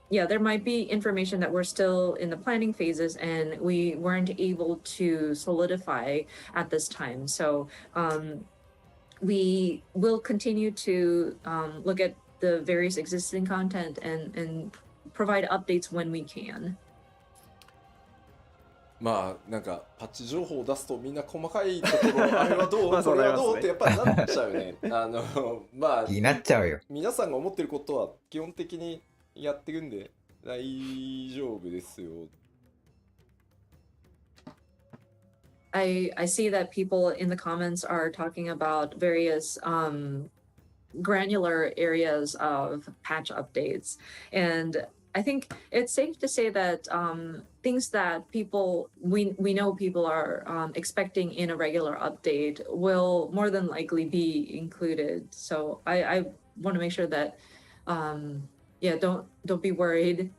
Speaker 5: yeah, there might be information that we're still in the planning phases and we weren't able to solidify at this time. So we will continue to look at the various existing content and provide updates when we can.
Speaker 4: まあなんかパッチ情報を出すとみんな細かいところあれはどうこれはどうってやっぱりなっちゃうね。まあ
Speaker 1: 気になっちゃうよ。
Speaker 4: 皆さんが思ってることは基本的にやっていくんで大丈夫ですよ。
Speaker 5: I see that people in the comments are talking about various granular areas of patch updates, and I think it's safe to say that things that we know people are expecting in a regular update will more than likely be included. So I want to make sure that yeah, don't be worried.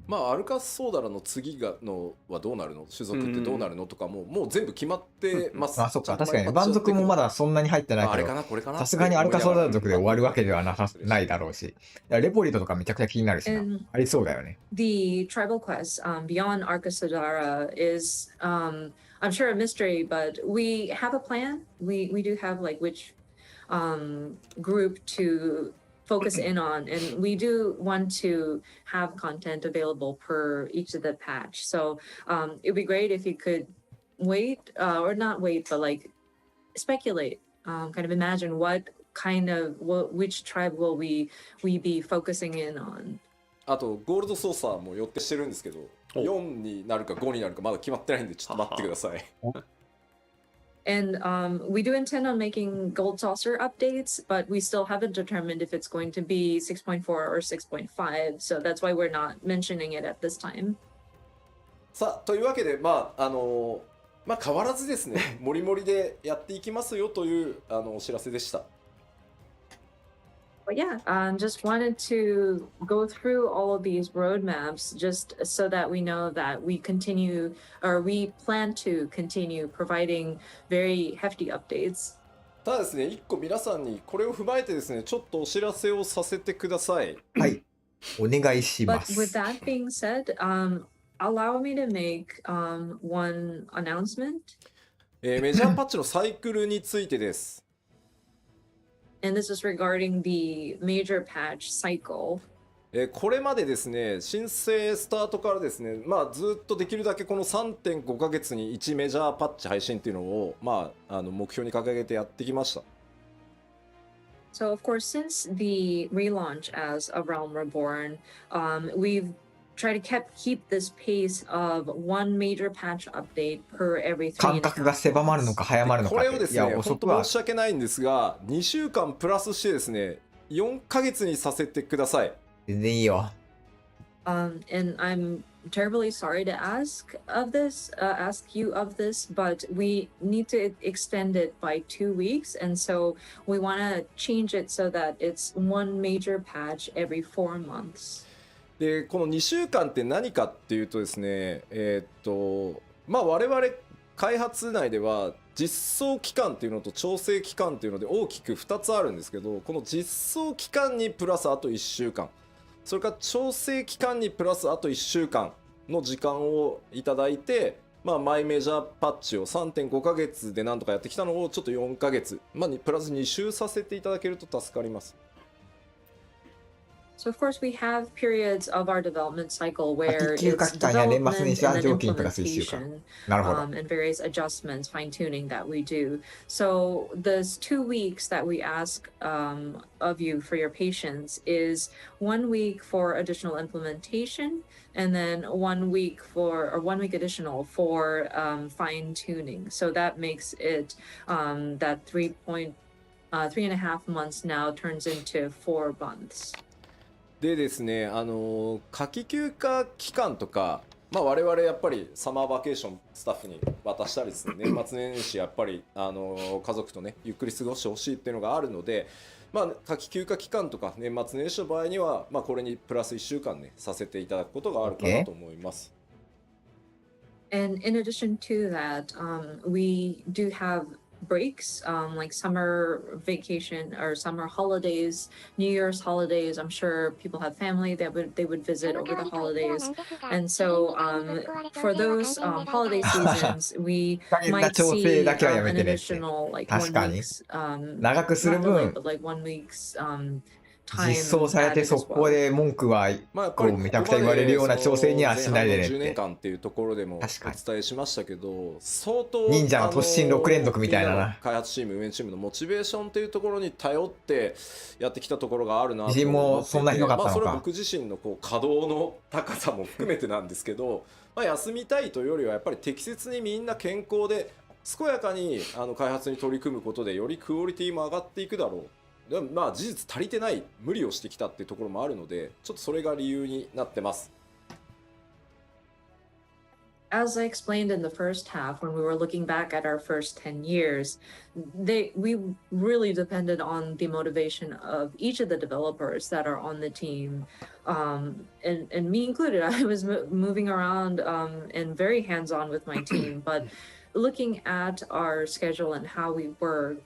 Speaker 4: まあアルカスソーダラの次のはどうなるの、種族ってどうなるのとかもう全部決まってます。
Speaker 1: あ、そっか、確かに蛮族もまだそんなに入ってないけど、さすがにアルカソーダラ族で終わるわけではないだろうし、レポリートとかめちゃくちゃ気になるしな、ありそうだよね。
Speaker 5: The tribal quest beyond Arkasodara is I'm sure a mystery, but we have a plan. We do have like which group to focus in on, and we do want to have content available per each of the patch. So it'd be great if you could wait or not wait, but like speculate, kind of imagine which tribe will we be focusing in on.
Speaker 4: あとゴールドソーサーも予定してるんですけど、4になるか5になるかまだ決まってないんでちょっと待ってください。
Speaker 5: And we do intend on making Gold Saucer updates, but we still haven't determined if it's going to be 6.4 or 6.5. So that's why we're not mentioning it at this time.
Speaker 4: さあというわけでまあ変わらずですね、もりもりでやっていきますよというお知らせでした。
Speaker 5: But yeah, just wanted to go through all of these roadmaps just so that we know that we plan to continue providing very hefty updates.
Speaker 4: ただですね、一個皆さんにこれを踏まえてですね、ちょっとお知らせをさせてください。
Speaker 1: はい、お願いしま
Speaker 5: But
Speaker 1: す。
Speaker 5: with that being said, allow me to make one announcement.
Speaker 4: メジャーパッチのサイクルについてです。
Speaker 5: And this is regarding the major patch cycle.
Speaker 4: これまでですね、申請スタートからですね、まあずっとできるだけこの 3.5 ヶ月に1メジャーパッチ配信っていうのを、まあ、目標に掲げてやってきました。
Speaker 5: So of course, since the relaunch as A Realm Reborn, we've tried to keep this pace of one major patch update per every 3.5 months.
Speaker 1: 間隔が狭まるのか早まるのか。
Speaker 4: これをですね、本当申し訳ないんですが、2週間プラスしてですね、4ヶ月にさせてください。
Speaker 1: 全然いいよ。
Speaker 5: And I'm terribly sorry to ask you of this, but we need to extend it by 2 weeks, and so we want to change it so that it's one major patch every 4 months.
Speaker 4: でこの2週間って何かっていうとですね、まあ我々開発内では実装期間っていうのと調整期間っていうので大きく2つあるんですけど、この実装期間にプラスあと1週間、それから調整期間にプラスあと1週間の時間をいただいて、まあ、マイメジャーパッチを 3.5 ヶ月でなんとかやってきたのをちょっと4ヶ月、まあ、プラス2週させていただけると助かります。
Speaker 5: So of course we have periods of our development cycle where it's
Speaker 1: 期間や年末年始は
Speaker 5: development and then
Speaker 1: 上期にプラス1週間。なるほど。
Speaker 5: and various adjustments, fine tuning that we do. So those 2 weeks that we ask of you for your patience is 1 week for additional implementation, and then 1 week additional for fine tuning. So that makes it that 3.5 months now turns into 4 months.
Speaker 4: でですね、夏季休暇期間とか、まあ、我々やっぱりサマーバケーションスタッフに渡したりですね、年末年始やっぱり家族とねゆっくり過ごしてほしいっていうのがあるので、まあ、夏季休暇期間とか年末年始の場合には、まあ、これにプラス1週間ねさせていただくことがあるかなと思います。
Speaker 5: And in addition to that, we do have breaks, like summer vacation or summer holidays, New Year's holidays. I'm sure people have family that they would visit over the holidays, and so for those holiday seasons, we might see an additional like 1 week's
Speaker 1: 長くする分
Speaker 5: but like 1 week's time
Speaker 1: 実装されて
Speaker 5: added
Speaker 1: 速
Speaker 5: as
Speaker 1: 攻
Speaker 5: well.
Speaker 1: で文句は
Speaker 4: まあやっぱり
Speaker 1: めちゃくちゃ言われるような調整にはしないでねっ
Speaker 4: 10年
Speaker 1: て。
Speaker 4: 間っていうところでも
Speaker 1: 確かに
Speaker 4: お伝えしましたけど、相当
Speaker 1: 忍者の突進6連続みたいなな
Speaker 4: みんの開発チーム運営チームのモチベーションというところに頼ってやってきたところがあるなと思っていて、
Speaker 1: 自信もそんなひどかったのか
Speaker 4: まあそれは僕自身のこう稼働の高さも含めてなんですけど、まあ休みたいというよりはやっぱり適切にみんな健康で健やかに開発に取り組むことでよりクオリティも上がっていくだろう。でもまあ事実足りてない、無理をしてきたっていうところもあるので、ちょっとそれが理由になってます。
Speaker 5: As I explained in the first half, when we were looking back at our first 10 years, we really depended on the motivation of each of the developers that are on the team. And me included, I was moving around and very hands-on with my team, but looking at our schedule and how we work,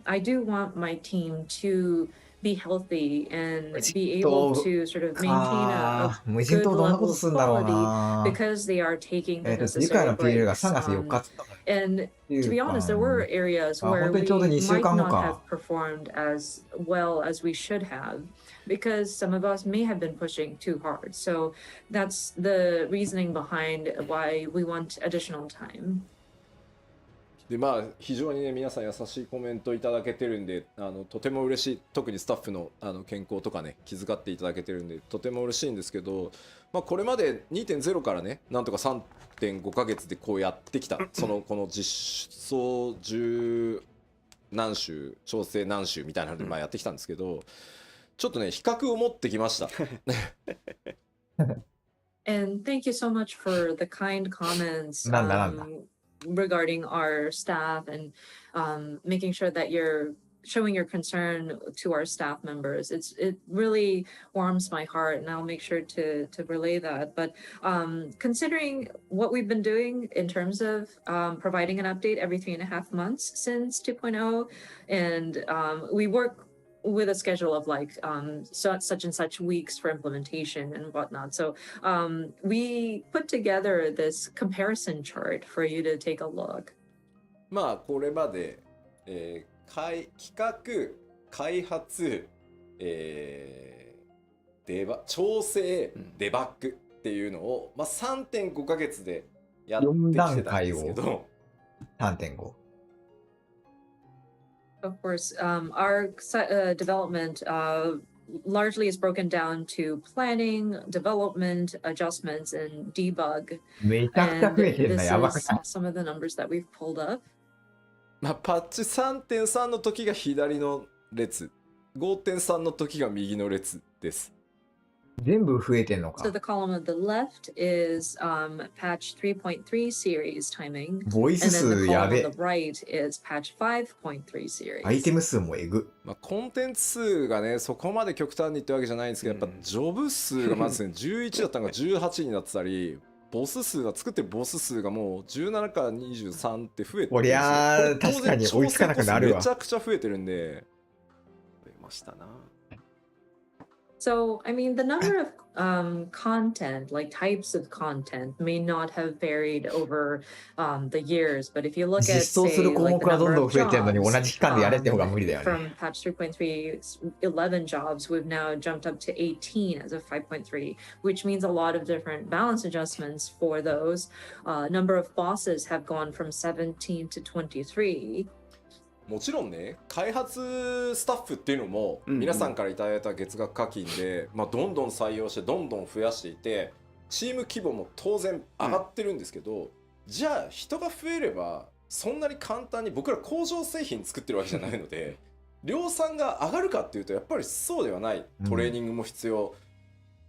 Speaker 5: I do want my team to be healthy and be able to sort of maintain a
Speaker 1: 無人
Speaker 5: good
Speaker 1: 島どんなこ
Speaker 5: level
Speaker 1: と
Speaker 5: of
Speaker 1: するんだろう
Speaker 5: quality
Speaker 1: な。
Speaker 5: because they are taking the
Speaker 1: 次回
Speaker 5: necessary
Speaker 1: の PL が
Speaker 5: breaks.
Speaker 1: 3月4日っつったか
Speaker 5: And
Speaker 1: ら。
Speaker 5: to be honest, there were areas
Speaker 1: あ、
Speaker 5: where
Speaker 1: 本当
Speaker 5: we
Speaker 1: にちょうど2週
Speaker 5: might
Speaker 1: 間後
Speaker 5: not
Speaker 1: か。
Speaker 5: have performed as well as we should have because some of us may have been pushing too hard. So that's the reasoning behind why we want additional time.
Speaker 4: でまあ非常にね皆さん優しいコメントいただけてるんで、とても嬉しい。特にスタッフの健康とかね気遣っていただけてるんでとても嬉しいんですけど、まあこれまで 2.0 からねなんとか 3.5 ヶ月でこうやってきたこの実装10何週調整何週みたいなのでまあやってきたんですけど、ちょっとね比較を持ってきました。
Speaker 5: And thank you so much for the kind comments
Speaker 1: なんだなんだ。
Speaker 5: regarding our staff and making sure that you're showing your concern to our staff members. It really warms my heart, and I'll make sure to relay that. But considering what we've been doing in terms of providing an update every 3.5 months since 2.0, and we work with a schedule of like such and such weeks for implementation and whatnot. So we put together this comparison chart for you to take a look.
Speaker 4: まあこれまで、企画、開発、調整、デバッグっていうのを、まあ、3.5 ヶ月でやってきてたんですけど、
Speaker 1: 3.5。
Speaker 5: Of course, our development largely is broken down to planning, development, adjustments, and debug.
Speaker 1: めちゃくちゃ
Speaker 5: And
Speaker 1: 増えてるな、
Speaker 5: this
Speaker 1: やばく
Speaker 5: is
Speaker 1: ない
Speaker 5: some of the numbers that we've pulled up.
Speaker 4: まあ、パッチ 3.3 の時が左の列、5.3 の時が右の列です。
Speaker 1: 全部増えてんのか。
Speaker 5: So the column of the left is patch 3.3 series timing.
Speaker 1: ボイ
Speaker 5: And
Speaker 1: ス
Speaker 5: then the
Speaker 1: 数や
Speaker 5: column
Speaker 1: べ
Speaker 5: on the right is patch 5.3 series.
Speaker 1: アイテム数もえぐ。
Speaker 4: まあ、コンテンツ数がねそこまで極端にってわけじゃないんですけど、やっぱジョブ数がまずね11だったのが18になってたり、ボス数が作ってるボス数がもう17から23って増えてるんですよ。
Speaker 1: こりゃー確かに追いつかなくなるわ。
Speaker 4: めちゃくちゃ増えてるんで増えましたな。
Speaker 5: So, I mean, the number of content, like types of content, may not have varied over the years. But if you look
Speaker 1: 実
Speaker 5: at,
Speaker 1: 装す
Speaker 5: say,
Speaker 1: る項
Speaker 5: like
Speaker 1: 目
Speaker 5: the
Speaker 1: はどん
Speaker 5: number
Speaker 1: どん
Speaker 5: of
Speaker 1: 増えてるのに同
Speaker 5: jobs,
Speaker 1: じ期間でやれって方が無理だよね。
Speaker 5: from patch 3.3, 11 jobs, we've now jumped up to 18 as of 5.3, which means a lot of different balance adjustments for those. Number of bosses have gone from 17 to 23.
Speaker 4: もちろんね開発スタッフっていうのも皆さんからいただいた月額課金で、まあ、どんどん採用してどんどん増やしていてチーム規模も当然上がってるんですけど、じゃあ人が増えればそんなに簡単に僕ら工場製品作ってるわけじゃないので量産が上がるかっていうとやっぱりそうではない。トレーニングも必要、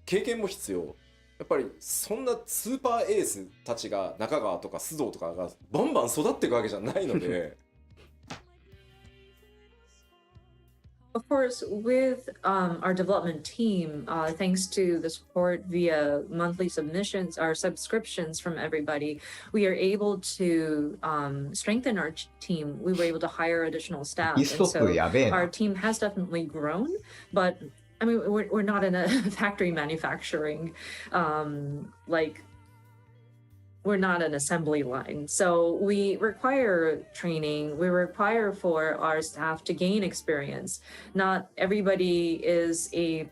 Speaker 4: 経験も必要。やっぱりそんなスーパーエースたちが中川とか須藤とかがバンバン育っていくわけじゃないので
Speaker 5: Of course, with our development team, thanks to the support via monthly submissions, our subscriptions from everybody, we are able to strengthen our team. We were able to hire additional staff. And so our team has definitely grown, but I mean, we're not in a factory manufacturing like we're not an assembly line. So we require training. We require for our staff to gain experience. Not everybody is a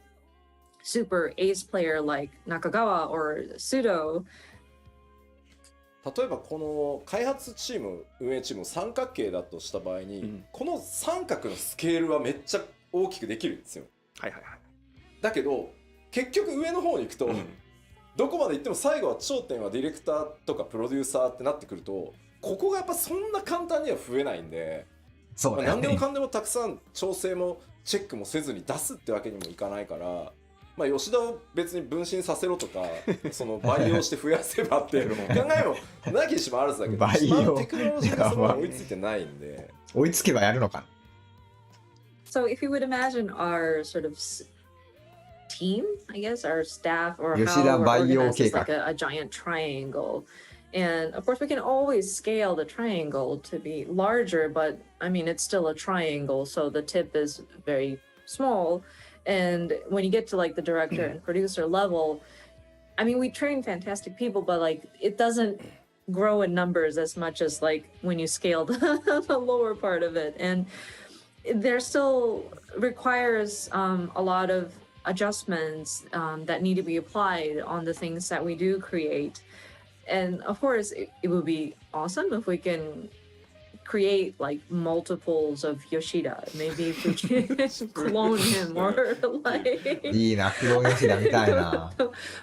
Speaker 5: super ace player like Nakagawa or Sudo.
Speaker 4: 例えばこの開発チーム運営チーム三角形だとした場合に、この三角のスケールはめっちゃ大きくできるんですよ。
Speaker 3: はいはいはい。
Speaker 4: だけど結局上の方に行くと、どこまで行っても最後は頂点はディレクターとかプロデューサーってなってくると、ここがやっぱそんな簡単には増えないんで、
Speaker 1: そうだね、
Speaker 4: 何でもかんでもたくさん調整もチェックもせずに出すってわけにもいかないから、まあ、吉田を別に分身させろとかその培養して増やせばっていう考えもなきにしもあらずだけど、
Speaker 1: 培養
Speaker 4: テクノロジーがそのまま追いついてないんで、
Speaker 1: 追いつけばやるのか。
Speaker 5: So if you would imagine our sort of team, I guess, our staff, or how we're organized as like a giant triangle. And of course, we can always scale the triangle to be larger, but I mean, it's still a triangle, so the tip is very small. And when you get to like the director and producer level, I mean, we train fantastic people, but like it doesn't grow in numbers as much as like when you scale the lower part of it. And there still requires a lot of adjustments that need to be applied on the things that we do create. And of course, it would be awesome if we can create like multiples of Yoshida. Maybe if we can clone him or like
Speaker 1: いいな、クローン吉田みたいな。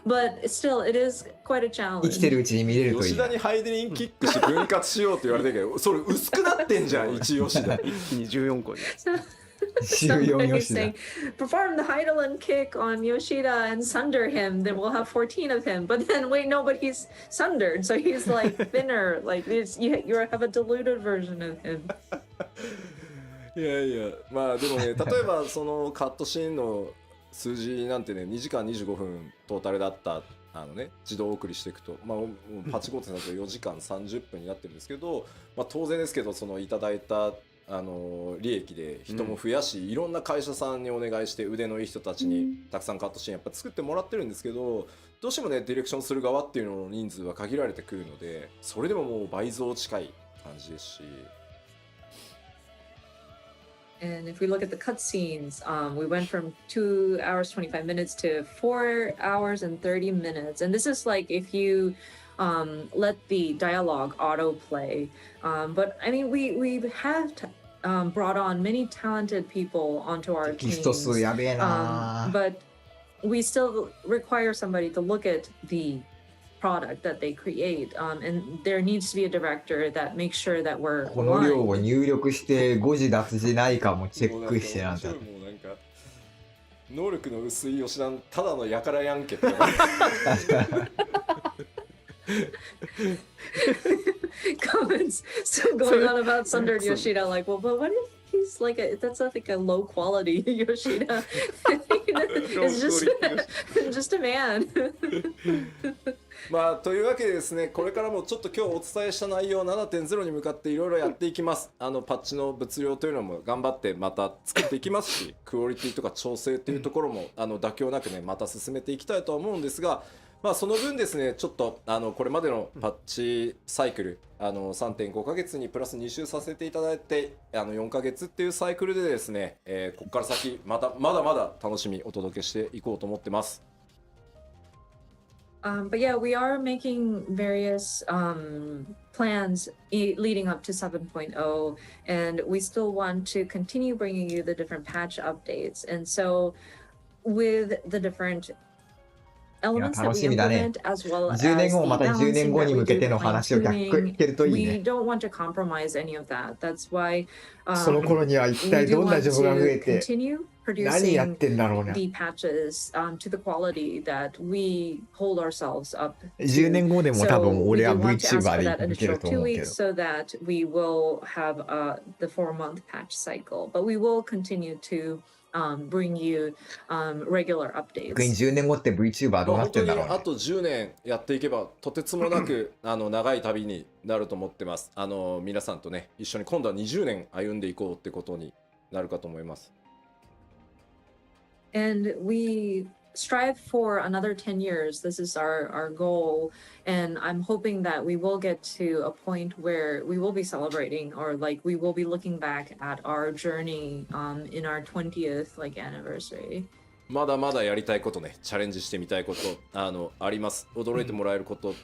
Speaker 5: But still, it is quite a
Speaker 1: 生
Speaker 5: challenge.
Speaker 1: きてるうちに見れるといいな。
Speaker 4: 吉田にハイデリンキックして分割しようって言われてるけど、それ薄くなってんじゃん一吉田。
Speaker 3: 一気に14個に。
Speaker 5: Somebody saying, perform the Heidelin kick on Yoshida and sunder him, then we'll have 14 of him. But then, wait, no, but he's sundered, so he's like thinner. Like this, you have a diluted version of him.
Speaker 4: いやいや、まあでもね、例えばそのカットシーンの数字なんてね、2時間25分トータルだった自動送りしていくと、まあパチコートだと4時間30分になってるんですけど、まあ当然ですけど、そのいただいた利益で人も増やし、いろんな会社さんにお願いして腕のいい人たちにたくさんカットシーンやっぱ作ってもらってるんですけど、どうしてもねディレクションする側っていうのの人数は限られてくるので、それでももう倍増近い感じですし。
Speaker 5: And if we look at the cutscenes, we went from 2 hours 25 minutes to 4 hours and 30 minutes. And this is like if you let the dialogue autoplay. But I mean, we have brought on many talented people onto our teams. But we still require somebody to look at the product that they create, and there needs to be a director that makes sure that we're
Speaker 1: この量を入力して誤字脱字ないかもチェックしてなんて。
Speaker 4: 能力の薄い吉田のただのやからやんけって。
Speaker 5: Comments still going on about Sundered Yoshida, like, well, but what if he's like that's like a low quality Yoshida? It's just a man.
Speaker 4: まあというわけでですね、これからもちょっと今日お伝えした内容 7.0 に向かっていろいろやっていきます。パッチの物量というのも頑張ってまた作っていきますし、クオリティとか調整というところも妥協なくねまた進めていきたいとは思うんですが、まあその分ですね、ちょっとこれまでのパッチサイクル3.5 ヶ月にプラス2週させていただいて4ヶ月っていうサイクルでですね、ここから先まだまだ楽しみお届けしていこうと思ってます。
Speaker 5: But yeah, we are making various plans leading up to 7.0, and we still want to continue bringing you the different patch updates. And so with the different elements that we implement, as well as the balancing that we do, we don't want to compromise any of that. That's why we do want to continue producing the patches to the quality that we hold ourselves up to.
Speaker 1: 10年後でも多分俺は
Speaker 5: So we do want to ask
Speaker 1: VTuber
Speaker 5: for
Speaker 1: で
Speaker 5: that
Speaker 1: いける
Speaker 5: additional
Speaker 1: と
Speaker 5: 2
Speaker 1: 思うけど。
Speaker 5: weeks so that we will have the 4-month patch cycle. But we will continue to bring you regular updates.
Speaker 1: 逆に10年後って VTuber どうなってんだろうね。
Speaker 4: あと10年やっていけばとてつもなく長い旅になると思ってます。皆さんとね一緒に今度は20年歩んでいこうってことになるかと思います。
Speaker 5: And we strive for another 10 years. This is our goal. And I'm hoping that we will get to a point where we will be celebrating, or like we will be looking back at our journey in our 20th like anniversary.
Speaker 4: まだまだやりたいことね、チャレンジしてみたいことあります。驚いてもらえること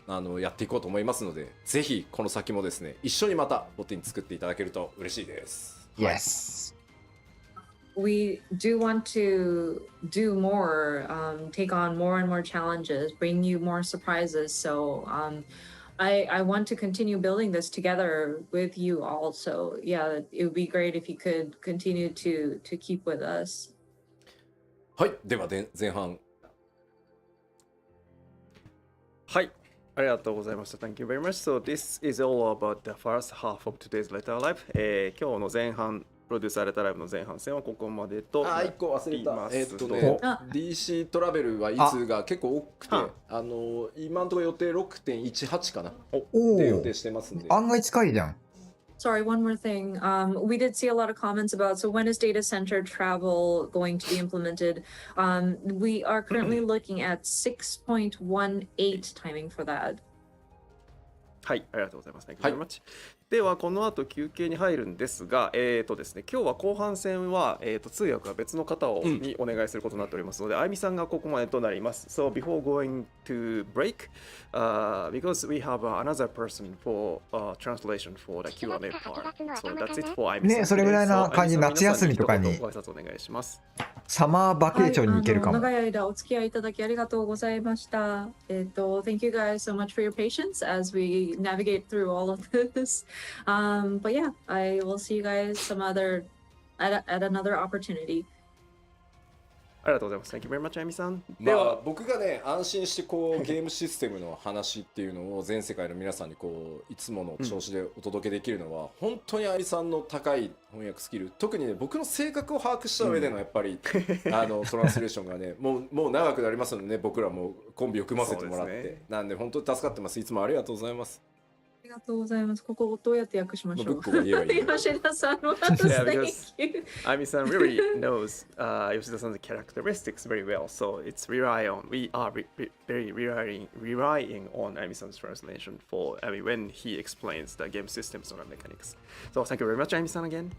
Speaker 4: やっていこうと思いますので、ぜひこの先もですね、一緒にまたボッティン作っていただけると嬉しいです。
Speaker 1: Yes.
Speaker 5: We do want to do more, take on more and more challenges, bring you more surprises. So I want to continue building this together with you all. So yeah, it would be great if you could continue to keep with us.
Speaker 4: はい、では前半。
Speaker 3: はい、ありがとうございました。Thank you very much. So this is all about the first half of today's letter live. 今日の前半、プロデュースされたライブの前半戦はここまでとなります。
Speaker 4: 1個忘れた。DC トラベルはいつが結構多くて、今のところ予定 6.18 かな。で予定してますんで。
Speaker 1: 案外近いじゃん。
Speaker 5: Sorry, one more thing. We did see a lot of comments about, so when is data-centered travel going to be implemented? We are currently looking at 6.18 timing for that.
Speaker 3: はい、ありがとうございます。Thank you very much. ではこの後休憩に入るんですが、ですね、今日は後半戦は、通訳は別の方にお願いすることになっておりますので、あゆみさんがここまでとなります。So before going to break, because we have another person for translation for the Q&A part. So that's it for あゆみさん。
Speaker 1: ね、それぐらいな感じ、夏休みとかに
Speaker 3: ご挨拶お願いします。
Speaker 1: サマーバケーションに行けるかも。
Speaker 5: 長い間お付き合いいただきありがとうございました。Thank you guys so much for your patience as we navigate through all of this. But yeah, I will see you guys at another opportunity.
Speaker 3: ありがとうございます。Thank you very much, あゆみさん。
Speaker 4: まあ僕がね、安心してこうゲームシステムの話っていうのを全世界の皆さんにこういつもの調子でお届けできるのは、本当にあゆみさんの高い翻訳スキル、特にね僕の性格を把握した上でのやっぱり、トランスレーションがね、もう長くなりますのでね、僕らもコンビを組ませてもらって、なんで本当に助かってます。いつもありがとうございます。
Speaker 5: ありがとうございます。ここどうやって訳しましょう。
Speaker 3: 吉田さん really knows Yoshida-san's characteristics very well, so we are very relying on Ayumi-san's translation for when he explains the game systems or mechanics. So thank you very much, Ayumi-san again.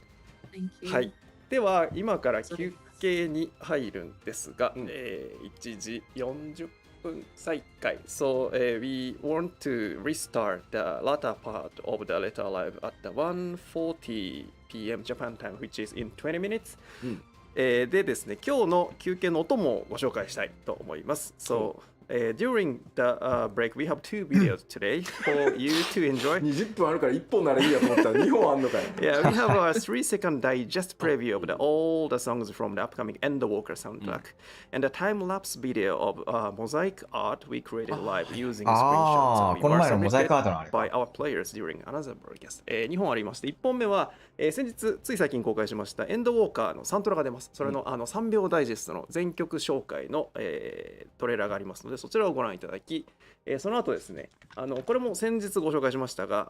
Speaker 5: Thank you.
Speaker 3: はい。では今から休憩に入るんですが、1時40分再開。So we want to restart the latter part of the letter live at the 1:40 p.m. Japan time, which is in 20 minutes. でですね、今日の休憩のお供をご紹介したいと思います。So during the break, we have two videos today for you to enjoy.
Speaker 4: 20分あるから1本ならいいやと思ったら2本あんのかよ。
Speaker 3: Yeah, we have a 3-second digest preview of all the songs from the upcoming Endwalker soundtrack, and a time-lapse video of mosaic art we created live using screenshots and we were submitted by our players during another broadcast. 2本ありまして、1本目は、先日つい最近公開しましたエンドウォーカーのサントラが出ます。それの、3秒ダイジェストの全曲紹介の、トレーラーがありますので、そちらをご覧いただき、その後ですね、これも先日ご紹介しましたが、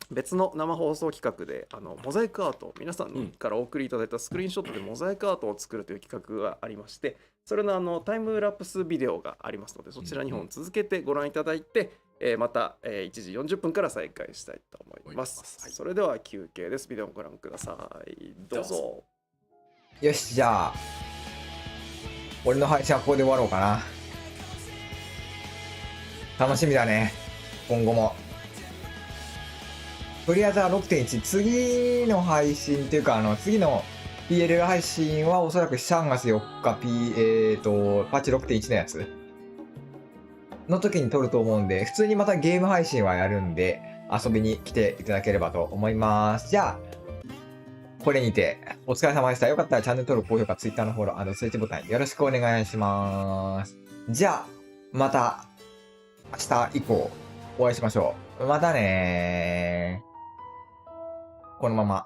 Speaker 3: 別の生放送企画でモザイクアート、皆さんからお送りいただいたスクリーンショットでモザイクアートを作るという企画がありまして、それのタイムラプスビデオがありますので、そちら2本続けてご覧いただいて、また1時40分から再開したいと思います。はい、それでは休憩です。ビデオをご覧ください。どうぞ。
Speaker 1: よし、じゃあ俺の配信はここで終わろうかな。楽しみだね、今後も。とりあえずは 6.1、 次の配信っていうか次の PLL 配信はおそらく3月4日、パッチ 6.1 のやつの時に撮ると思うんで、普通にまたゲーム配信はやるんで遊びに来ていただければと思います。じゃあこれにてお疲れ様でした。よかったらチャンネル登録、高評価、Twitter のフォロー、通知ボタンよろしくお願いします。じゃあまた明日以降お会いしましょう。またねー。このまま。